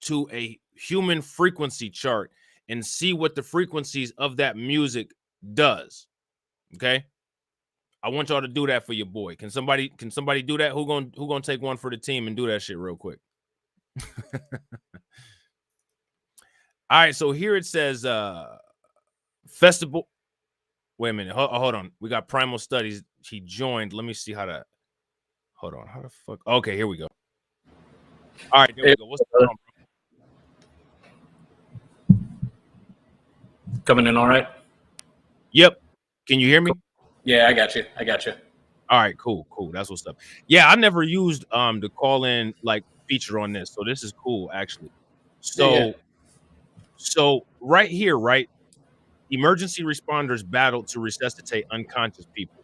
to a human frequency chart and see what the frequencies of that music does. Okay, I want y'all to do that for your boy. Can somebody do that? Who gonna take one for the team and do that shit real quick? All right, so here it says festival. Wait a minute. Hold on. We got Primal Studies. He joined. Let me see how to. Hold on. How the fuck? Okay, here we go. All right, there we go. What's going on, bro? Coming in all right? Yep. Can you hear me? Yeah, I got you. All right, cool. That's what's up. Yeah, I never used the call in like feature on this, so this is cool actually. So right here, right? Emergency responders battled to resuscitate unconscious people.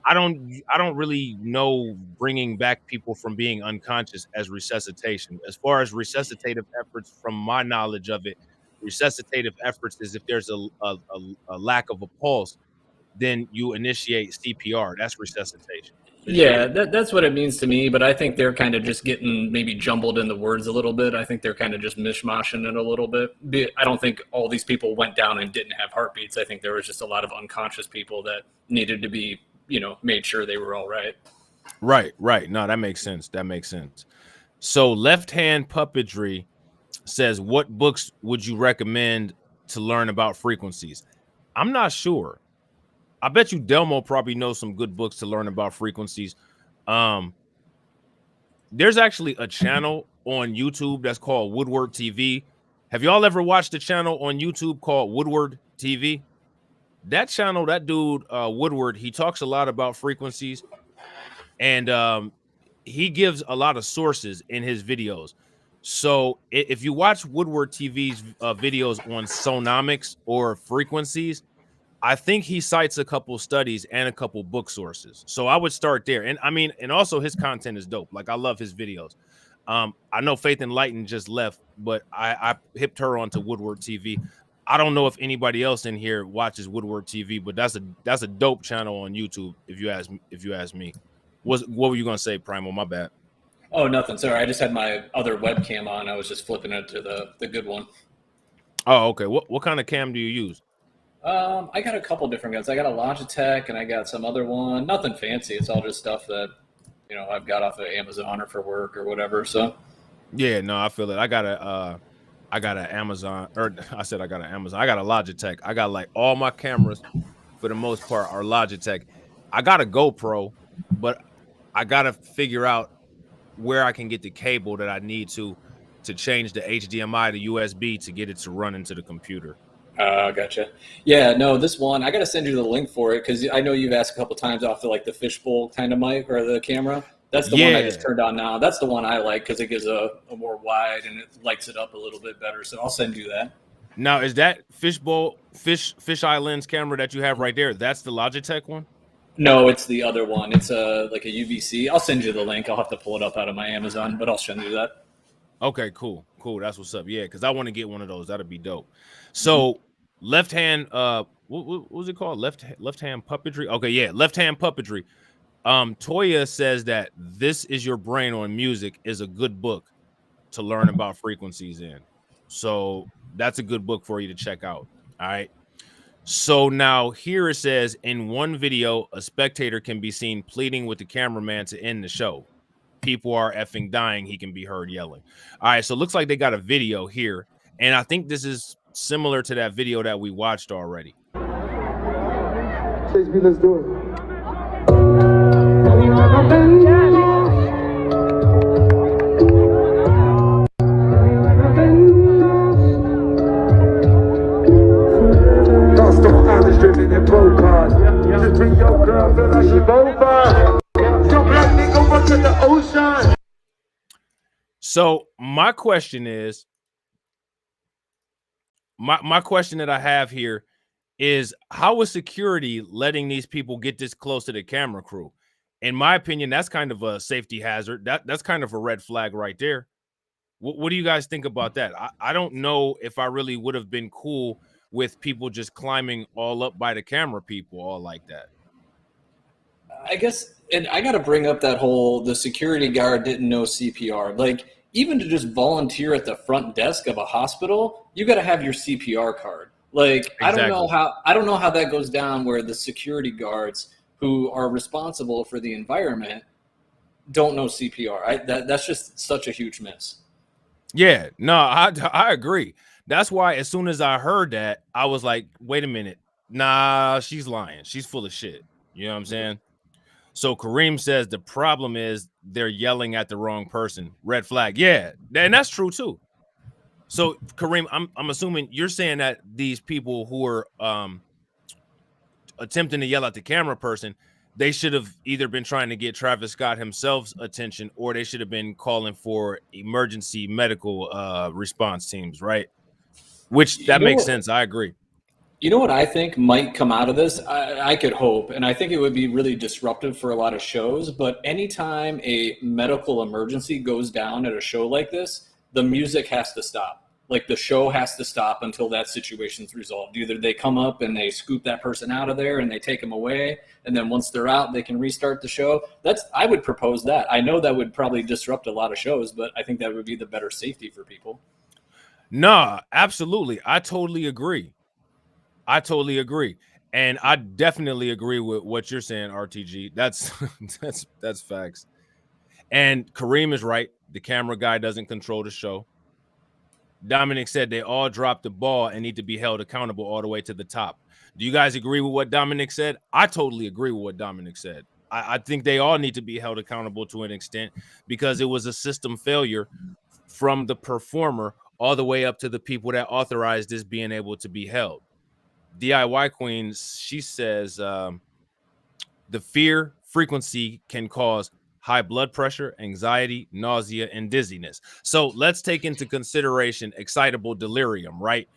I don't really know bringing back people from being unconscious as resuscitation. As far as resuscitative efforts, from my knowledge of it, resuscitative efforts is if there's a lack of a pulse, then you initiate CPR. That's resuscitation. Yeah, that's what it means to me, but I think they're kind of just getting maybe jumbled in the words a little bit. I think they're kind of just mishmashing it a little bit. I don't think all these people went down and didn't have heartbeats. I think there was just a lot of unconscious people that needed to be, made sure they were all right. Right. No, that makes sense. So Left Hand Puppetry says, what books would you recommend to learn about frequencies? I'm not sure. I bet you Delmo probably knows some good books to learn about frequencies. There's actually a channel on YouTube that's called Woodward TV. Have y'all ever watched a channel on YouTube called Woodward TV? That channel, that dude, Woodward, he talks a lot about frequencies, and he gives a lot of sources in his videos. So if you watch Woodward TV's videos on sonomics or frequencies, I think he cites a couple studies and a couple book sources. So I would start there. And I mean, and also his content is dope. Like I love his videos. I know Faith Enlightened just left, but I hipped her onto Woodward TV. I don't know if anybody else in here watches Woodward TV, but that's a dope channel on YouTube. If you ask me, what were you gonna say, Primal? My bad. Oh, nothing. Sorry, I just had my other webcam on. I was just flipping it to the good one. Oh, okay. What kind of cam do you use? I got a couple different guns. I got a Logitech and I got some other one. Nothing fancy. It's all just stuff that, I've got off of Amazon or for work or whatever. So yeah, no, I feel it. I got an Amazon, or I said I got an Amazon. I got a Logitech. I got like all my cameras for the most part are Logitech. I got a GoPro, but I got to figure out where I can get the cable that I need to change the HDMI to USB to get it to run into the computer. Gotcha. Yeah, no, this one, I got to send you the link for it because I know you've asked a couple times off the like the fishbowl kind of mic or the camera. That's the one I just turned on now. That's the one I like because it gives a more wide and it lights it up a little bit better. So I'll send you that. Now, is that fisheye lens camera that you have right there? That's the Logitech one? No, it's the other one. It's like a UVC. I'll send you the link. I'll have to pull it up out of my Amazon, but I'll send you that. Okay, cool. That's what's up. Yeah, because I want to get one of those. That'd be dope. So Left Hand, what was it called? Left Hand Puppetry. Okay, yeah, Left Hand Puppetry. Toya says that This Is Your Brain on Music is a good book to learn about frequencies in. So that's a good book for you to check out. All right. So now here it says, in one video, a spectator can be seen pleading with the cameraman to end the show. People are effing dying. He can be heard yelling. All right. So it looks like they got a video here. And I think this is similar to that video that we watched already. Let's do it. So my question is, my question that I have here is, how is security letting these people get this close to the camera crew? In my opinion, that's kind of a safety hazard. That's kind of a red flag right there. What do you guys think about that? I don't know if I really would have been cool with people just climbing all up by the camera people all like that. I guess, and I got to bring up that the security guard didn't know CPR. Like, even to just volunteer at the front desk of a hospital, you got to have your CPR card. Like, Exactly. I don't know how that goes down where the security guards who are responsible for the environment don't know CPR. That's just such a huge miss. Yeah, no, I agree. That's why as soon as I heard that, I was like, wait a minute. Nah, she's lying. She's full of shit. You know what I'm saying? So Kareem says the problem is they're yelling at the wrong person. Red flag. Yeah, and that's true too. So Kareem, I'm assuming you're saying that these people who are attempting to yell at the camera person, they should have either been trying to get Travis Scott himself's attention, or they should have been calling for emergency medical response teams, right? Which that makes sense. I agree. You know what I think might come out of this? I could hope, and I think it would be really disruptive for a lot of shows, but anytime a medical emergency goes down at a show like this, the music has to stop. Like, the show has to stop until that situation's resolved. Either they come up and they scoop that person out of there and they take them away, and then once they're out, they can restart the show. I would propose that. I know that would probably disrupt a lot of shows, but I think that would be the better safety for people. Nah, absolutely. I totally agree. And I definitely agree with what you're saying, RTG. That's facts. And Kareem is right. The camera guy doesn't control the show. Dominic said they all dropped the ball and need to be held accountable all the way to the top. Do you guys agree with what Dominic said? I totally agree with what Dominic said. I think they all need to be held accountable to an extent, because it was a system failure from the performer all the way up to the people that authorized this being able to be held. DIY Queen, she says the fear frequency can cause high blood pressure, anxiety, nausea, and dizziness. So let's take into consideration excitable delirium, right?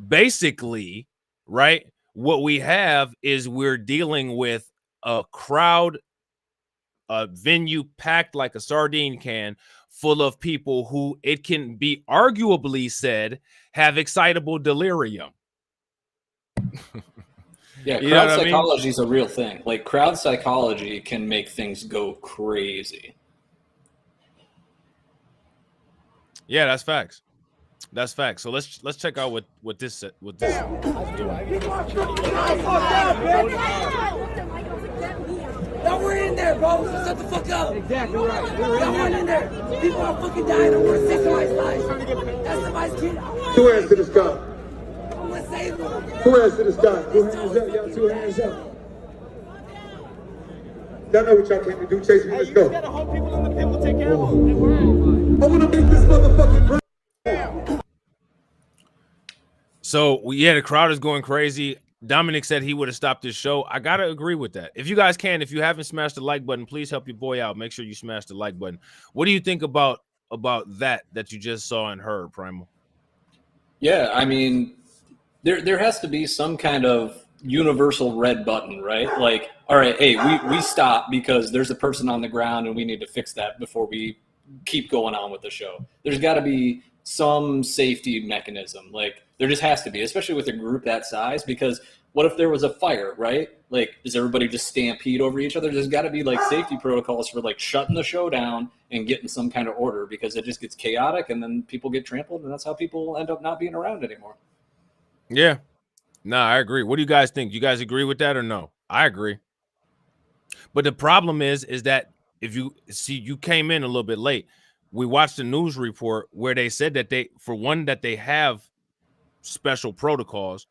Basically, right, what we have is we're dealing with a crowd, a venue packed like a sardine can, full of people who it can be arguably said have excitable delirium. Yeah, You know crowd what I mean? psychology is a real thing. Like, crowd psychology can make things go crazy. Yeah, that's facts. That's facts. So let's check out what this. Y'all were in there, bro. So shut the fuck up. Exactly right. Y'all weren't in there. People are fucking dying. I want to save somebody's life. That's somebody's kid. Two hands to the sky. I want to save them. Two hands to the sky. Two hands up, y'all. Two hands up. Y'all know what y'all came to do. Chase me. Let's go. I want to make this motherfucking. So yeah, the crowd is going crazy. Dominic said he would have stopped this show. I gotta agree with that. If you guys can, if you haven't smashed the like button, please help your boy out. Make sure you smash the like button. What do you think about that you just saw and heard, Primal? Yeah, I mean, there has to be some kind of universal red button, right? Like, all right, hey, we stop because there's a person on the ground and we need to fix that before we keep going on with the show. There's got to be some safety mechanism. Like, there just has to be, especially with a group that size, because what if there was a fire, right? Like, does everybody just stampede over each other? There's got to be like safety protocols for like shutting the show down and getting some kind of order, because it just gets chaotic and then people get trampled, and that's how people end up not being around anymore. Yeah. Nah, I agree. What do you guys think? You guys agree with that or no? I agree. But the problem is that if you see, you came in a little bit late. We watched a news report where they said that they have special protocols,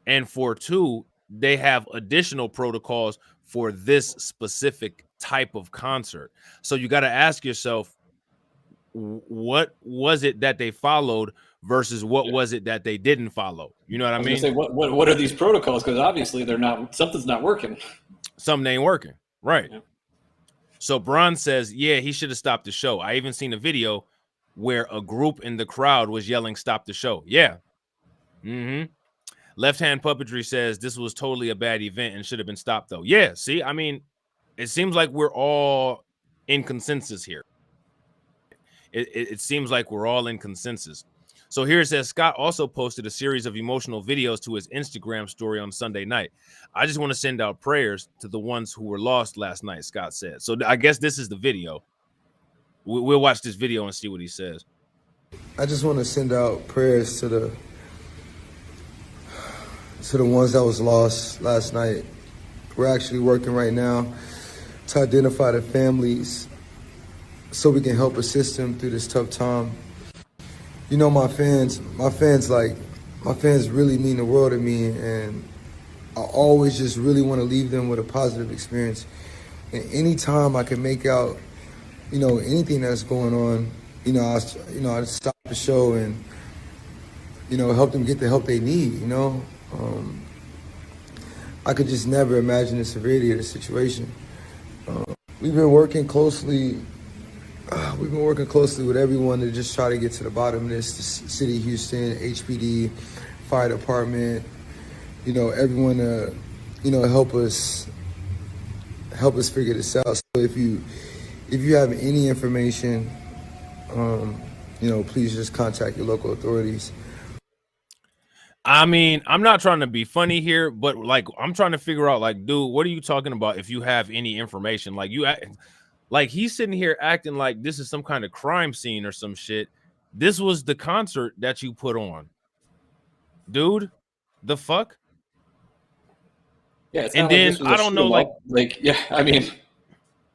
and for two, they have additional protocols for this specific type of concert. So you got to ask yourself, what was it that they followed versus what was it that they didn't follow? You know what I mean? Say, what are these protocols? Because obviously something's not working. Something ain't working, right? Yeah. So Bron says, yeah, he should have stopped the show. I even seen a video where a group in the crowd was yelling, "Stop the show." Yeah. Left Hand Puppetry says this was totally a bad event and should have been stopped, though. Yeah, see, I mean, it seems like we're all in consensus here. It seems like we're all in consensus. So here it says, Scott also posted a series of emotional videos to his Instagram story on Sunday night. I just want to send out prayers to the ones who were lost last night, Scott said. So I guess this is the video. We'll watch this video and see what he says. I just want to send out prayers to the ones that was lost last night. We're actually working right now to identify the families so we can help assist them through this tough time. You know, my fans really mean the world to me, and I always just really want to leave them with a positive experience. And anytime I can make out, you know, anything that's going on, I stop the show and, help them get the help they need, I could just never imagine the severity of the situation. We've been working closely with everyone to just try to get to the bottom of this. The City of Houston, HPD, Fire Department, everyone help us figure this out. So if you have any information, please just contact your local authorities. I mean, I'm not trying to be funny here, but like, I'm trying to figure out, like, dude, what are you talking about? If you have any information, like he's sitting here acting like this is some kind of crime scene or some shit. This was the concert that you put on, dude. The fuck? Yeah, it's and not like then this was I don't know, like yeah, I mean,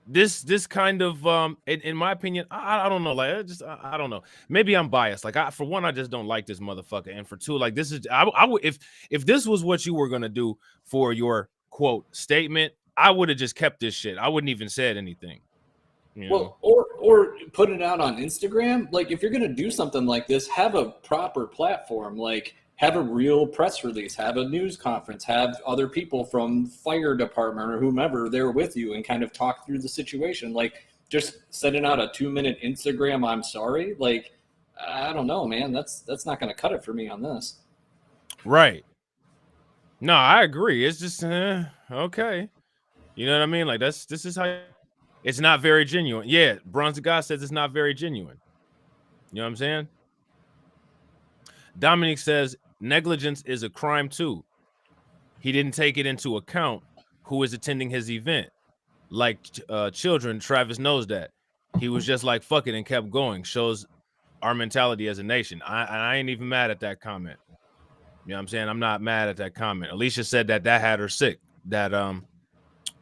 this kind of in my opinion, I don't know, like I don't know. Maybe I'm biased. Like for one, I just don't like this motherfucker, and for two, like this is I would if this was what you were gonna do for your quote statement, I would have just kept this shit. I wouldn't even said anything. Well, or put it out on Instagram. Like if you're gonna do something like this, have a proper platform. Like have a real press release, have a news conference, have other people from fire department or whomever there with you and kind of talk through the situation. Like just sending out a 2-minute Instagram, I'm sorry. Like, I don't know, man, that's not going to cut it for me on this. Right. No, I agree. It's just, okay. You know what I mean? Like this is how it's not very genuine. Yeah. Bronze God says it's not very genuine. You know what I'm saying? Dominic says, negligence is a crime too. He didn't take it into account who is attending his event. Like children, Travis knows that. He was just like, fuck it, and kept going. Shows our mentality as a nation. I ain't even mad at that comment. You know what I'm saying? I'm not mad at that comment. Alicia said that had her sick, that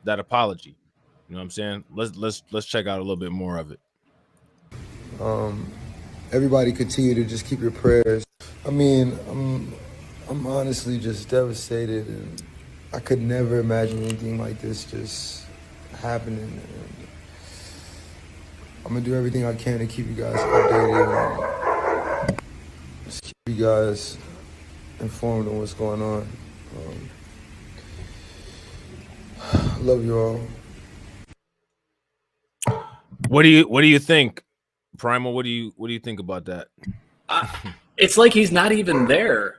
apology. You know what I'm saying? Let's check out a little bit more of it. Everybody continue to just keep your prayers. I mean, I'm honestly just devastated, and I could never imagine anything like this just happening. And I'm gonna do everything I can to keep you guys updated and just keep you guys informed on what's going on. I love you all. What do you think, Primal? What do you think about that? It's like he's not even there.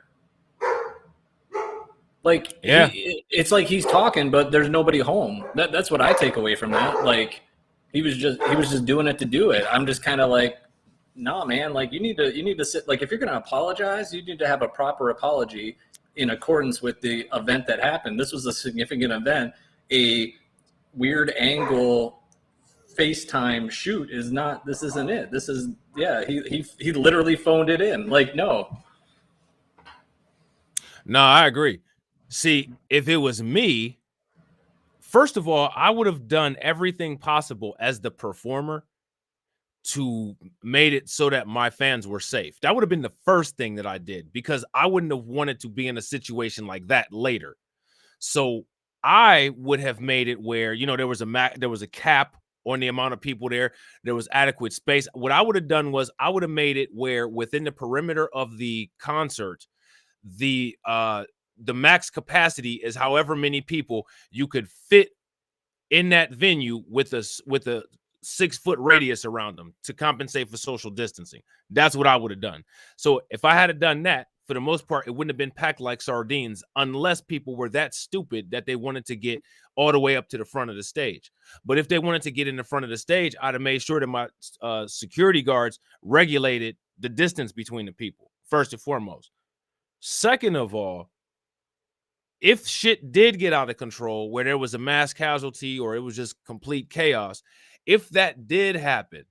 Like, yeah, it's like he's talking, but there's nobody home. That's what I take away from that. Like, he was just doing it to do it. I'm just kind of like, nah, man. Like, you need to sit. Like, if you're gonna apologize, you need to have a proper apology in accordance with the event that happened. This was a significant event. A weird angle FaceTime shoot is not. This isn't it. This is He literally phoned it in. Like, no. No, I agree. See, if it was me, first of all, I would have done everything possible as the performer to made it so that my fans were safe. That would have been the first thing that I did, because I wouldn't have wanted to be in a situation like that later. So I would have made it where, there was a cap on the amount of people there. There was adequate space. What I would have done was I would have made it where within the perimeter of the concert, the max capacity is however many people you could fit in that venue with a 6-foot radius around them to compensate for social distancing. That's what I would have done. So if I had done that, for the most part, it wouldn't have been packed like sardines unless people were that stupid that they wanted to get all the way up to the front of the stage. But if they wanted to get in the front of the stage, I'd have made sure that my security guards regulated the distance between the people, first and foremost. Second of all, if shit did get out of control where there was a mass casualty or it was just complete chaos, if that did happen,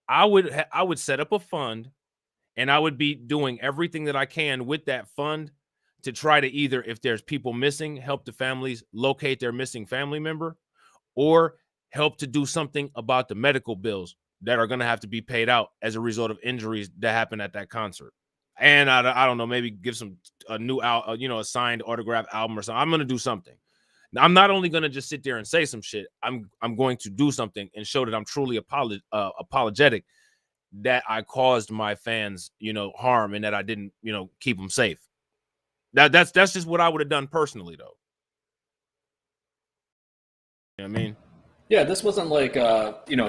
I would set up a fund, and I would be doing everything that I can with that fund to try to either, if there's people missing, help the families locate their missing family member, or help to do something about the medical bills that are going to have to be paid out as a result of injuries that happened at that concert. And I don't know, maybe give a new a signed autograph album or something. I'm going to do something. Now, I'm not only going to just sit there and say some shit. I'm going to do something and show that I'm truly apologetic that I caused my fans, harm, and that I didn't, keep them safe. That's just what I would have done personally, though. You know what I mean? Yeah, this wasn't like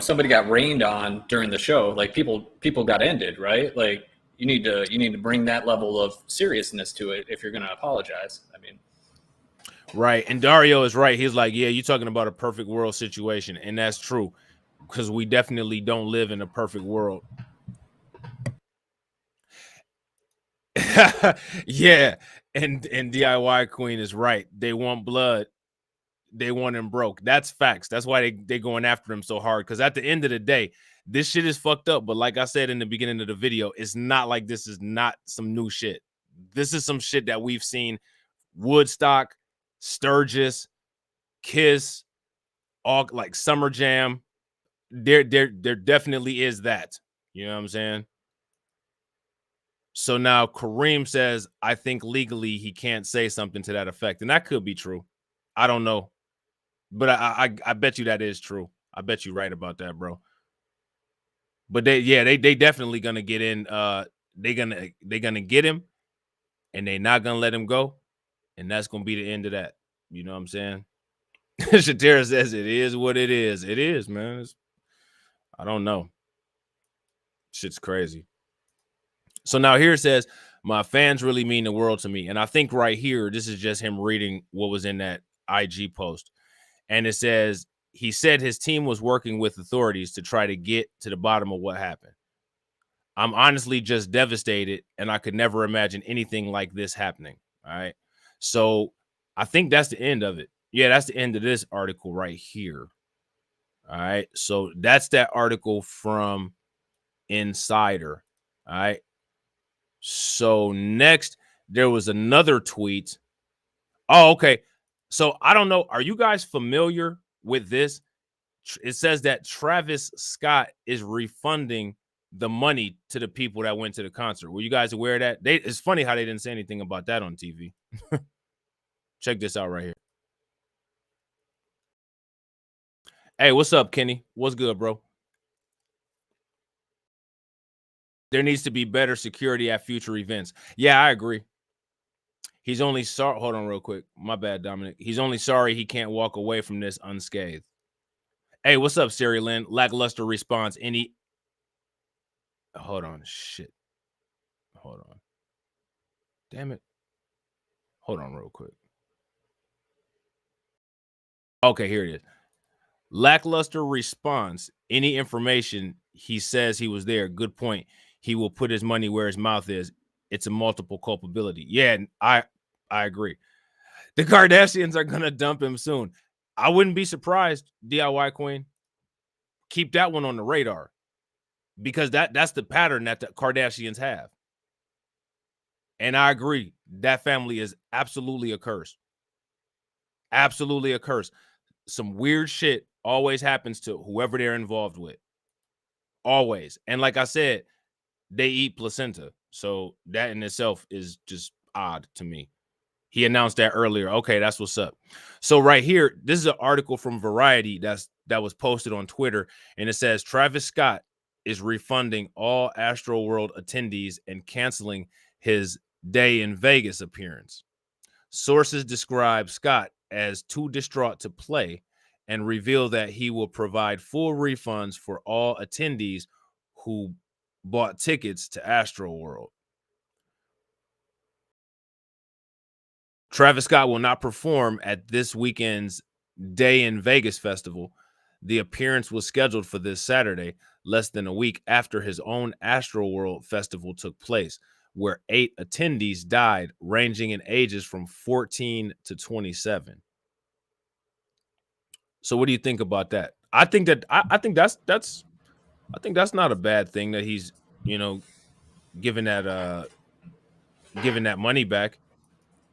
somebody got rained on during the show. Like people got ended, right? Like you need to bring that level of seriousness to it if you're going to apologize. I mean, right. And Dario is right. He's like, yeah, you're talking about a perfect world situation, and that's true, because we definitely don't live in a perfect world. Yeah, and DIY Queen is right. They want blood. They want him broke. That's facts. That's why they going after him so hard, because at the end of the day, this shit is fucked up. But like I said in the beginning of the video, it's not like this is not some new shit. This is some shit that we've seen. Woodstock, Sturgis, Kiss, all like Summer Jam. There definitely is that. You know what I'm saying? So now Kareem says, I think legally he can't say something to that effect. And that could be true. I don't know. But I bet you that is true. I bet you right about that, bro. But they definitely gonna get in. They gonna get him, and they not gonna let him go, and that's gonna be the end of that. You know what I'm saying? Shatera says it is what it is. It is, man. I don't know. Shit's crazy. So now here it says, my fans really mean the world to me. And I think right here, this is just him reading what was in that IG post. And it says, he said his team was working with authorities to try to get to the bottom of what happened. I'm honestly just devastated, and I could never imagine anything like this happening. All right. So I think that's the end of it. Yeah, that's the end of this article right here. All right. So that's that article from Insider. All right. So next, there was another tweet. Oh, okay. So I don't know. Are you guys familiar with this? It says that Travis Scott is refunding the money to the people that went to the concert. Were you guys aware of that? It's funny how they didn't say anything about that on TV. Check this out right here. Hey, what's up, Kenny? What's good, bro? There needs to be better security at future events. Yeah, I agree. He's only sorry. Hold on real quick. My bad, Dominic. He's only sorry he can't walk away from this unscathed. Hey, what's up, Siri Lynn? Lackluster response. Hold on. Shit. Hold on. Damn it. Hold on real quick. Okay, here it is. Lackluster response. Any information he says he was there. Good point. He will put his money where his mouth is. It's a multiple culpability. Yeah, I agree. The Kardashians are going to dump him soon. I wouldn't be surprised, DIY Queen. Keep that one on the radar, because that's the pattern that the Kardashians have. And I agree. That family is absolutely a curse. Absolutely a curse. Some weird shit always happens to whoever they're involved with. Always. And like I said, they eat placenta. So that in itself is just odd to me. He announced that earlier. Okay, that's what's up. So right here, this is an article from Variety that was posted on Twitter, and it says Travis Scott is refunding all Astroworld attendees and canceling his Day in Vegas appearance. Sources describe Scott as too distraught to play and reveal that he will provide full refunds for all attendees who bought tickets to Astroworld. Travis Scott will not perform at this weekend's Day in Vegas festival. The appearance was scheduled for this Saturday, less than a week after his own Astroworld festival took place, where 8 attendees died, ranging in ages from 14 to 27. So what do you think about that? I think that's I think that's not a bad thing that he's, giving that money back.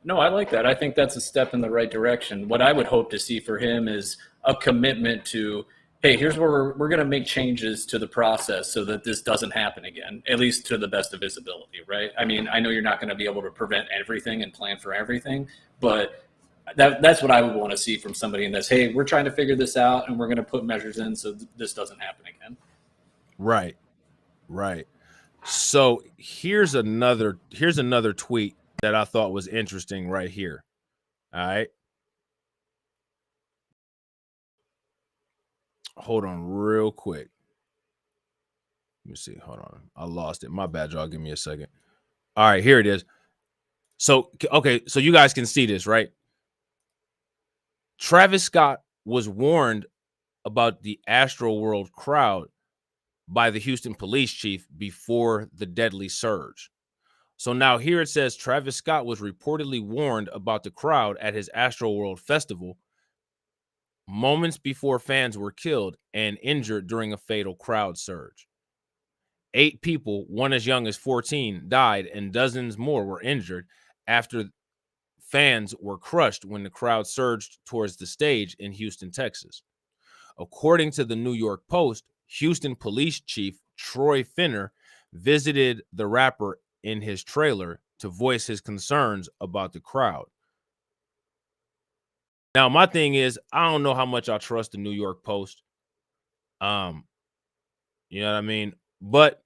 No, I like that. I think that's a step in the right direction. What I would hope to see for him is a commitment to, hey, here's where we're going to make changes to the process so that this doesn't happen again, at least to the best of his ability, right? I mean, I know you're not going to be able to prevent everything and plan for everything, but that's what I would want to see from somebody in this. Hey, we're trying to figure this out and we're going to put measures in so this doesn't happen again. Right. So here's another tweet that I thought was interesting right here. All right. Hold on real quick. Let me see. Hold on. I lost it. My bad, y'all. Give me a second. All right, here it is. So, okay, so you guys can see this, right? Travis Scott was warned about the Astroworld crowd by the Houston police chief before the deadly surge. So now here it says Travis Scott was reportedly warned about the crowd at his Astroworld festival moments before fans were killed and injured during a fatal crowd surge. 8 people, one as young as 14, died and dozens more were injured after fans were crushed when the crowd surged towards the stage in Houston, Texas. According to the New York Post, Houston Police Chief Troy Finner visited the rapper in his trailer to voice his concerns about the crowd. Now, my thing is, I don't know how much I trust the New York Post. You know what I mean? But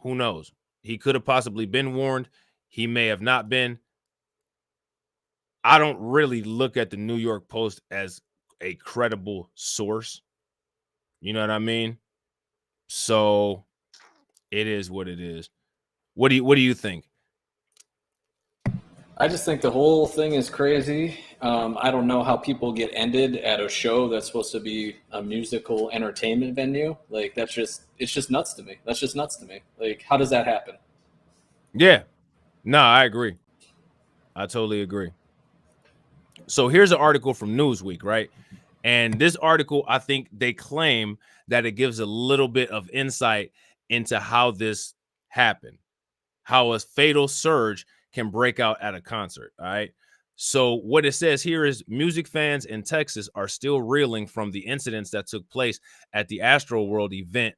who knows? He could have possibly been warned. He may have not been. I don't really look at the New York Post as a credible source. You know what I mean? So it is what it is. What do you think? I just think the whole thing is crazy. I don't know how people get ended at a show that's supposed to be a musical entertainment venue. Like it's just nuts to me. That's just nuts to me. Like, how does that happen? Yeah. No, I agree. I totally agree. So here's an article from Newsweek, right? And this article, I think they claim that it gives a little bit of insight into how this happened, how a fatal surge can break out at a concert. All right. So what it says here is music fans in Texas are still reeling from the incidents that took place at the Astroworld event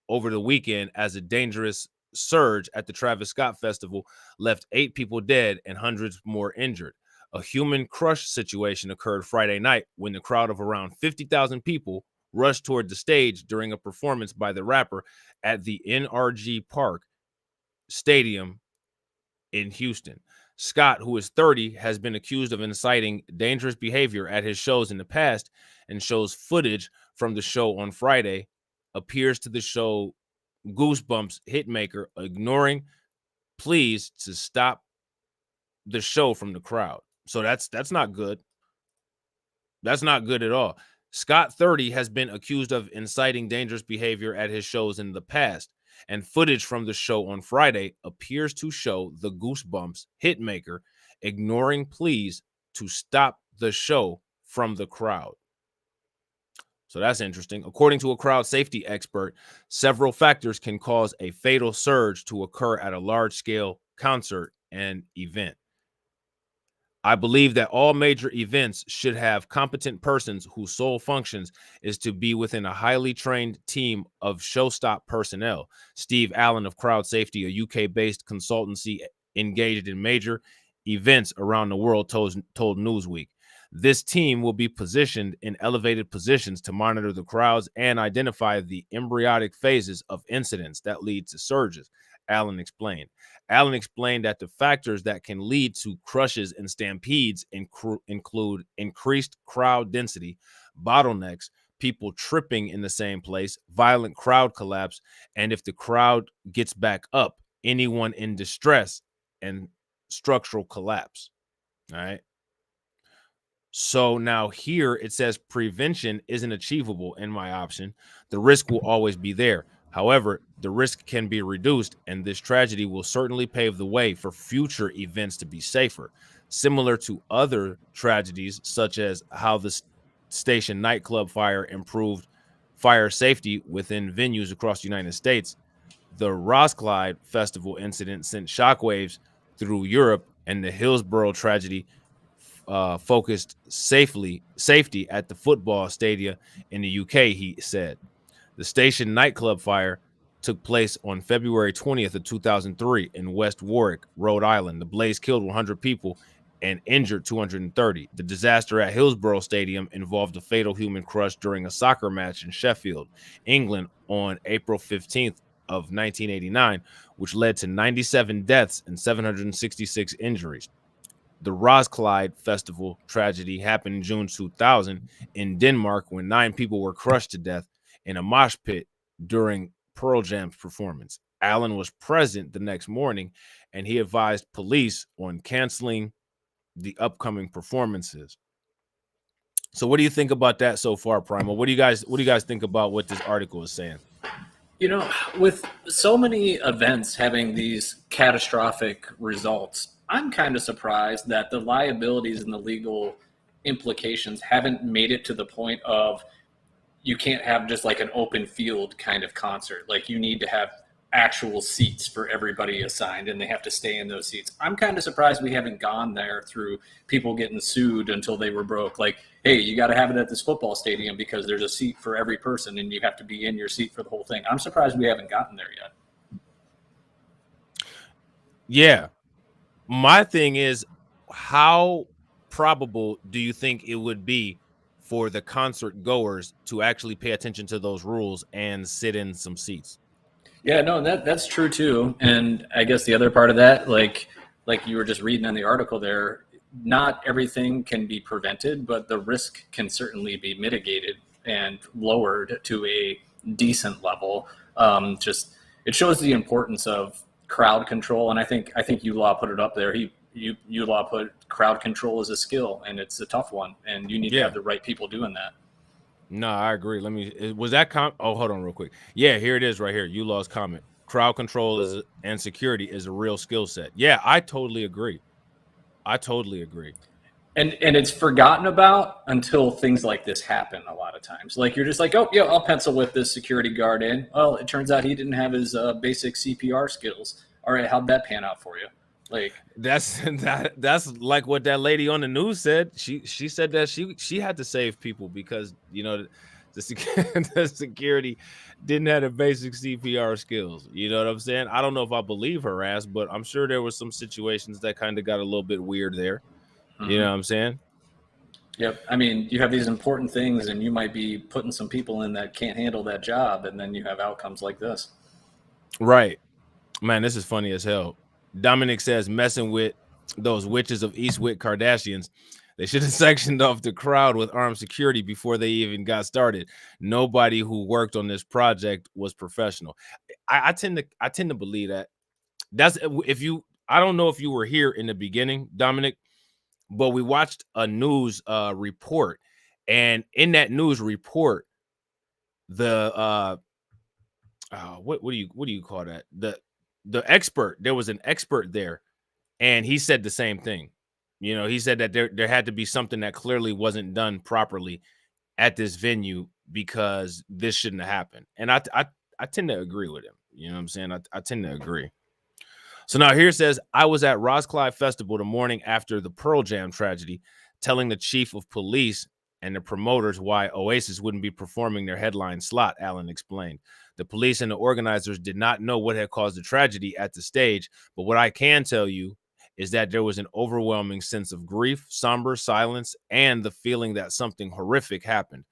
over the weekend as a dangerous surge at the Travis Scott Festival left 8 people dead and hundreds more injured. A human crush situation occurred Friday night when the crowd of around 50,000 people rushed toward the stage during a performance by the rapper at the NRG Park Stadium in Houston. Scott, who is 30, has been accused of inciting dangerous behavior at his shows in the past and shows footage from the show on Friday appears to the show Goosebumps hitmaker ignoring pleas to stop the show from the crowd. So that's not good. That's not good at all. Scott, 30, has been accused of inciting dangerous behavior at his shows in the past, and footage from the show on Friday appears to show the Goosebumps hitmaker ignoring pleas to stop the show from the crowd. So that's interesting. According to a crowd safety expert, several factors can cause a fatal surge to occur at a large-scale concert and event. I believe that all major events should have competent persons whose sole functions is to be within a highly trained team of show stop personnel. Steve Allen of Crowd Safety, a UK-based consultancy engaged in major events around the world, told Newsweek. This team will be positioned in elevated positions to monitor the crowds and identify the embryonic phases of incidents that lead to surges, Allen explained. Allen explained that the factors that can lead to crushes and stampedes include increased crowd density, bottlenecks, people tripping in the same place, violent crowd collapse, and if the crowd gets back up, anyone in distress and structural collapse. All right. So now here it says prevention isn't achievable in my option. The risk will always be there. However, the risk can be reduced, and this tragedy will certainly pave the way for future events to be safer, similar to other tragedies, such as how the station nightclub fire improved fire safety within venues across the United States, the Roskilde Festival incident sent shockwaves through Europe, and the Hillsborough tragedy focused safety at the football stadia in the UK, he said. The station nightclub fire took place on February 20th of 2003 in West Warwick, Rhode Island. The blaze killed 100 people and injured 230. The disaster at Hillsborough Stadium involved a fatal human crush during a soccer match in Sheffield, England on April 15th of 1989, which led to 97 deaths and 766 injuries. The Roskilde Festival tragedy happened in June 2000 in Denmark when 9 people were crushed to death in a mosh pit during Pearl Jam's performance. Allen was present the next morning, and he advised police on canceling the upcoming performances. So what do you think about that so far, Primal? What do you guys think about what this article is saying? You know, with so many events having these catastrophic results, I'm kind of surprised that the liabilities and the legal implications haven't made it to the point of you can't have just like an open field kind of concert. Like you need to have actual seats for everybody assigned and they have to stay in those seats. I'm kind of surprised we haven't gone there through people getting sued until they were broke. Like, hey, you got to have it at this football stadium because there's a seat for every person and you have to be in your seat for the whole thing. I'm surprised we haven't gotten there yet. Yeah. My thing is, how probable do you think it would be for the concert goers to actually pay attention to those rules and sit in some seats? Yeah, no, that's true too. And I guess the other part of that, like you were just reading in the article there, not everything can be prevented, but the risk can certainly be mitigated and lowered to a decent level. Just it shows the importance of crowd control, and I think ULaw put it up there. ULaw put crowd control as a skill, and it's a tough one, and you need to have the right people doing that. No, I agree. Was that oh, hold on real quick. Yeah, here it is right here. ULaw's comment. Crowd control and security is a real skill set. Yeah, I totally agree. And it's forgotten about until things like this happen a lot of times. Like you're just like, oh, yeah, I'll pencil with this security guard in. Well, it turns out he didn't have his basic CPR skills. All right, how'd that pan out for you? Like that's like what that lady on the news said. She said that she had to save people because, you know, the security didn't have the basic CPR skills. You know what I'm saying? I don't know if I believe her ass, but I'm sure there was some situations that kind of got a little bit weird there. Mm-hmm. You know what I'm saying? Yep. I mean, you have these important things and you might be putting some people in that can't handle that job. And then you have outcomes like this. Right. Man, this is funny as hell. Dominic says, messing with those witches of Eastwick Kardashians, they should have sectioned off the crowd with armed security before they even got started. Nobody who worked on this project was professional. I tend to believe that. That's if you. I don't know if you were here in the beginning, Dominic, but we watched a news report, and in that news report, the what do you call that? The expert, there was an expert there, and he said the same thing. You know, he said that there had to be something that clearly wasn't done properly at this venue because this shouldn't have happened. And I tend to agree with him. You know what I'm saying? I tend to agree. So now here it says, I was at Roskilde Festival the morning after the Pearl Jam tragedy, telling the chief of police and the promoters why Oasis wouldn't be performing their headline slot, Allen explained. The police and the organizers did not know what had caused the tragedy at the stage, but what I can tell you is that there was an overwhelming sense of grief, somber silence, and the feeling that something horrific happened.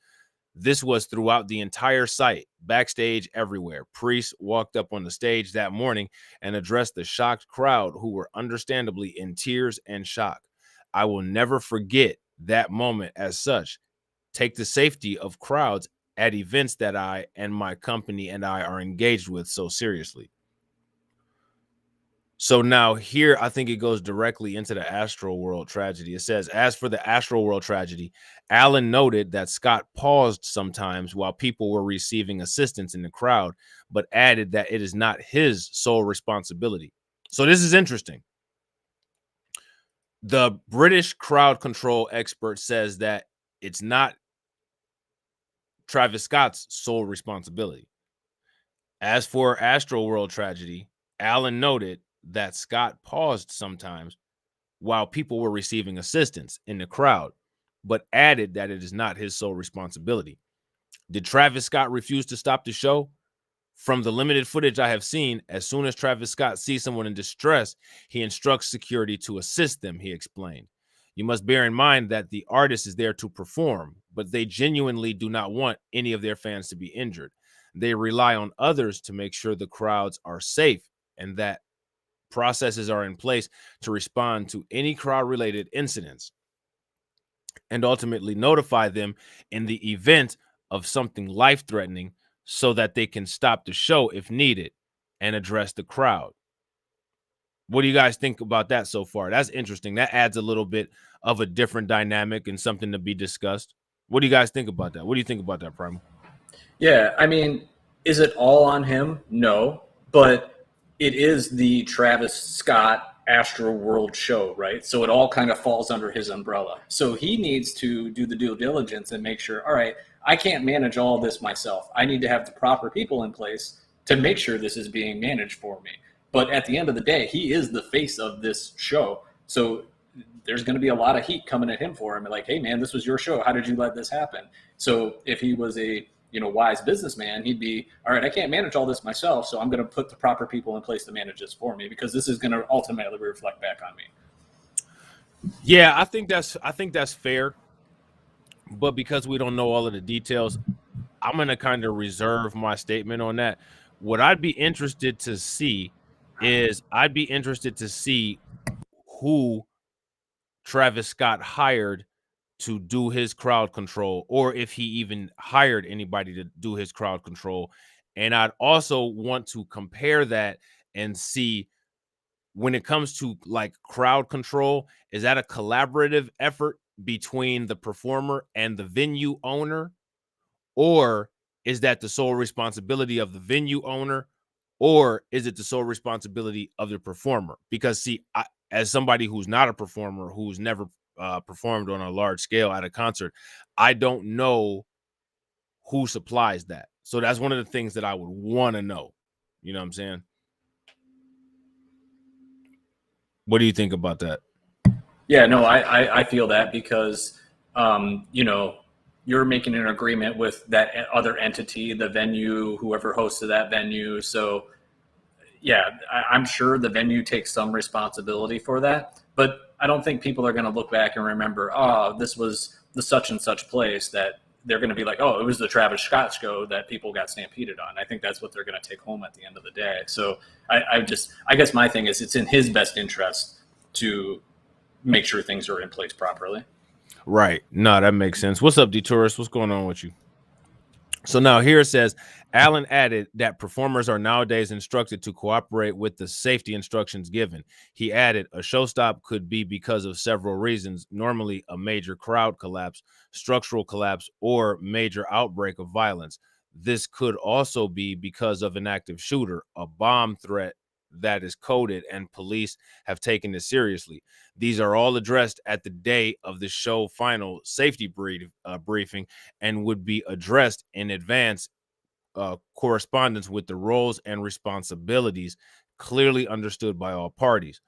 This was throughout the entire site, backstage, everywhere. Priest walked up on the stage that morning and addressed the shocked crowd who were understandably in tears and shock. I will never forget that moment as such. Take the safety of crowds at events that I and my company and I are engaged with so seriously. So now here, I think it goes directly into the Astroworld tragedy. It says, as for the Astroworld tragedy, Allen noted that Scott paused sometimes while people were receiving assistance in the crowd, but added that it is not his sole responsibility. So this is interesting. The British crowd control expert says that it's not Travis Scott's sole responsibility. As for Astroworld tragedy, Allen noted that Scott paused sometimes while people were receiving assistance in the crowd, but added that it is not his sole responsibility. Did Travis Scott refuse to stop the show? From the limited footage I have seen, as soon as Travis Scott sees someone in distress, he instructs security to assist them, he explained. You must bear in mind that the artist is there to perform, but they genuinely do not want any of their fans to be injured. They rely on others to make sure the crowds are safe and that processes are in place to respond to any crowd-related incidents and ultimately notify them in the event of something life-threatening so that they can stop the show if needed and address the crowd. What do you guys think about that so far? That's interesting. That adds a little bit of a different dynamic and something to be discussed. What do you guys think about that? What do you think about that, Primal? Yeah, I mean, is it all on him? No, but it is the Travis Scott Astroworld show, right? So it all kind of falls under his umbrella. So he needs to do the due diligence and make sure, all right, I can't manage all this myself. I need to have the proper people in place to make sure this is being managed for me. But at the end of the day, he is the face of this show. So there's going to be a lot of heat coming at him for him. Like, hey, man, this was your show. How did you let this happen? So if he was a wise businessman, he'd be, all right, I can't manage all this myself, so I'm going to put the proper people in place to manage this for me because this is going to ultimately reflect back on me. Yeah, I think that's fair. But because we don't know all of the details, I'm going to kind of reserve my statement on that. What I'd be interested to see is who Travis Scott hired to do his crowd control, or if he even hired anybody to do his crowd control. And I'd also want to compare that and see, when it comes to like crowd control, is that a collaborative effort between the performer and the venue owner, or is that the sole responsibility of the venue owner, or is it the sole responsibility of the performer? Because see, as somebody who's not a performer, who's never performed on a large scale at a concert, I don't know who supplies that. So that's one of the things that I would want to know. You know what I'm saying? What do you think about that? Yeah, no, I feel that because, you're making an agreement with that other entity, the venue, whoever hosted that venue. So, yeah, I'm sure the venue takes some responsibility for that. But I don't think people are going to look back and remember, oh, this was the such and such place, that they're going to be like, oh, it was the Travis Scott show that people got stampeded on. I think that's what they're going to take home at the end of the day. So I guess my thing is it's in his best interest to make sure things are in place properly. Right. No, that makes sense. What's up, D-Tourist? What's going on with you? So now here it says, Allen added that performers are nowadays instructed to cooperate with the safety instructions given. He added a show stop could be because of several reasons, normally a major crowd collapse, structural collapse, or major outbreak of violence. This could also be because of an active shooter, a bomb threat that is coded, and police have taken it seriously. These are all addressed at the day of the show final safety briefing and would be addressed in advance correspondence with the roles and responsibilities clearly understood by all parties.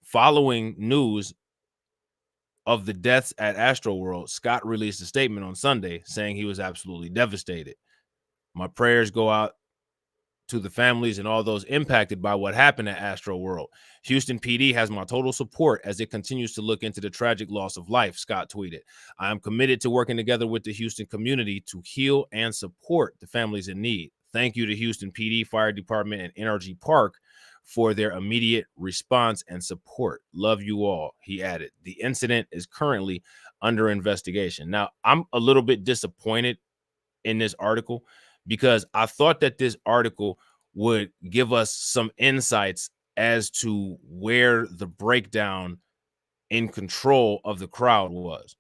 Following news of the deaths at Astroworld, Scott released a statement on Sunday saying he was absolutely devastated. My prayers go out to the families and all those impacted by what happened at Astroworld. Houston PD has my total support as it continues to look into the tragic loss of life, Scott tweeted. I am committed to working together with the Houston community to heal and support the families in need. Thank you to Houston PD, Fire Department, and NRG Park for their immediate response and support. Love you all, he added. The incident is currently under investigation. Now, I'm a little bit disappointed in this article because I thought that this article would give us some insights as to where the breakdown in control of the crowd was.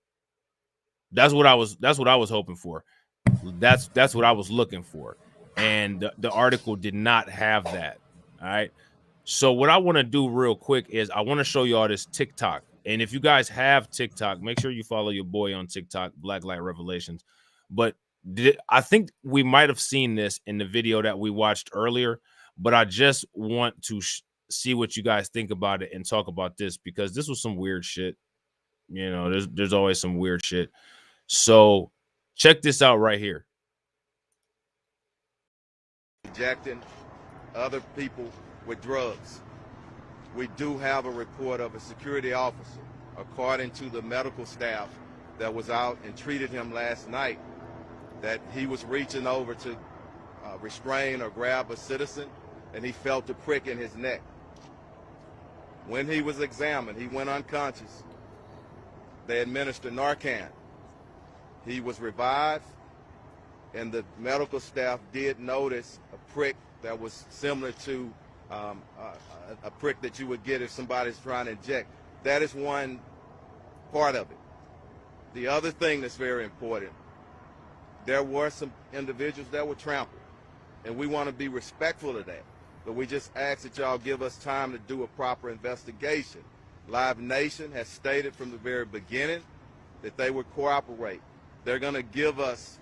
That's what I was hoping for. That's what I was looking for. And the article did not have that. All right. So what I want to do real quick is I want to show you all this TikTok. And if you guys have TikTok, make sure you follow your boy on TikTok, Black Light Revelations. But I think we might have seen this in the video that we watched earlier, but I just want to see what you guys think about it and talk about this, because this was some weird shit. You know, there's always some weird shit. So check this out right here. Injecting other people with drugs. We do have a report of a security officer, according to the medical staff that was out and treated him last night, that he was reaching over to restrain or grab a citizen, and he felt a prick in his neck. When he was examined, he went unconscious. They administered Narcan. He was revived, and the medical staff did notice a prick that was similar to a prick that you would get if somebody's trying to inject. That is one part of it. The other thing that's very important, there were some individuals that were trampled, and we want to be respectful of that. But we just ask that y'all give us time to do a proper investigation. Live Nation has stated from the very beginning that they would cooperate. They're going to give us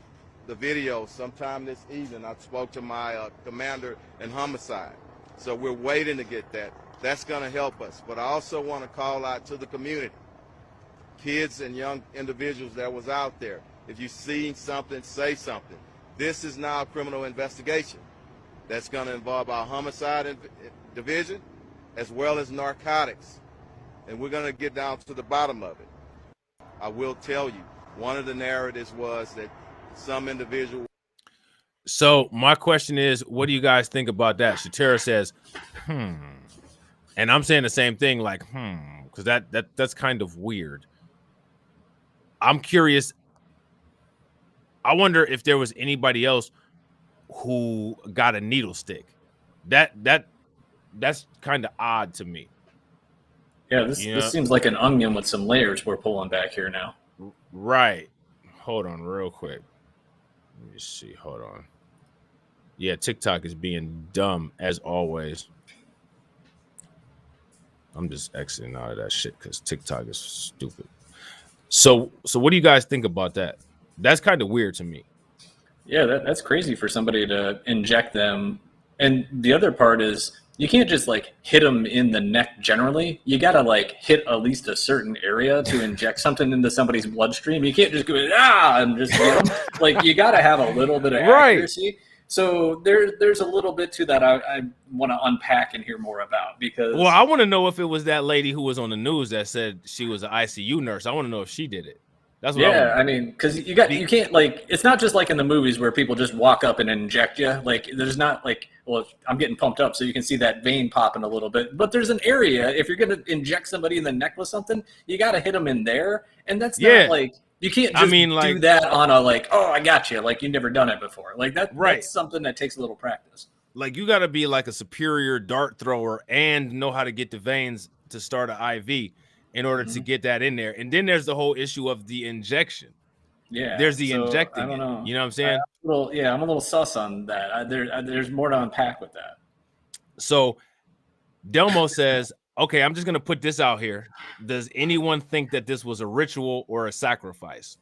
the video sometime this evening. I spoke to my commander in homicide. So we're waiting to get that. That's going to help us. But I also want to call out to the community, kids and young individuals that was out there. If you've seen something, say something. This is now a criminal investigation that's going to involve our homicide division as well as narcotics. And we're going to get down to the bottom of it. I will tell you, one of the narratives was that some individual. So my question is, what do you guys think about that? Shatera says, and I'm saying the same thing, like, because that's kind of weird. I'm curious. I wonder if there was anybody else who got a needle stick. That's kind of odd to me. Yeah, this seems like an onion with some layers we're pulling back here now. Right. Hold on real quick. Let me see. Hold on. Yeah, TikTok is being dumb as always. I'm just exiting out of that shit because TikTok is stupid. So what do you guys think about that? That's kind of weird to me. Yeah, that's crazy for somebody to inject them. And the other part is you can't just like hit them in the neck generally. You got to like hit at least a certain area to inject something into somebody's bloodstream. You can't just go, and just get them. Like you got to have a little bit of accuracy. So there's a little bit to that I want to unpack and hear more about, because. Well, I want to know if it was that lady who was on the news that said she was an ICU nurse. I want to know if she did it. That's what I mean, because you can't, like, it's not just like in the movies where people just walk up and inject you. Like, there's not like, well, I'm getting pumped up so you can see that vein popping a little bit. But there's an area, if you're going to inject somebody in the neck with something, you got to hit them in there. And that's not like, you can't just do that on a like, oh, I got you. Like, you've never done it before. Like, that's something that takes a little practice. Like, you got to be like a superior dart thrower and know how to get the veins to start an IV in order to get that in there. And then there's the whole issue of the injection. Yeah, there's the injecting. I don't know. You know what I'm saying? I'm a little sus on that. There's more to unpack with that. So Delmo says, okay, I'm just going to put this out here. Does anyone think that this was a ritual or a sacrifice?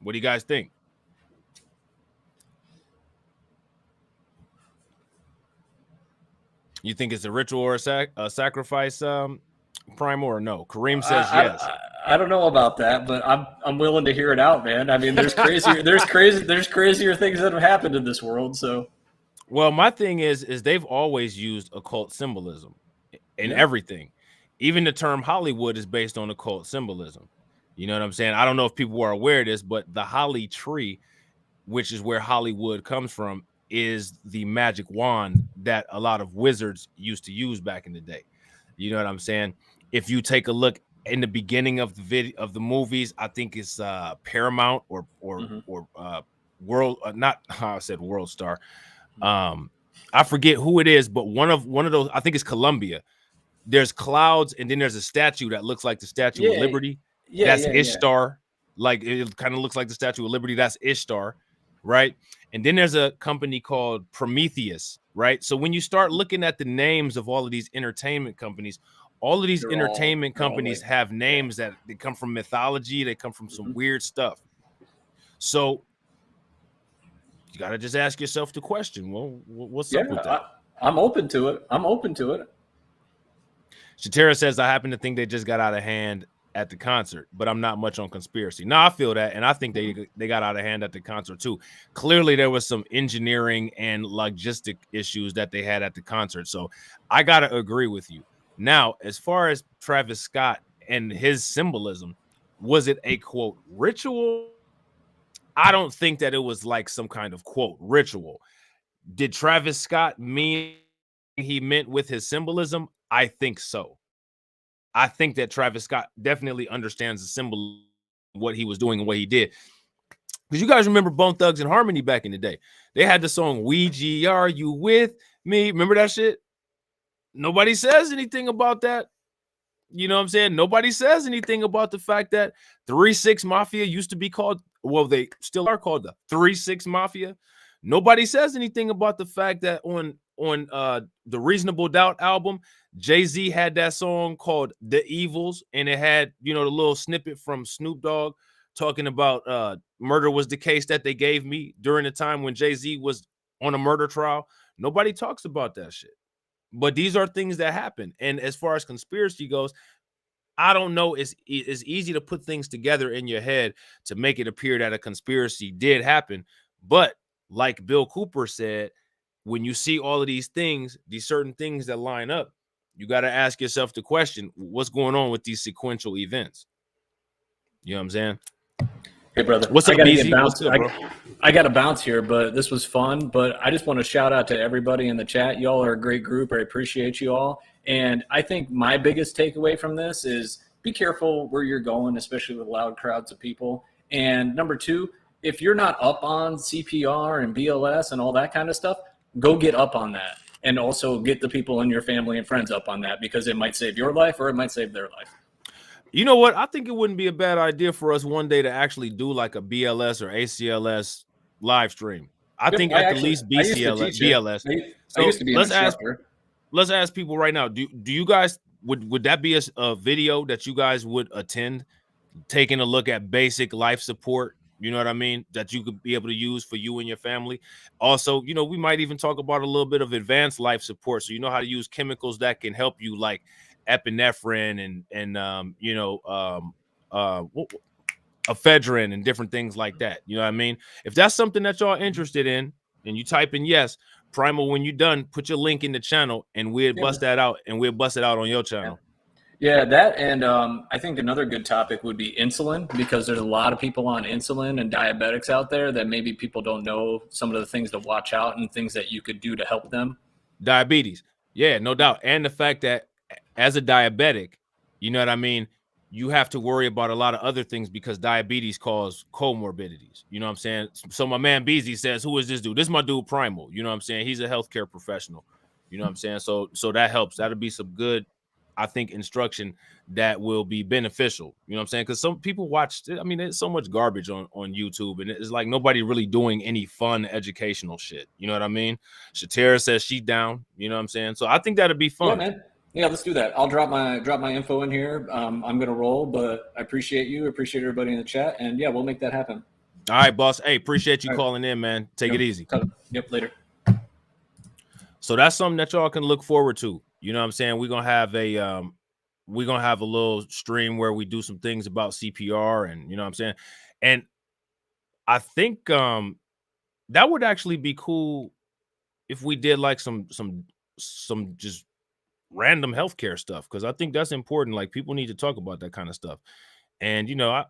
What do you guys think? You think it's a ritual or a sacrifice, Prime, or no? Kareem says yes. I don't know about that, but I'm willing to hear it out, man. I mean, there's crazier things that have happened in this world. So, well, my thing is they've always used occult symbolism in everything. Even the term Hollywood is based on occult symbolism. You know what I'm saying? I don't know if people are aware of this, but the holly tree, which is where Hollywood comes from, is the magic wand that a lot of wizards used to use back in the day. You know what I'm saying? If you take a look in the beginning of the video of the movies, I think it's Paramount or World, not how I said World Star. I forget who it is, but one of those, I think it's Columbia. There's clouds, and then there's a statue that looks like the Statue of Liberty. That's Ishtar. Like, it kind of looks like the Statue of Liberty. That's Ishtar, right? And then there's a company called Prometheus, right? So when you start looking at the names of all of these entertainment companies, all of these entertainment companies have names that they come from mythology. They come from some weird stuff. So you got to just ask yourself the question. Well, what's Yeah, up with that? I'm open to it. I'm open to it. Shatera says, I happen to think they just got out of hand at the concert, but I'm not much on conspiracy. No, I feel that, and I think they got out of hand at the concert too. Clearly, there was some engineering and logistic issues that they had at the concert. So I got to agree with you. Now, as far as Travis Scott and his symbolism, was it a, quote, ritual? I don't think that it was like some kind of, quote, ritual. Did Travis Scott mean he meant with his symbolism? I think so. I think that Travis Scott definitely understands the symbol, what he was doing and what he did. Because you guys remember Bone Thugs and Harmony back in the day. They had the song Ouija, Are You With Me? Remember that shit? Nobody says anything about that. You know what I'm saying? Nobody says anything about the fact that 3-6 Mafia used to be called, well, they still are called the 3-6 Mafia. Nobody says anything about the fact that on the Reasonable Doubt album, Jay-Z had that song called The Evils, and it had, you know, the little snippet from Snoop Dogg talking about murder was the case that they gave me during the time when Jay-Z was on a murder trial. Nobody talks about that shit. But these are things that happen. And as far as conspiracy goes, I don't know. It's easy to put things together in your head to make it appear that a conspiracy did happen. But like Bill Cooper said, when you see all of these things, these certain things that line up, you got to ask yourself the question, what's going on with these sequential events? You know what I'm saying? Hey, brother. What's up, BZ? What's up, bro? I got to bounce here, but this was fun. But I just want to shout out to everybody in the chat. Y'all are a great group. I appreciate you all. And I think my biggest takeaway from this is be careful where you're going, especially with loud crowds of people. And number two, if you're not up on CPR and BLS and all that kind of stuff, go get up on that. And also get the people in your family and friends up on that, because it might save your life or it might save their life. You know what? I think it wouldn't be a bad idea for us one day to actually do like a BLS or ACLS live stream. I think at the least BLS. I used to be an instructor. Let's ask people right now. Do you guys would that be a video that you guys would attend, taking a look at basic life support? You know what I mean? That you could be able to use for you and your family. Also, you know, we might even talk about a little bit of advanced life support, so you know how to use chemicals that can help you, like epinephrine and ephedrine and different things like that. You know what I mean? If that's something that y'all interested in, and you type in yes, Primal, when you're done, put your link in the channel and we'll bust that out, and we'll bust it out on your channel. Yeah, that, and I think another good topic would be insulin, because there's a lot of people on insulin and diabetics out there that maybe people don't know some of the things to watch out and things that you could do to help them. Diabetes. Yeah, no doubt. And the fact that as a diabetic, you know what I mean, you have to worry about a lot of other things because diabetes cause comorbidities. You know what I'm saying? So my man Beezy says, who is this dude? This is my dude Primal. You know what I'm saying? He's a healthcare professional. You know what I'm saying? So that helps. That'll be some good, I think, instruction that will be beneficial. You know what I'm saying? Because some people watch, I mean, there's so much garbage on YouTube, and it's like nobody really doing any fun educational shit. You know what I mean? Shatera says she down. You know what I'm saying? So I think that'd be fun. Yeah, man. Yeah, let's do that. I'll drop my info in here. I'm gonna roll, but I appreciate you. Appreciate everybody in the chat, and yeah, we'll make that happen. All right, boss. Hey, appreciate you calling in, man. Take it easy. Yep, later. So that's something that y'all can look forward to. You know what I'm saying? We're gonna have a little stream where we do some things about CPR, and you know what I'm saying? And I think that would actually be cool if we did like some just random healthcare stuff, because I think that's important. Like, people need to talk about that kind of stuff. And you know,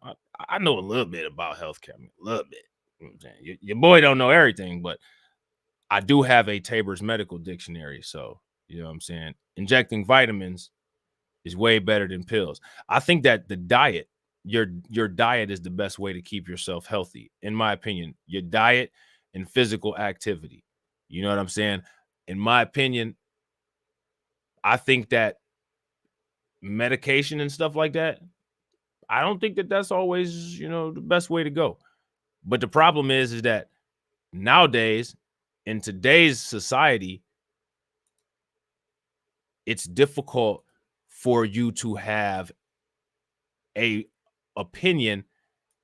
I know a little bit about healthcare, a little bit. You know what I'm saying? Your boy don't know everything, but I do have a Tabor's medical dictionary. So you know what I'm saying? Injecting vitamins is way better than pills. I think that the diet, your diet is the best way to keep yourself healthy, in my opinion. Your diet and physical activity. You know what I'm saying? In my opinion, I think that medication and stuff like that, I don't think that that's always, you know, the best way to go. But the problem is that nowadays, in today's society, it's difficult for you to have a opinion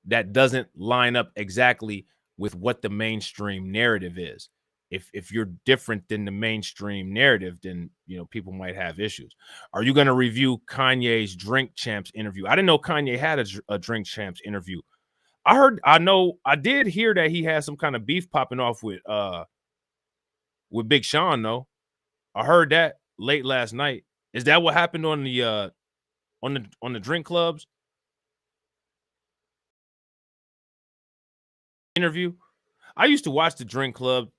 that doesn't line up exactly with what the mainstream narrative is. If you're different than the mainstream narrative, then people might have issues. Are you going to review Kanye's Drink Champs interview? I didn't know Kanye had a Drink Champs interview. I did hear that he had some kind of beef popping off with Big Sean though. I heard that late last night. Is that what happened on the drink clubs interview? I used to watch the drink club.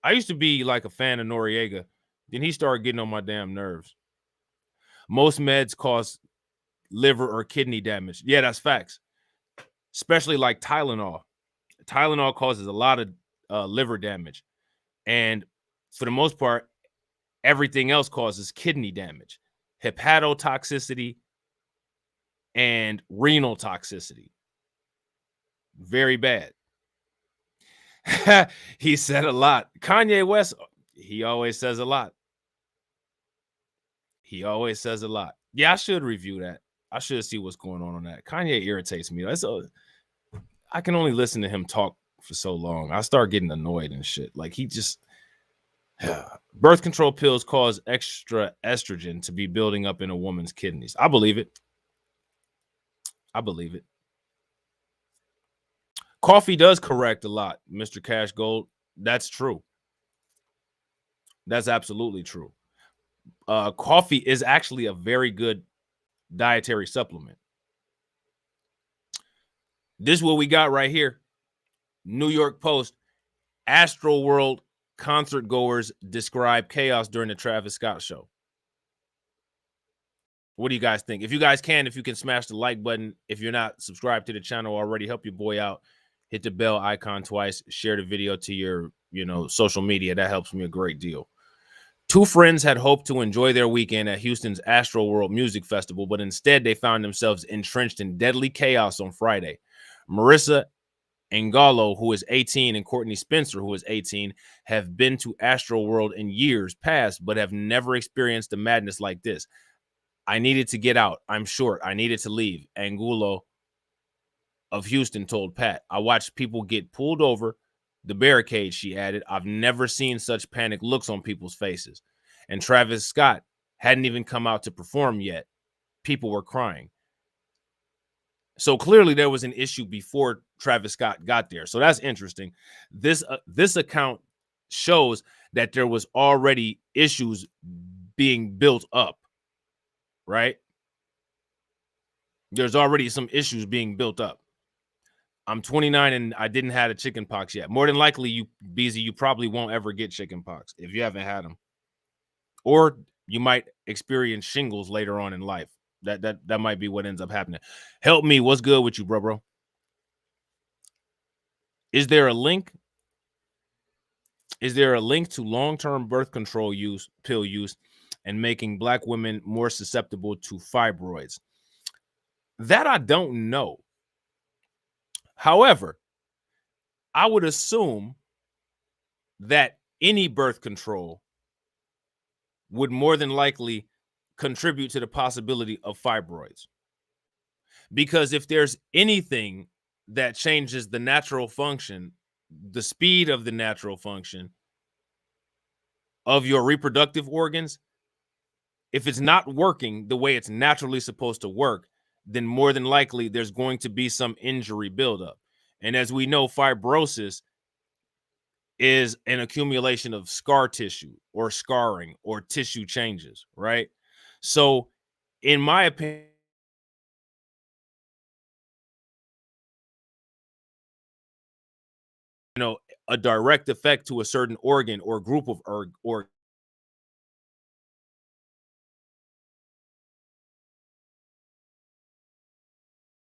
I used to be like a fan of Noriega. Then he started getting on my damn nerves. Most meds cause liver or kidney damage. Yeah, that's facts. Especially like Tylenol. Tylenol causes a lot of liver damage. And for the most part, everything else causes kidney damage, hepatotoxicity, and renal toxicity. Very bad. He said a lot. Kanye West, he always says a lot. He always says a lot. Yeah, I should review that. I should see what's going on that. Kanye irritates me. I can only listen to him talk for so long. I start getting annoyed and shit. Like he just birth control pills cause extra estrogen to be building up in a woman's kidneys. I believe it. I believe it. Coffee does correct a lot, Mr. Cash Gold. That's true. That's absolutely true. Coffee is actually a very good dietary supplement. This is what we got right here. New York Post. Astroworld concert goers describe chaos during the Travis Scott show. What do you guys think? If you can smash the like button. If you're not subscribed to the channel already, help your boy out. Hit the bell icon twice. Share the video to your, social media. That helps me a great deal. Two friends had hoped to enjoy their weekend at Houston's Astroworld Music Festival, but instead they found themselves entrenched in deadly chaos on Friday. Marissa Angalo, who is 18, and Courtney Spencer, who is 18, have been to Astroworld in years past, but have never experienced a madness like this. I needed to get out. I'm short. I needed to leave. Angulo of Houston told Pat. I watched people get pulled over the barricade, she added. I've never seen such panic looks on people's faces. And Travis Scott hadn't even come out to perform yet. People were crying. So clearly there was an issue before Travis Scott got there. So that's interesting. This account shows that there was already issues being built up, right? There's already some issues being built up. I'm 29 and I didn't have a chicken pox yet. More than likely, you probably won't ever get chicken pox if you haven't had them. Or you might experience shingles later on in life. That might be what ends up happening. Help me. What's good with you, bro? Is there a link? Is there a link to long-term birth control pill use, and making Black women more susceptible to fibroids? That I don't know. However, I would assume that any birth control would more than likely contribute to the possibility of fibroids. Because if there's anything that changes the natural function, the speed of the natural function of your reproductive organs, if it's not working the way it's naturally supposed to work, then more than likely there's going to be some injury buildup. And as we know, fibrosis is an accumulation of scar tissue or scarring or tissue changes, right? So in my opinion, a direct effect to a certain organ or group of or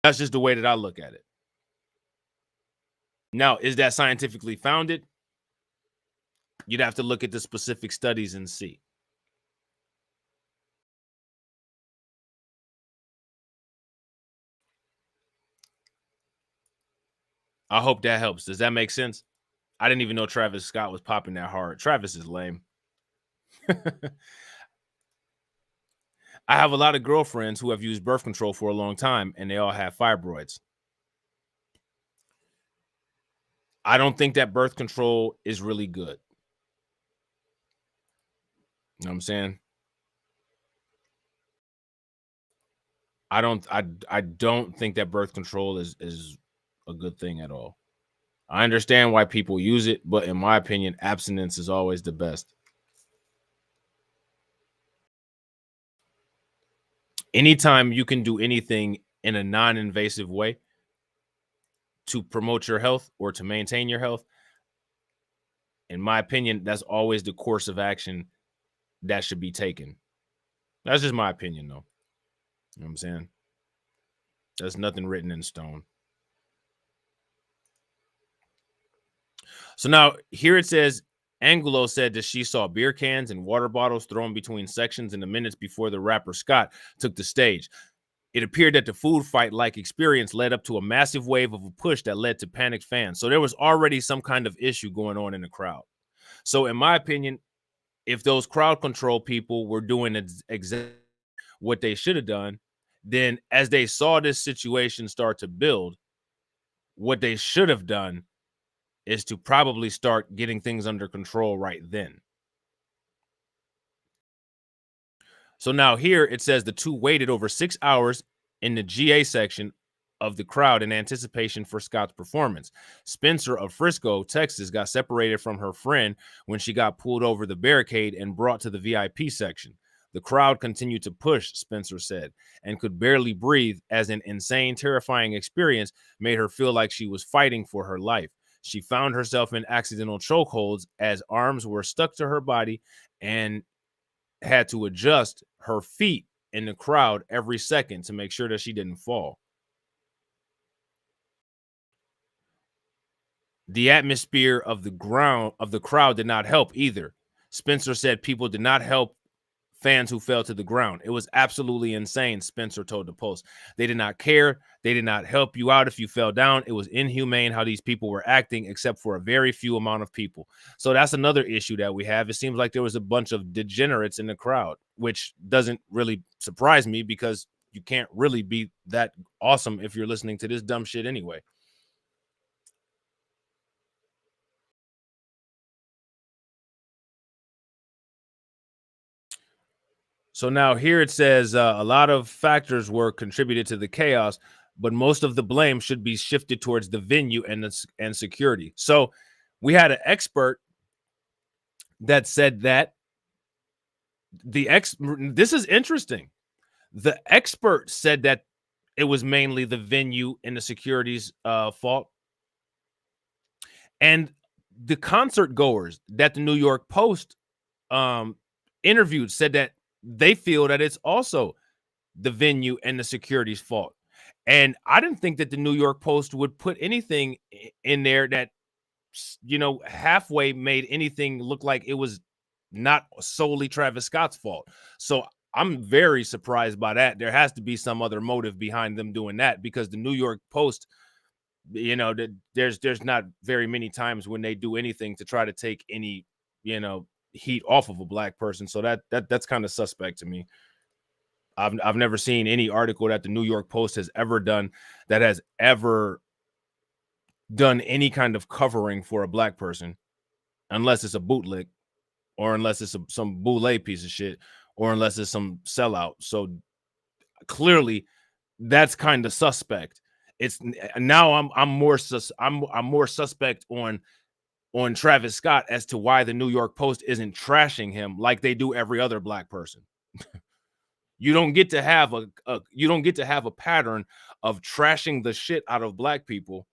that's just the way that I look at it. Now, is that scientifically founded? You'd have to look at the specific studies and see. I hope that helps. Does that make sense? I didn't even know Travis Scott was popping that hard. Travis is lame. I have a lot of girlfriends who have used birth control for a long time, and they all have fibroids. I don't think that birth control is really good. You know what I'm saying? I don't think that birth control is a good thing at all. I understand why people use it, but in my opinion, abstinence is always the best. Anytime you can do anything in a non-invasive way to promote your health or to maintain your health, in my opinion, that's always the course of action that should be taken. That's just my opinion, though. You know what I'm saying? There's nothing written in stone. So now here it says, Angulo said that she saw beer cans and water bottles thrown between sections in the minutes before the rapper Scott took the stage. It appeared that the food fight-like experience led up to a massive wave of a push that led to panicked fans. So there was already some kind of issue going on in the crowd. So in my opinion, if those crowd control people were doing exactly what they should have done, then as they saw this situation start to build, what they should have done is to probably start getting things under control right then. So now here it says the two waited over 6 hours in the GA section of the crowd in anticipation for Scott's performance. Spencer of Frisco, Texas, got separated from her friend when she got pulled over the barricade and brought to the VIP section. The crowd continued to push, Spencer said, and could barely breathe as an insane, terrifying experience made her feel like she was fighting for her life. She found herself in accidental chokeholds as arms were stuck to her body and had to adjust her feet in the crowd every second to make sure that she didn't fall. The atmosphere of the crowd did not help either. Spencer said people did not help fans who fell to the ground. It was absolutely insane, Spencer told the Post. They did not care. They did not help you out if you fell down. It was inhumane how these people were acting, except for a very few amount of people. So that's another issue that we have. It seems like there was a bunch of degenerates in the crowd, which doesn't really surprise me because you can't really be that awesome if you're listening to this dumb shit anyway. So now here it says a lot of factors were contributed to the chaos, but most of the blame should be shifted towards the venue and security. So we had an expert that said that this is interesting. The expert said that it was mainly the venue and the security's fault. And the concert goers that the New York Post interviewed said that they feel that it's also the venue and the security's fault. And I didn't think that the New York Post would put anything in there that, you know, halfway made anything look like it was not solely Travis Scott's fault. So I'm very surprised by that. There has to be some other motive behind them doing that, because the New York Post, you know, there's not very many times when they do anything to try to take any, you know, heat off of a black person. So that's kind of suspect to me. I've never seen any article that the New York Post has ever done that has ever done any kind of covering for a black person, unless it's a bootleg, or unless it's some boule piece of shit, or unless it's some sellout. So clearly that's kind of suspect. It's now I'm more suspect on Travis Scott as to why the New York Post isn't trashing him like they do every other black person. You don't get to have a pattern of trashing the shit out of black people,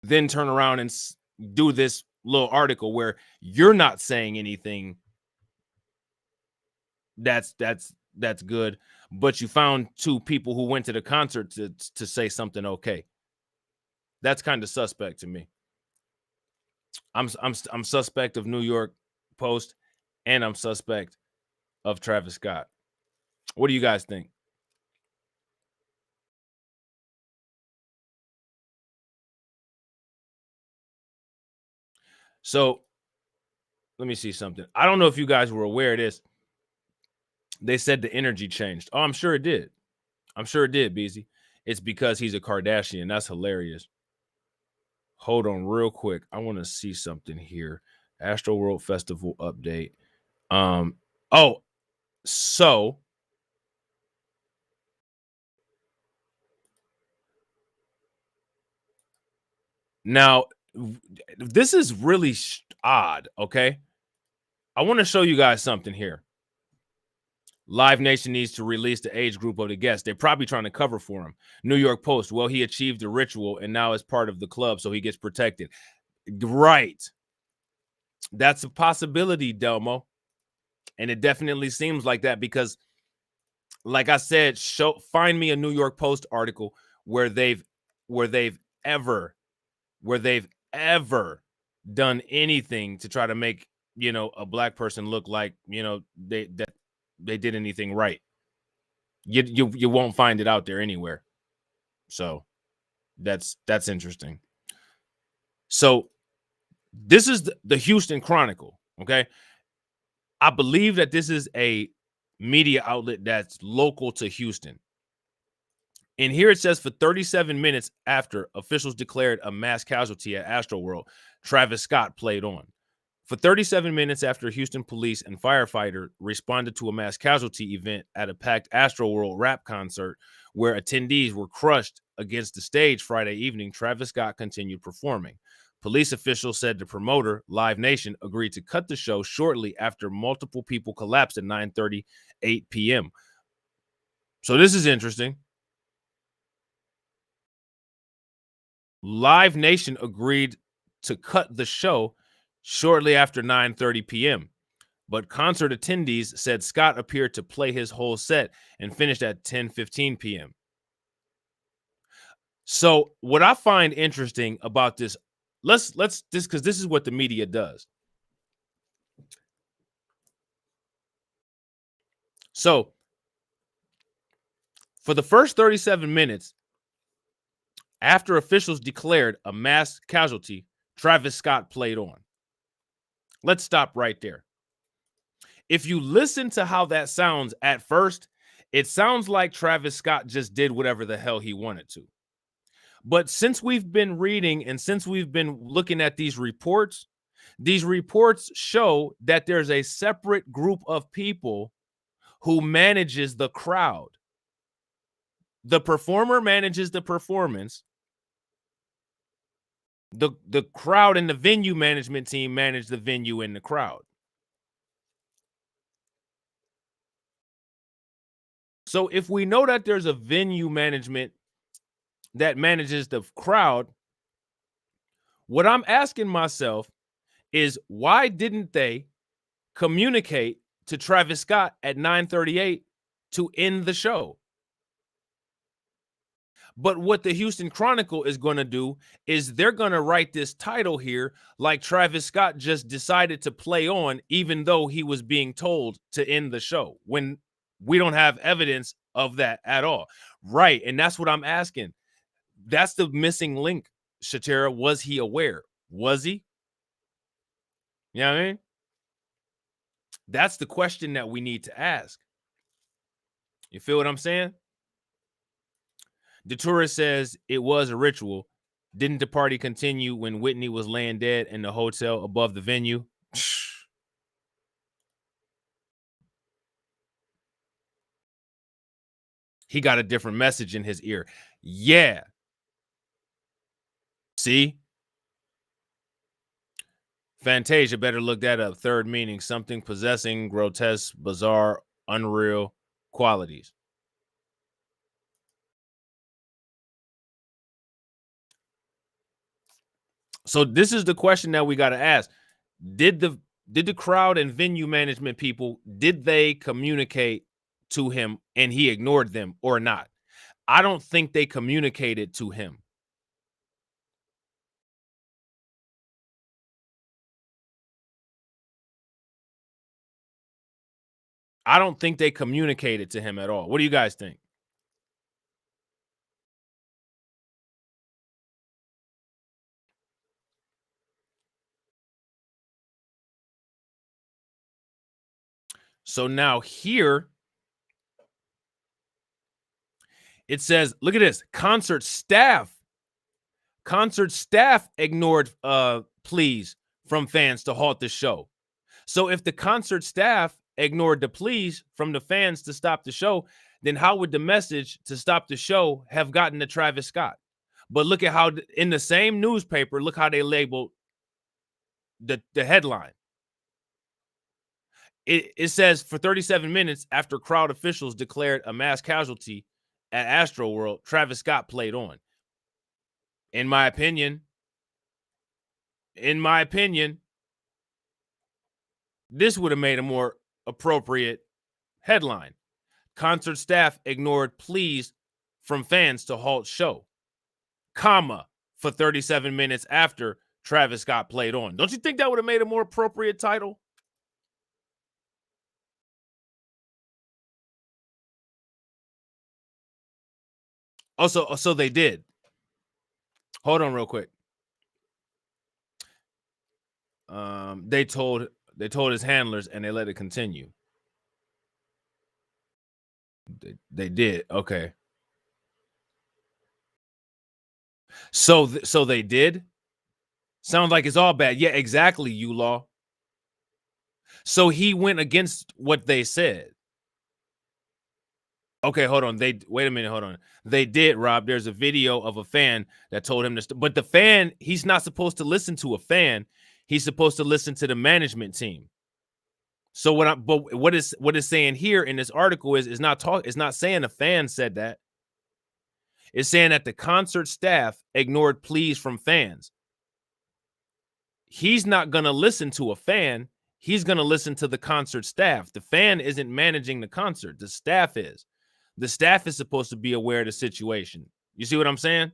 then turn around and do this little article where you're not saying anything that's good, but you found two people who went to the concert to say something okay. That's kind of suspect to me. I'm suspect of New York Post, and I'm suspect of Travis Scott. What do you guys think? So let me see something. I don't know if you guys were aware of this. They said the energy changed. Oh, I'm sure it did. I'm sure it did, Beezy. It's because he's a Kardashian. That's hilarious. Hold on real quick. I want to see something here. Astroworld Festival update. Oh, so now this is really odd, okay? I want to show you guys something here. Live Nation needs to release the age group of the guests. They're probably trying to cover for him. New York Post, well, he achieved the ritual and now is part of the club, so he gets protected. Right. That's a possibility, Delmo. And it definitely seems like that because, like I said, find me a New York Post article where they've ever done anything to try to make, you know, a black person look like, you know, they did anything right. You won't find it out there anywhere. So that's interesting. So this is the Houston Chronicle, okay? I believe that this is a media outlet that's local to Houston. And here it says, for 37 minutes after officials declared a mass casualty at Astroworld, Travis Scott played on. For 37 minutes after Houston police and firefighter responded to a mass casualty event at a packed Astroworld rap concert where attendees were crushed against the stage Friday evening, Travis Scott continued performing. Police officials said the promoter, Live Nation, agreed to cut the show shortly after multiple people collapsed at 9:38 p.m. So this is interesting. Live Nation agreed to cut the show shortly after 9:30 p.m. But concert attendees said Scott appeared to play his whole set and finished at 10:15 p.m. So what I find interesting about this, let's because this is what the media does. So for the first 37 minutes after officials declared a mass casualty, Travis Scott played on. Let's stop right there. If you listen to how that sounds at first, it sounds like Travis Scott just did whatever the hell he wanted to. But since we've been reading and since we've been looking at these reports show that there's a separate group of people who manages the crowd. The performer manages the performance. The crowd and the venue management team manage the venue and the crowd. So if we know that there's a venue management that manages the crowd, what I'm asking myself is, why didn't they communicate to Travis Scott at 9:38 to end the show? But what the Houston Chronicle is going to do is they're going to write this title here like Travis Scott just decided to play on, even though he was being told to end the show, when we don't have evidence of that at all. Right. And that's what I'm asking. That's the missing link, Shatera. Was he aware? Was he? You know what I mean? That's the question that we need to ask. You feel what I'm saying? The tourist says it was a ritual. Didn't the party continue when Whitney was laying dead in the hotel above the venue? He got a different message in his ear. Yeah. See? Fantasia, better look that up. Third meaning, something possessing grotesque, bizarre, unreal qualities. So this is the question that we got to ask. Did the crowd and venue management people, did they communicate to him and he ignored them or not? I don't think they communicated to him. I don't think they communicated to him at all. What do you guys think? So now here it says, look at this, concert staff Concert staff ignored pleas from fans to halt the show. So if the concert staff ignored the pleas from the fans to stop the show, then how would the message to stop the show have gotten to Travis Scott? But look at how in the same newspaper, look how they labeled the headline. It says for 37 minutes after crowd officials declared a mass casualty at Astroworld, Travis Scott played on. In my opinion, this would have made a more appropriate headline. Concert staff ignored pleas from fans to halt show, comma, for 37 minutes after Travis Scott played on. Don't you think that would have made a more appropriate title? Also, so they did. Hold on real quick. They told his handlers and they let it continue. They did. Okay. So they did? Sounds like it's all bad. Yeah, exactly, U-Law. So he went against what they said. Okay, hold on. Wait a minute, hold on. They did, Rob. There's a video of a fan that told him to, but the fan, he's not supposed to listen to a fan. He's supposed to listen to the management team. So what is saying here in this article is not saying a fan said that. It's saying that the concert staff ignored pleas from fans. He's not going to listen to a fan. He's going to listen to the concert staff. The fan isn't managing the concert. The staff is. The staff is supposed to be aware of the situation. You see what I'm saying?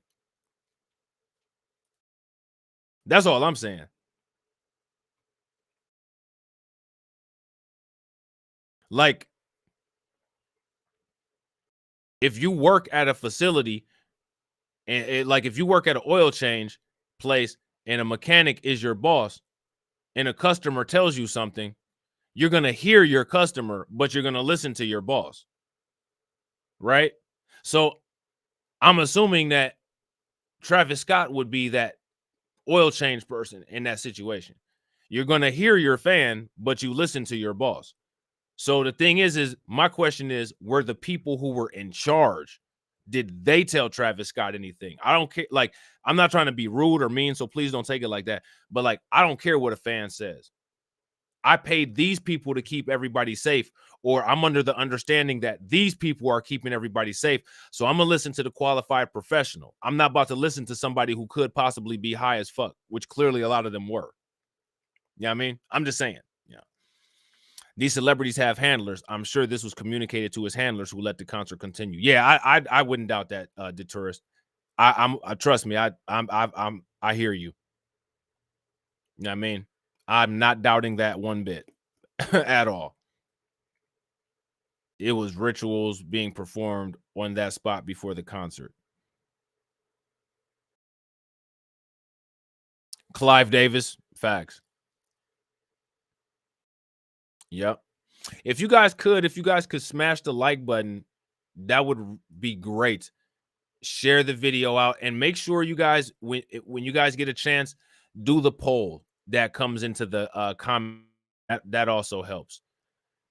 That's all I'm saying. Like, if you work at a facility and like if you work at an oil change place and a mechanic is your boss and a customer tells you something, you're going to hear your customer, but you're going to listen to your boss. Right? So I'm assuming that Travis Scott would be that oil change person in that situation. You're going to hear your fan, but you listen to your boss. So the thing is my question is, were the people who were in charge, did they tell Travis Scott anything? I don't care. Like, I'm not trying to be rude or mean, so please don't take it like that. But like, I don't care what a fan says. I paid these people to keep everybody safe, or I'm under the understanding that these people are keeping everybody safe. So I'm going to listen to the qualified professional. I'm not about to listen to somebody who could possibly be high as fuck, which clearly a lot of them were. You know what I mean? I'm just saying. These celebrities have handlers. I'm sure this was communicated to his handlers who let the concert continue. Yeah, I wouldn't doubt that, the tourist. I trust me. I hear you. You know what I mean? I'm not doubting that one bit at all. It was rituals being performed on that spot before the concert. Clive Davis, facts. Yep. If you guys could smash the like button, that would be great. Share the video out and make sure you guys, when you guys get a chance, do the poll that comes into the comment. That also helps,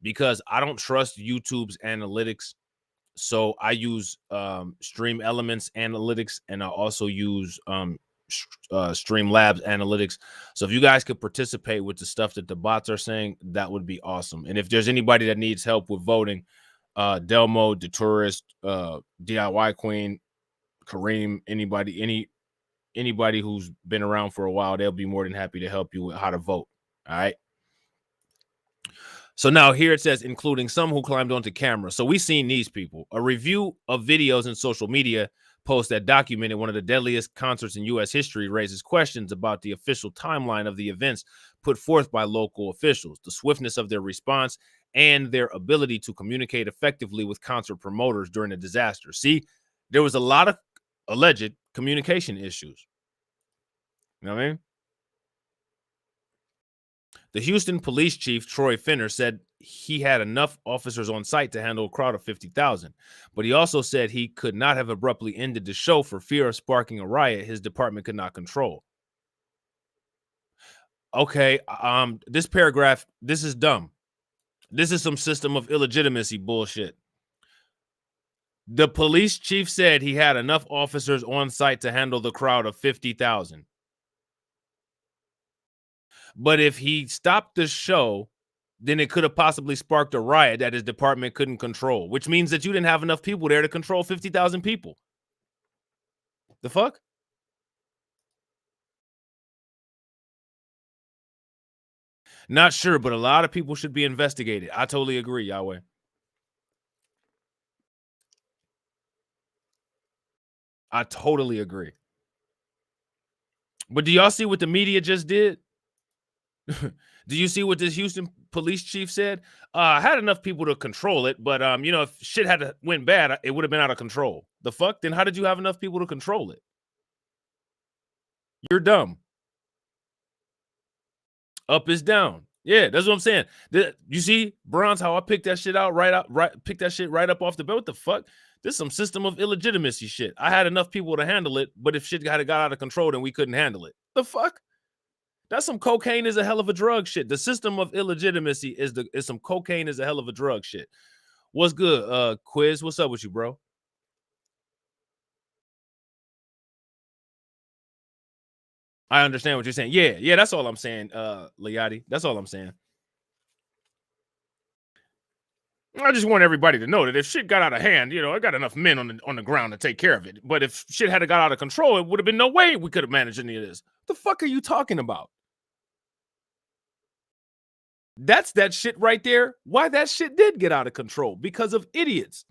because I don't trust YouTube's analytics. So I use Stream Elements analytics, and I also use Streamlabs analytics. So if you guys could participate with the stuff that the bots are saying, that would be awesome. And if there's anybody that needs help with voting, Delmo, the tourist, DIY Queen, Kareem, anybody who's been around for a while, they'll be more than happy to help you with how to vote. All right. So now here it says, including some who climbed onto camera. So we've seen these people. A review of videos in social media post that documented one of the deadliest concerts in U.S. history raises questions about the official timeline of the events put forth by local officials, the swiftness of their response, and their ability to communicate effectively with concert promoters during a disaster. See, there was a lot of alleged communication issues. You know what I mean? The Houston police chief, Troy Finner, said he had enough officers on site to handle a crowd of 50,000. But he also said he could not have abruptly ended the show for fear of sparking a riot his department could not control. Okay, this paragraph, this is dumb. This is some system of illegitimacy bullshit. The police chief said he had enough officers on site to handle the crowd of 50,000. But if he stopped the show, then it could have possibly sparked a riot that his department couldn't control, which means that you didn't have enough people there to control 50,000 people. The fuck? Not sure, but a lot of people should be investigated. I totally agree, Yahweh. I totally agree. But do y'all see what the media just did? Do you see what this Houston police chief said? I had enough people to control it, but you know, if shit had went bad, it would have been out of control. The fuck? Then how did you have enough people to control it? You're dumb. Up is down. Yeah, that's what I'm saying. You see, Bronze, how I picked that shit out picked that shit right up off the bat. What the fuck? This is some system of illegitimacy shit. I had enough people to handle it, but if shit got out of control, then we couldn't handle it. The fuck? That's some cocaine is a hell of a drug shit. The system of illegitimacy is some cocaine is a hell of a drug shit. What's good? Quiz, what's up with you, bro? I understand what you're saying. Yeah, that's all I'm saying, Liati. That's all I'm saying. I just want everybody to know that if shit got out of hand, you know, I got enough men on the ground to take care of it. But if shit had got out of control, it would have been no way we could have managed any of this. What the fuck are you talking about? That's that shit right there. Why that shit did get out of control? Because of idiots.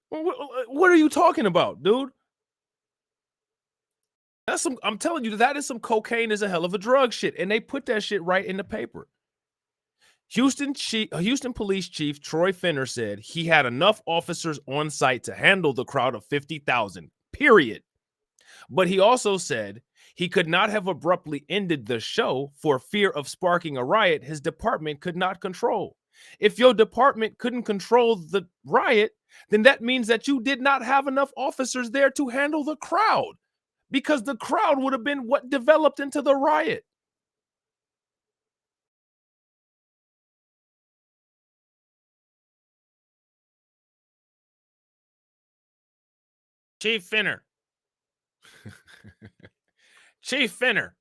What are you talking about, dude? That's some, I'm telling you, that is some cocaine is a hell of a drug shit. And they put that shit right in the paper. Houston police chief Troy Finner said he had enough officers on site to handle the crowd of 50,000, period. But he also said he could not have abruptly ended the show for fear of sparking a riot his department could not control. If your department couldn't control the riot, then that means that you did not have enough officers there to handle the crowd, because the crowd would have been what developed into the riot. Chief Finner. Chief Finner.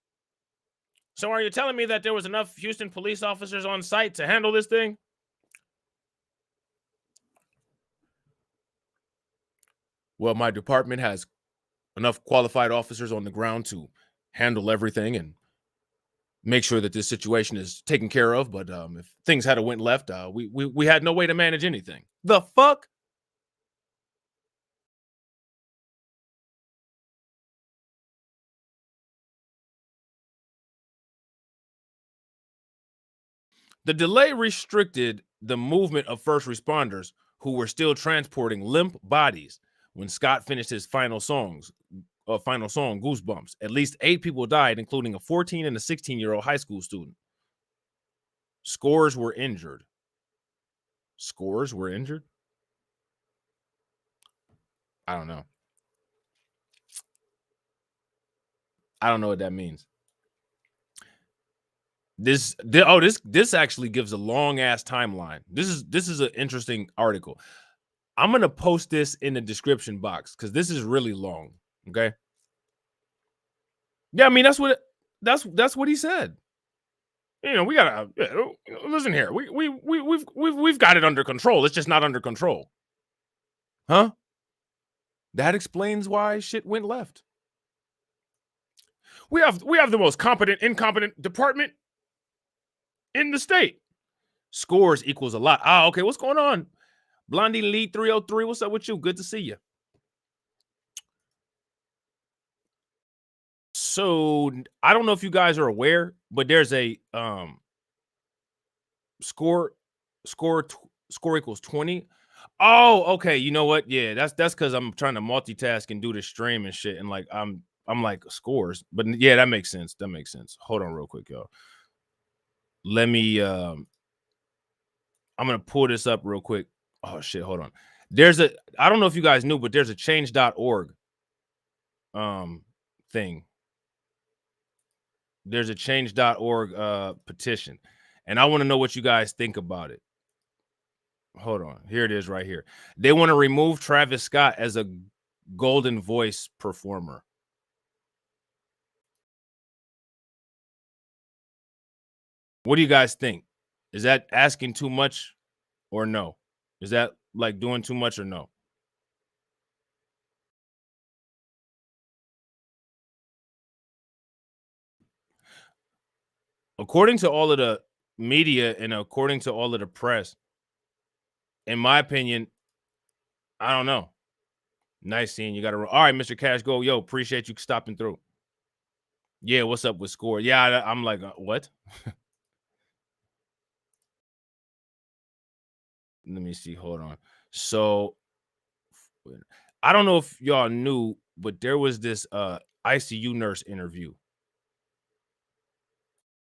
So are you telling me that there was enough Houston police officers on site to handle this thing? Well, my department has enough qualified officers on the ground to handle everything and make sure that this situation is taken care of. But if things had went left, we had no way to manage anything. The fuck? The delay restricted the movement of first responders who were still transporting limp bodies when Scott finished his final song, Goosebumps. At least 8 people died, including a 14 and a 16-year-old high school student. Scores were injured. Scores were injured? I don't know. I don't know what that means. This actually gives a long ass timeline. This is an interesting article. I'm gonna post this in the description box because this is really long. Okay. Yeah, I mean that's what he said. You know, we gotta listen here. We've got it under control. It's just not under control. Huh? That explains why shit went left. We have the most incompetent department in the state. Scores equals a lot. Ah, okay. What's going on? Blondie Lee 303. What's up with you? Good to see you. So I don't know if you guys are aware, but there's a score equals 20. Oh, okay. You know what? Yeah, that's because I'm trying to multitask and do the stream and shit, and like I'm like scores. But yeah, that makes sense. That makes sense. Hold on real quick, y'all. Let me I'm gonna pull this up real quick. Oh shit, hold on. I don't know if you guys knew, but there's a change.org thing. There's a change.org petition, and I want to know what you guys think about it. Hold on. Here it is right here. They want to remove Travis Scott as a Golden Voice performer. What do you guys think? Is that asking too much or no? Is that like doing too much or no? According to all of the media and according to all of the press, in my opinion, I don't know. Nice seeing you. Got to. All right, Mr. Cash Go. Yo, appreciate you stopping through. Yeah, what's up with score? Yeah, I'm like, what? Let me see. Hold on. So, I don't know if y'all knew, but there was this ICU nurse interview.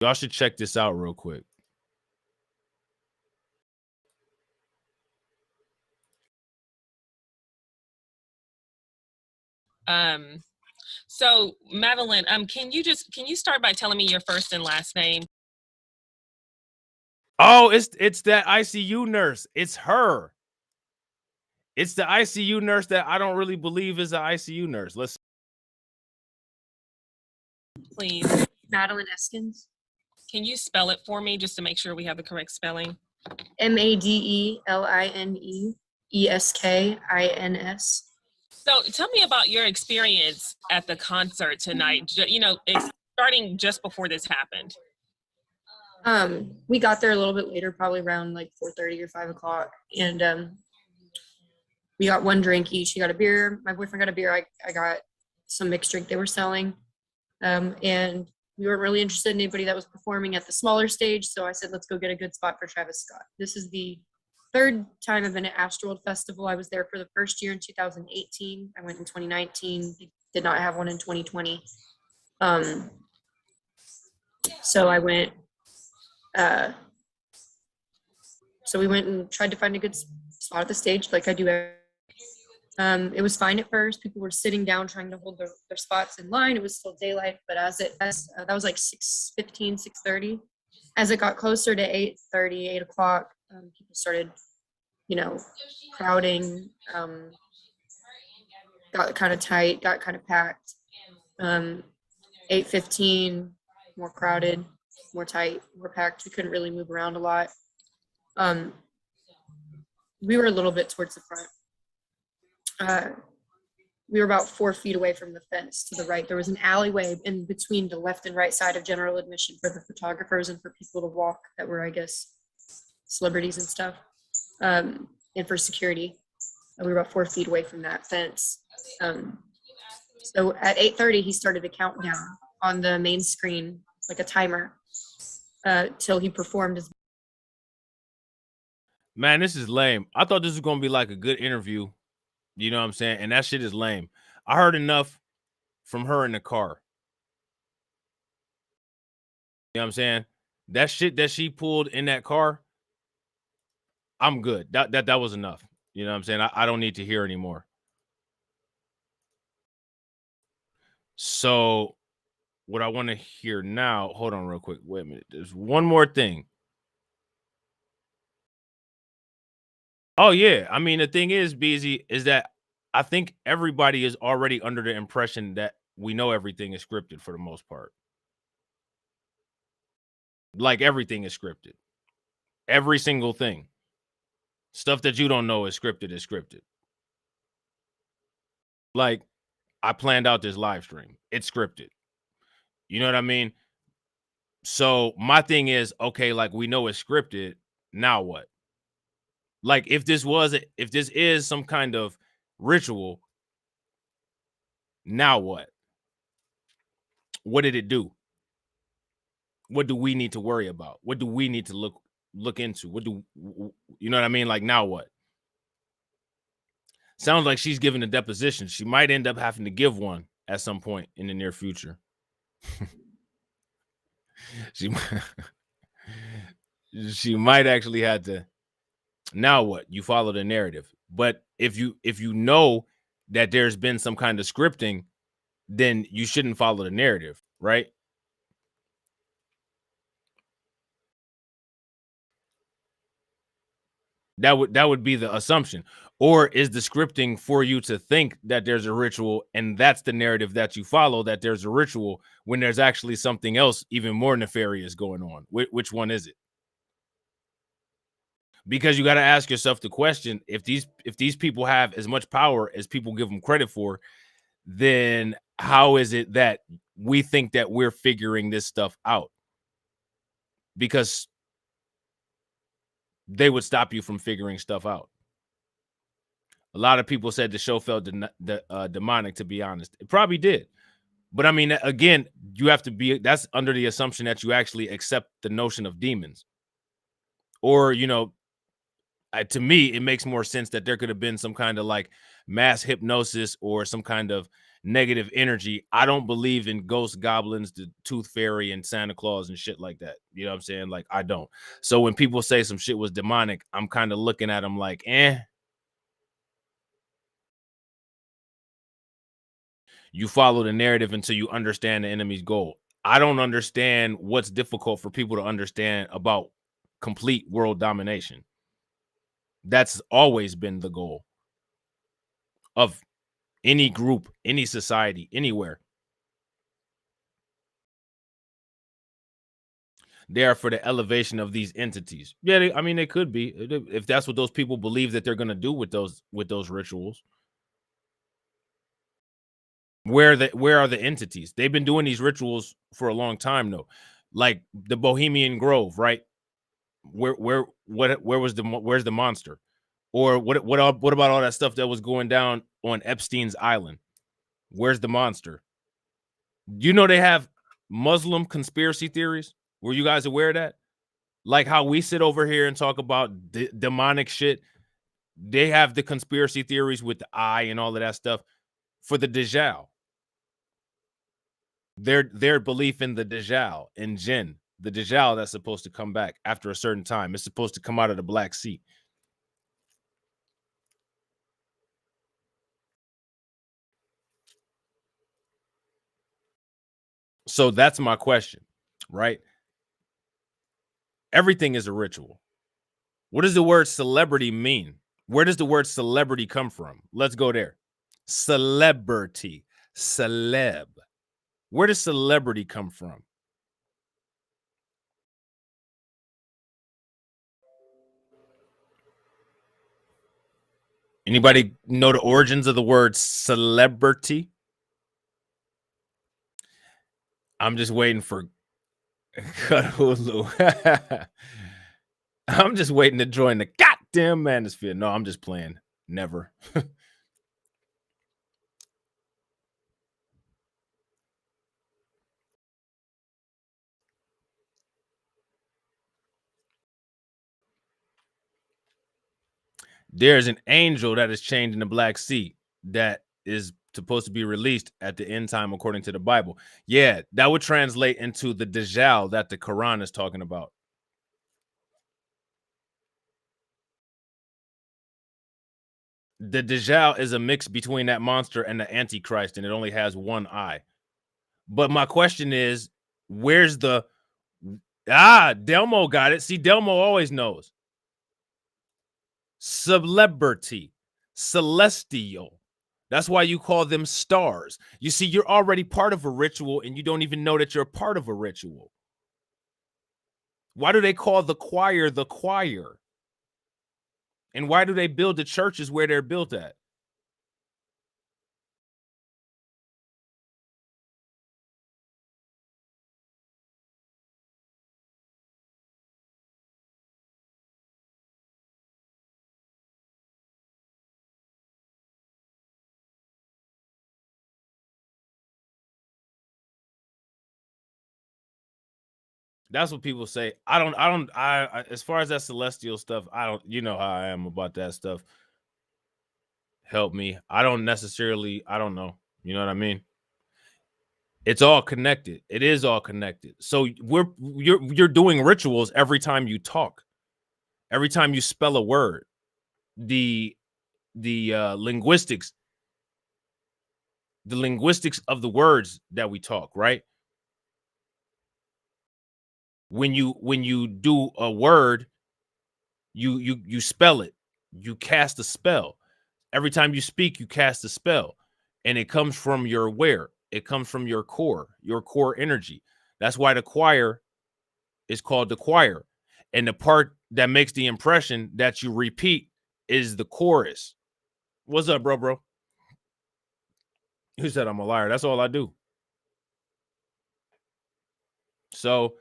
Y'all should check this out real quick. So Madeline, can you start by telling me your first and last name? Oh, it's that ICU nurse. It's her. It's the ICU nurse that I don't really believe is an ICU nurse. Let's Please. Madeline Eskins. Can you spell it for me just to make sure we have the correct spelling? Madeline So tell me about your experience at the concert tonight. You know, it's starting just before this happened. We got there a little bit later, probably around like 4:30 or 5 o'clock, and we got one drink each. He got a beer. My boyfriend got a beer. I got some mixed drink they were selling, and we weren't really interested in anybody that was performing at the smaller stage. So I said, let's go get a good spot for Travis Scott. This is the third time I've been at Astroworld Festival. I was there for the first year in 2018. I went in 2019. They did not have one in 2020. So I went. So we went and tried to find a good spot at the stage, like I do. It was fine at first. People were sitting down trying to hold their spots in line. It was still daylight, but as that was like 6:15, 6:30. As it got closer to 8:30, 8 o'clock, people started, crowding. Got kind of tight, got kind of packed. 8:15, more crowded, more tight, more packed. We couldn't really move around a lot. We were a little bit towards the front. We were about 4 feet away from the fence to the right. There was an alleyway in between the left and right side of general admission for the photographers and for people to walk that were, I guess, celebrities and stuff, and for security. We were about 4 feet away from that fence. So at 8:30, he started a countdown on the main screen, like a timer, till he performed his. Man, this is lame. I thought this was gonna be like a good interview. You know what I'm saying? And that shit is lame. I heard enough from her in the car. You know what I'm saying? That shit that she pulled in that car, I'm good. That was enough. You know what I'm saying? I don't need to hear anymore. So what I want to hear now, hold on real quick. Wait a minute. There's one more thing. Oh, yeah. I mean, the thing is, BZ, is that I think everybody is already under the impression that we know everything is scripted for the most part. Like everything is scripted. Every single thing. Stuff that you don't know is scripted is scripted. Like, I planned out this live stream. It's scripted. You know what I mean? So my thing is, okay, like we know it's scripted. Now what? Like if this is some kind of ritual, now what? What did it do? What do we need to worry about? What do we need to look into? You know what I mean? Like now what? Sounds like she's giving a deposition. She might end up having to give one at some point in the near future. she she might actually have to. Now what? You follow the narrative. But if you know that there's been some kind of scripting, then you shouldn't follow the narrative, right? That would be the assumption. Or is the scripting for you to think that there's a ritual and that's the narrative that you follow, that there's a ritual when there's actually something else even more nefarious going on? Which one is it? Because you got to ask yourself the question, if these people have as much power as people give them credit for, then how is it that we think that we're figuring this stuff out? Because they would stop you from figuring stuff out. A lot of people said the show felt demonic, to be honest. It probably did. But I mean, again, you have to be, that's under the assumption that you actually accept the notion of demons. Or, you know, to me, it makes more sense that there could have been some kind of like mass hypnosis or some kind of negative energy. I don't believe in ghosts, goblins, the tooth fairy, and Santa Claus and shit like that. You know what I'm saying? Like, I don't. So when people say some shit was demonic, I'm kind of looking at them like, You follow the narrative until you understand the enemy's goal. I don't understand what's difficult for people to understand about complete world domination. That's always been the goal of any group, any society, anywhere. They are for the elevation of these entities. Yeah, I mean, they could be, if that's what those people believe that they're going to do with those rituals. Where are the entities? They've been doing these rituals for a long time, though. Like the Bohemian Grove, right? Where's the monster? Or what about all that stuff that was going down on Epstein's Island? Where's the monster? You know, they have Muslim conspiracy theories. Were you guys aware of that? Like how we sit over here and talk about demonic shit. They have the conspiracy theories with the eye and all of that stuff for the Dajjal. Their belief in the Dajjal and Jinn, the Dajjal that's supposed to come back after a certain time. It's supposed to come out of the Black Sea. So that's my question, right? Everything is a ritual. What does the word celebrity mean? Where does the word celebrity come from? Let's go there. Celebrity, celeb. Where does celebrity come from? Anybody know the origins of the word celebrity? I'm just waiting for Hulu. I'm just waiting to join the goddamn manosphere. No, I'm just playing. Never. There's an angel that is chained in the Black Sea that is supposed to be released at the end time according to the Bible. Yeah, that would translate into the Dajjal that the Quran is talking about. The Dajjal is a mix between that monster and the Antichrist, and it only has one eye. But my question is, where's the... Delmo got it. See, Delmo always knows. Celebrity, celestial. That's why you call them stars. You see, you're already part of a ritual and you don't even know that you're part of a ritual. Why do they call the choir the choir? And why do they build the churches where they're built at? That's what people say. I as far as that celestial stuff, I don't, you know how I am about that stuff. help me. I don't know. You know what I mean? It's all connected. It is all connected. So you're doing rituals every time you talk, every time you spell a word. The linguistics of the words that we talk, right? When you do a word, you spell it. You cast a spell. Every time you speak, you cast a spell, and it comes from your where. It comes from your core energy. That's why the choir is called the choir. And the part that makes the impression that you repeat is the chorus. What's up, bro? Who said I'm a liar? That's all I do. So,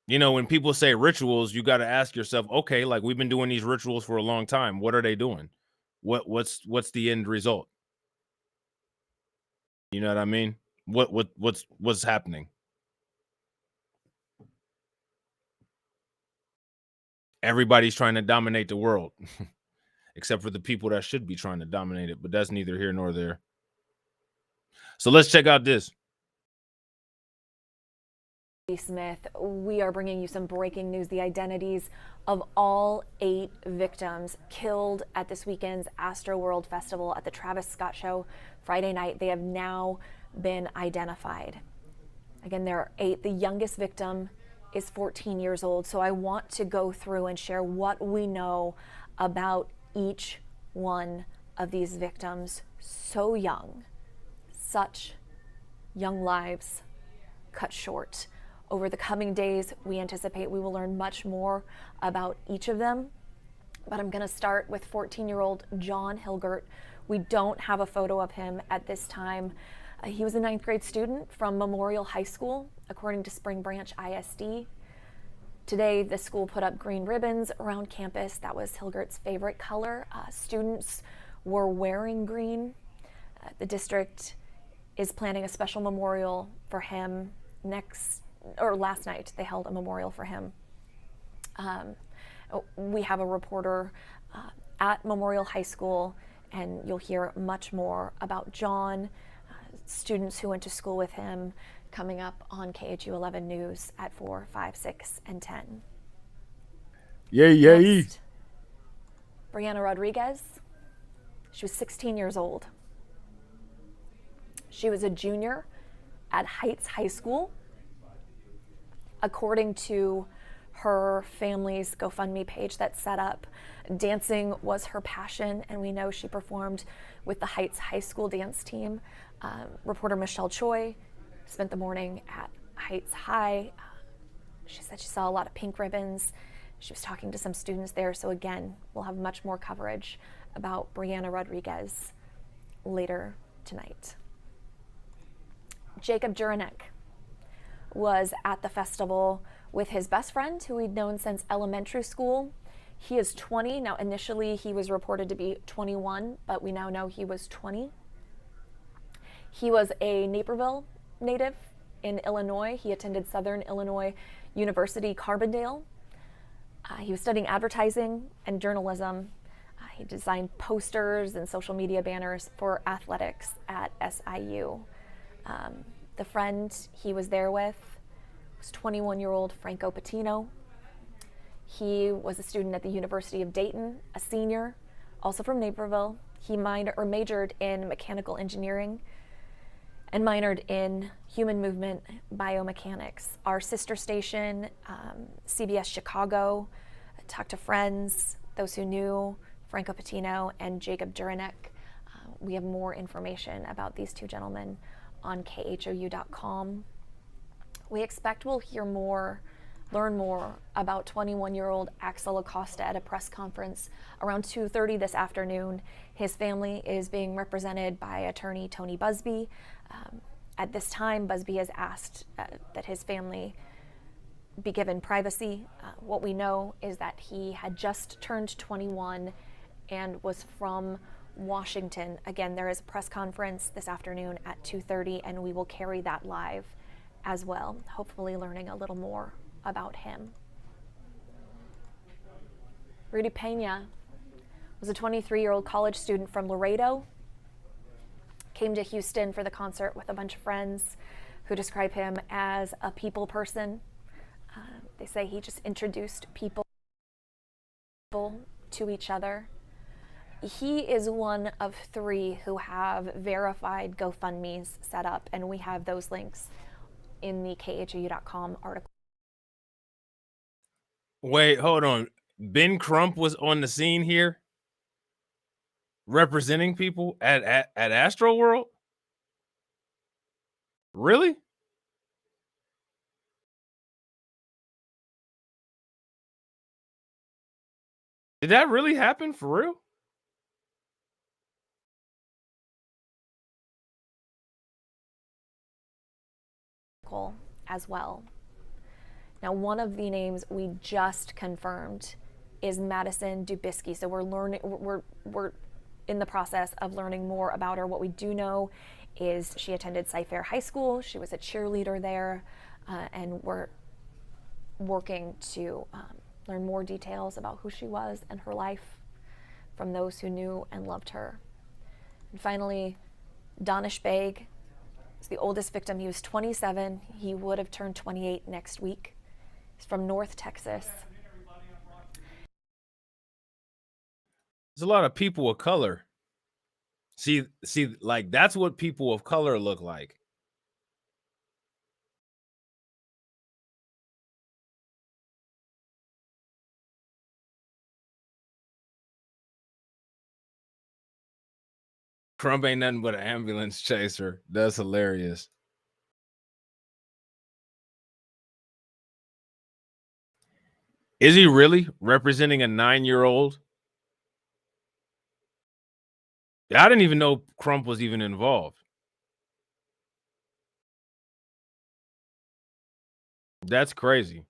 you know, when people say rituals, you got to ask yourself, okay, like we've been doing these rituals for a long time. What are they doing? What's the end result? You know what I mean? What's happening? Everybody's trying to dominate the world, except for the people that should be trying to dominate it, but that's neither here nor there. So let's check out this. Smith, we are bringing you some breaking news. The identities of all 8 victims killed at this weekend's Astroworld Festival at the Travis Scott Show Friday night, they have now been identified. Again, there are 8. The youngest victim is 14 years old. So I want to go through and share what we know about each one of these victims. So young, such young lives cut short. Over the coming days, we anticipate we will learn much more about each of them. But I'm going to start with 14-year-old John Hilgert. We don't have a photo of him at this time. He was a 9th grade student from Memorial High School, according to Spring Branch ISD. Today, the school put up green ribbons around campus. That was Hilgert's favorite color. Students were wearing green. The district is planning a special memorial for him last night. They held a memorial for him. We have a reporter at Memorial High School, and you'll hear much more about John, students who went to school with him, coming up on KHU 11 News at 4, 5, 6, and 10. Yay. Next, Brianna Rodriguez. She was 16 years old. She was a junior at Heights High School. According to her family's GoFundMe page that's set up, dancing was her passion, and we know she performed with the Heights High School dance team. Reporter Michelle Choi spent the morning at Heights High. She said she saw a lot of pink ribbons. She was talking to some students there. So again, we'll have much more coverage about Brianna Rodriguez later tonight. Jacob Juranek was at the festival with his best friend, who he'd known since elementary school. He is 20. Now, initially, he was reported to be 21, but we now know he was 20. He was a Naperville native in Illinois. He attended Southern Illinois University, Carbondale. He was studying advertising and journalism. He designed posters and social media banners for athletics at SIU. The friend he was there with was 21-year-old Franco Patino. He was a student at the University of Dayton, a senior, also from Naperville. He majored in mechanical engineering and minored in human movement biomechanics. Our sister station, CBS Chicago, talked to friends, those who knew Franco Patino and Jacob Juranek. We have more information about these two gentlemen on khou.com. We expect we'll learn more about 21-year-old Axel Acosta at a press conference around 2:30 this afternoon. His family is being represented by attorney Tony Busby. At this time, Busby has asked that his family be given privacy. What we know is that he had just turned 21 and was from Washington. Again, there is a press conference this afternoon at 2:30, and we will carry that live as well, hopefully learning a little more about him. Rudy Pena was a 23-year-old college student from Laredo. Came to Houston for the concert with a bunch of friends who describe him as a people person. They say he just introduced people to each other. He is one of 3 who have verified GoFundMes set up, and we have those links in the KHOU.com article. Wait, hold on. Ben Crump was on the scene here representing people at Astroworld? Really? Did that really happen for real? As well. Now, one of the names we just confirmed is Madison Dubisky. So we're in the process of learning more about her. What we do know is she attended Cy-Fair High School. She was a cheerleader there, and we're working to learn more details about who she was and her life from those who knew and loved her. And finally, Danish Beg is the oldest victim. He was 27. He would have turned 28 next week. He's from North Texas. There's a lot of people of color. See, like that's what people of color look like. Crump ain't nothing but an ambulance chaser. That's hilarious. Is he really representing a 9-year-old? I didn't even know Crump was even involved. That's crazy.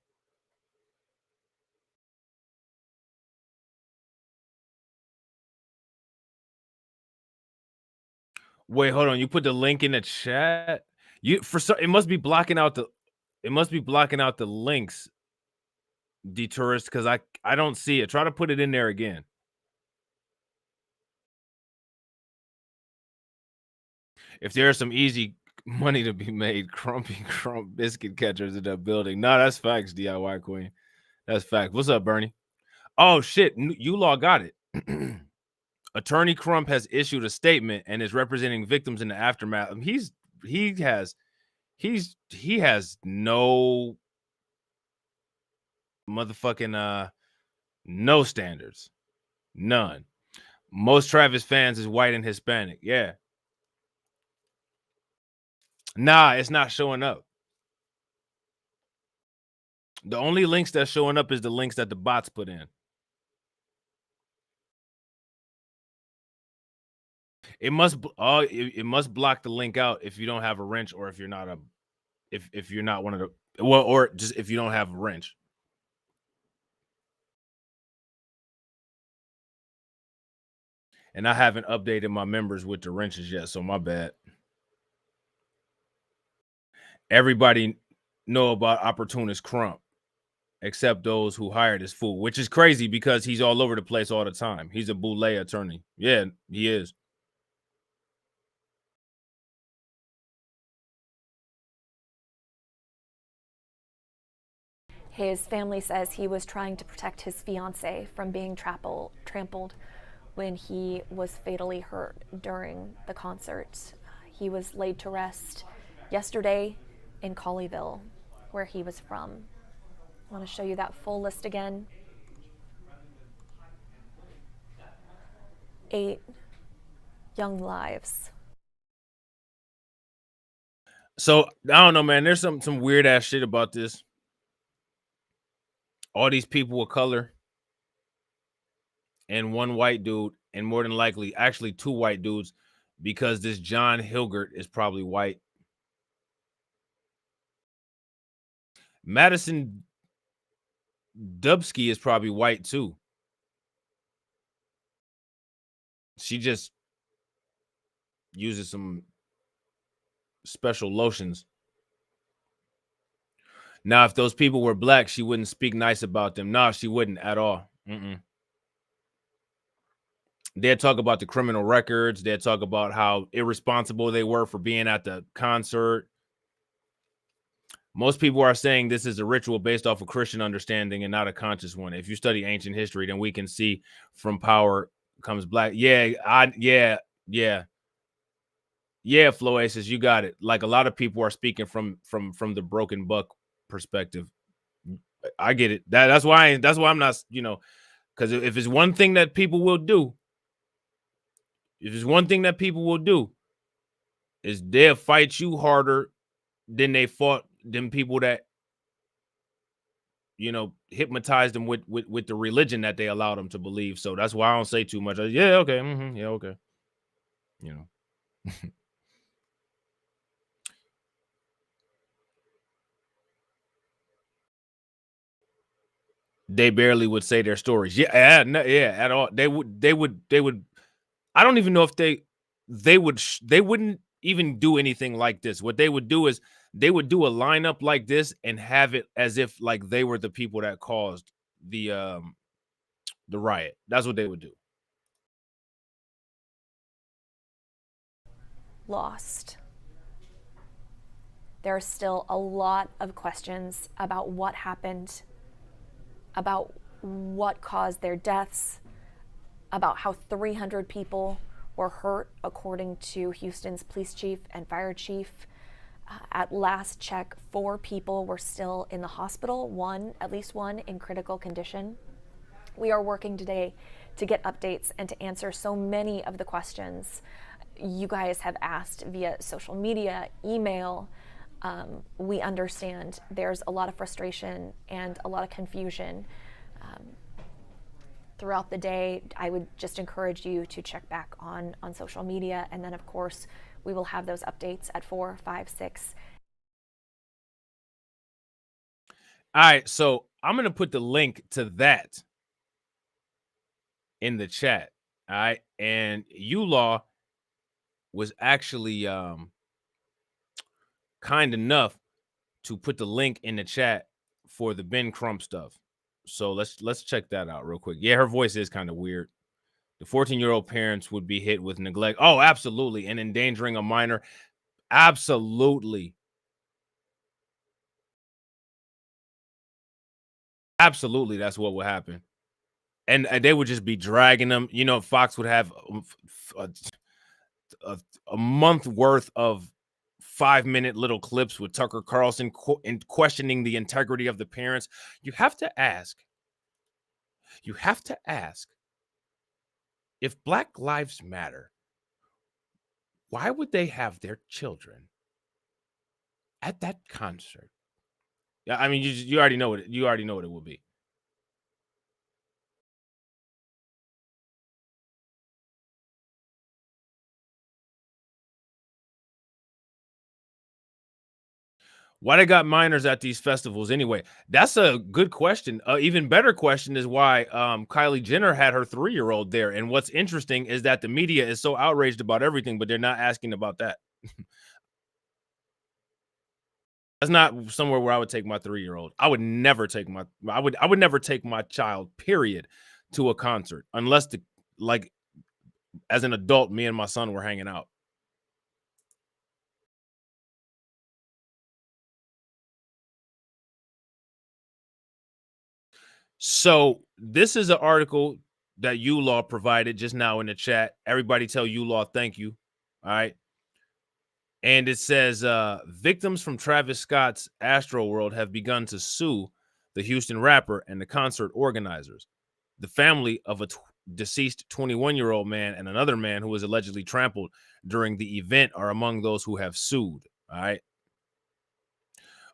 Wait, hold on. You put the link in the chat. It must be blocking out the links, Detourist, because I don't see it. Try to put it in there again. If there's some easy money to be made, Crump biscuit catchers in that building. No, that's facts, DIY Queen. That's fact. What's up, Bernie? Oh shit, U-Law got it. Attorney Crump has issued a statement and is representing victims in the aftermath. He has no motherfucking no standards. None. Most Travis fans is white and Hispanic. Yeah. Nah, it's not showing up. The only links that's showing up is the links that the bots put in. It must block the link out if you don't have a wrench, or if you're not if you're not one of the, well, or just if you don't have a wrench. And I haven't updated my members with the wrenches yet, so my bad. Everybody know about opportunist Crump, except those who hired this fool, which is crazy because he's all over the place all the time. He's a boule attorney. Yeah, he is. His family says he was trying to protect his fiancée from being trampled when he was fatally hurt during the concert. He was laid to rest yesterday in Colleyville, where he was from. I want to show you that full list again. 8 young lives. So I don't know, man. There's some weird ass shit about this. All these people of color and one white dude, and more than likely actually 2 white dudes, because this John Hilgert is probably white. Madison Dubsky is probably white too. She just uses some special lotions. Now, if those people were black, she wouldn't speak nice about them. No, she wouldn't at all. They'd talk about the criminal records. They'd talk about how irresponsible they were for being at the concert. Most people are saying this is a ritual based off of Christian understanding and not a conscious one. If you study ancient history, then we can see from power comes black. Yeah, Floasis, you got it. Like, a lot of people are speaking from the broken buck perspective. I get it. That's why I'm not, because if it's one thing that people will do, is they'll fight you harder than they fought them people that hypnotized them with the religion that they allowed them to believe. So that's why I don't say too much. Yeah, okay, yeah, okay. They barely would say their stories. Yeah, at all. They would. I don't even know if they wouldn't even do anything like this. What they would do is they would do a lineup like this and have it as if like they were the people that caused the riot. That's what they would do. Lost. There are still a lot of questions about what happened, about what caused their deaths, about how 300 people were hurt, according to Houston's police chief and fire chief. At last check, 4 people were still in the hospital, at least one in critical condition. We are working today to get updates and to answer so many of the questions you guys have asked via social media, email. We understand there's a lot of frustration and a lot of confusion. Throughout the day, I would just encourage you to check back on social media. And then, of course, we will have those updates at 4, 5, 6. All right, so I'm going to put the link to that in the chat. All right, and ULaw was actually kind enough to put the link in the chat for the Ben Crump stuff. So let's check that out real quick. Yeah, her voice is kind of weird. The 14-year-old parents would be hit with neglect. Oh, absolutely. And endangering a minor. Absolutely. Absolutely, that's what would happen. And they would just be dragging them. Fox would have a month worth of 5-minute little clips with Tucker Carlson and questioning the integrity of the parents. You have to ask, if Black Lives Matter, why would they have their children at that concert? Yeah, I mean, you already know what it will be. Why they got minors at these festivals anyway? That's a good question. Even better question is why Kylie Jenner had her 3-year-old there. And what's interesting is that the media is so outraged about everything, but they're not asking about that. That's not somewhere where I would take my 3-year-old. I would never take I would never take my child, period, to a concert unless as an adult, me and my son were hanging out. So this is an article that ULaw provided just now in the chat. Everybody tell ULaw thank you. All right. And it says victims from Travis Scott's Astroworld have begun to sue the Houston rapper and the concert organizers. The family of a deceased 21-year-old man and another man who was allegedly trampled during the event are among those who have sued. All right.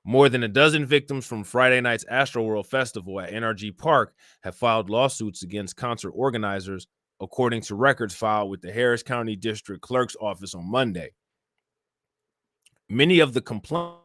More than a dozen victims from Friday night's Astroworld Festival at NRG Park have filed lawsuits against concert organizers, according to records filed with the Harris County District Clerk's Office on Monday. Many of the complaints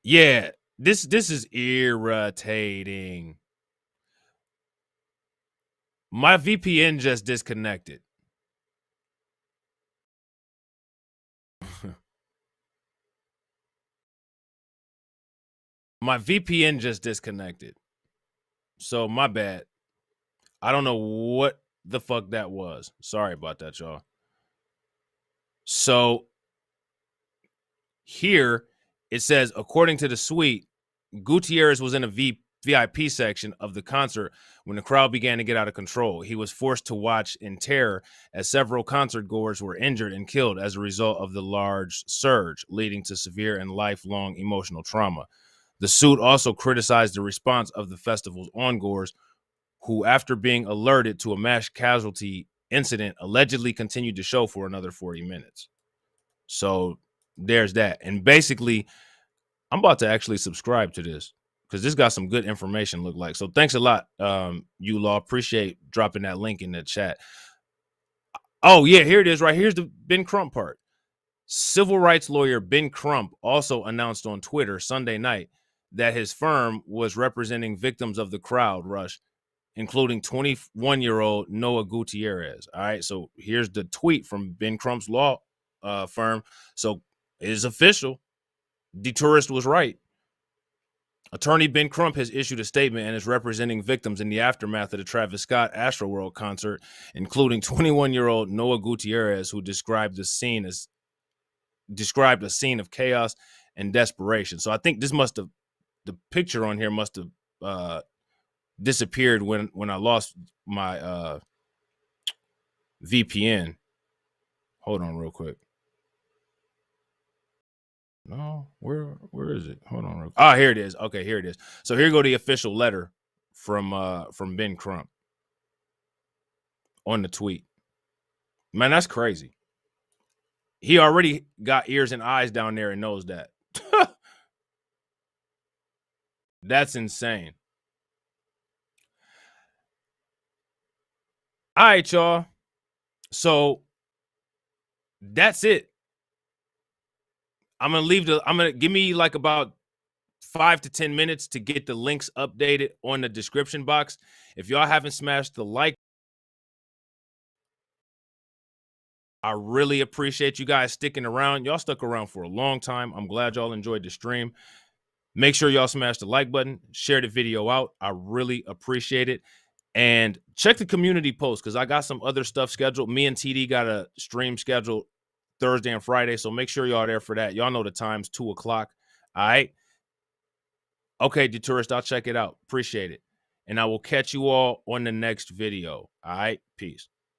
Yeah, this is irritating. My VPN just disconnected. My VPN just disconnected. So my bad. I don't know what the fuck that was. Sorry about that, y'all. So here it says, according to the suite, Gutierrez was in a VIP section of the concert when the crowd began to get out of control. He was forced to watch in terror as several concert goers were injured and killed as a result of the large surge, leading to severe and lifelong emotional trauma. The suit also criticized the response of the festival's ongoers, who, after being alerted to a mass casualty incident, allegedly continued the show for another 40 minutes. So there's that. And basically, I'm about to actually subscribe to this because this got some good information, look like. So thanks a lot, you Law. Appreciate dropping that link in the chat. Oh, yeah, here it is right. Here's the Ben Crump part. Civil rights lawyer Ben Crump also announced on Twitter Sunday night that his firm was representing victims of the crowd rush, including 21-year-old Noah Gutierrez. All right, so here's the tweet from Ben Crump's law firm. So it is official. The tourist was right. Attorney Ben Crump has issued a statement and is representing victims in the aftermath of the Travis Scott Astroworld concert, including 21-year-old Noah Gutierrez, who described a scene of chaos and desperation. So I think this must have, the picture on here must have disappeared when I lost my VPN. Hold on real quick. No, where is it? Hold on real quick. Ah, here it is. Okay, here it is. So here go the official letter from Ben Crump on the tweet. Man, that's crazy. He already got ears and eyes down there and knows that. That's insane. All right, y'all. So that's it. I'm gonna give me like about 5 to 10 minutes to get the links updated on the description box. If y'all haven't smashed the like, I really appreciate you guys sticking around. Y'all stuck around for a long time. I'm glad y'all enjoyed the stream. Make sure y'all smash the like button, share the video out. I really appreciate it. And check the community post because I got some other stuff scheduled. Me and TD got a stream scheduled Thursday and Friday. So make sure y'all are there for that. Y'all know the times, 2 o'clock. All right. Okay, the tourist, I'll check it out. Appreciate it. And I will catch you all on the next video. All right. Peace.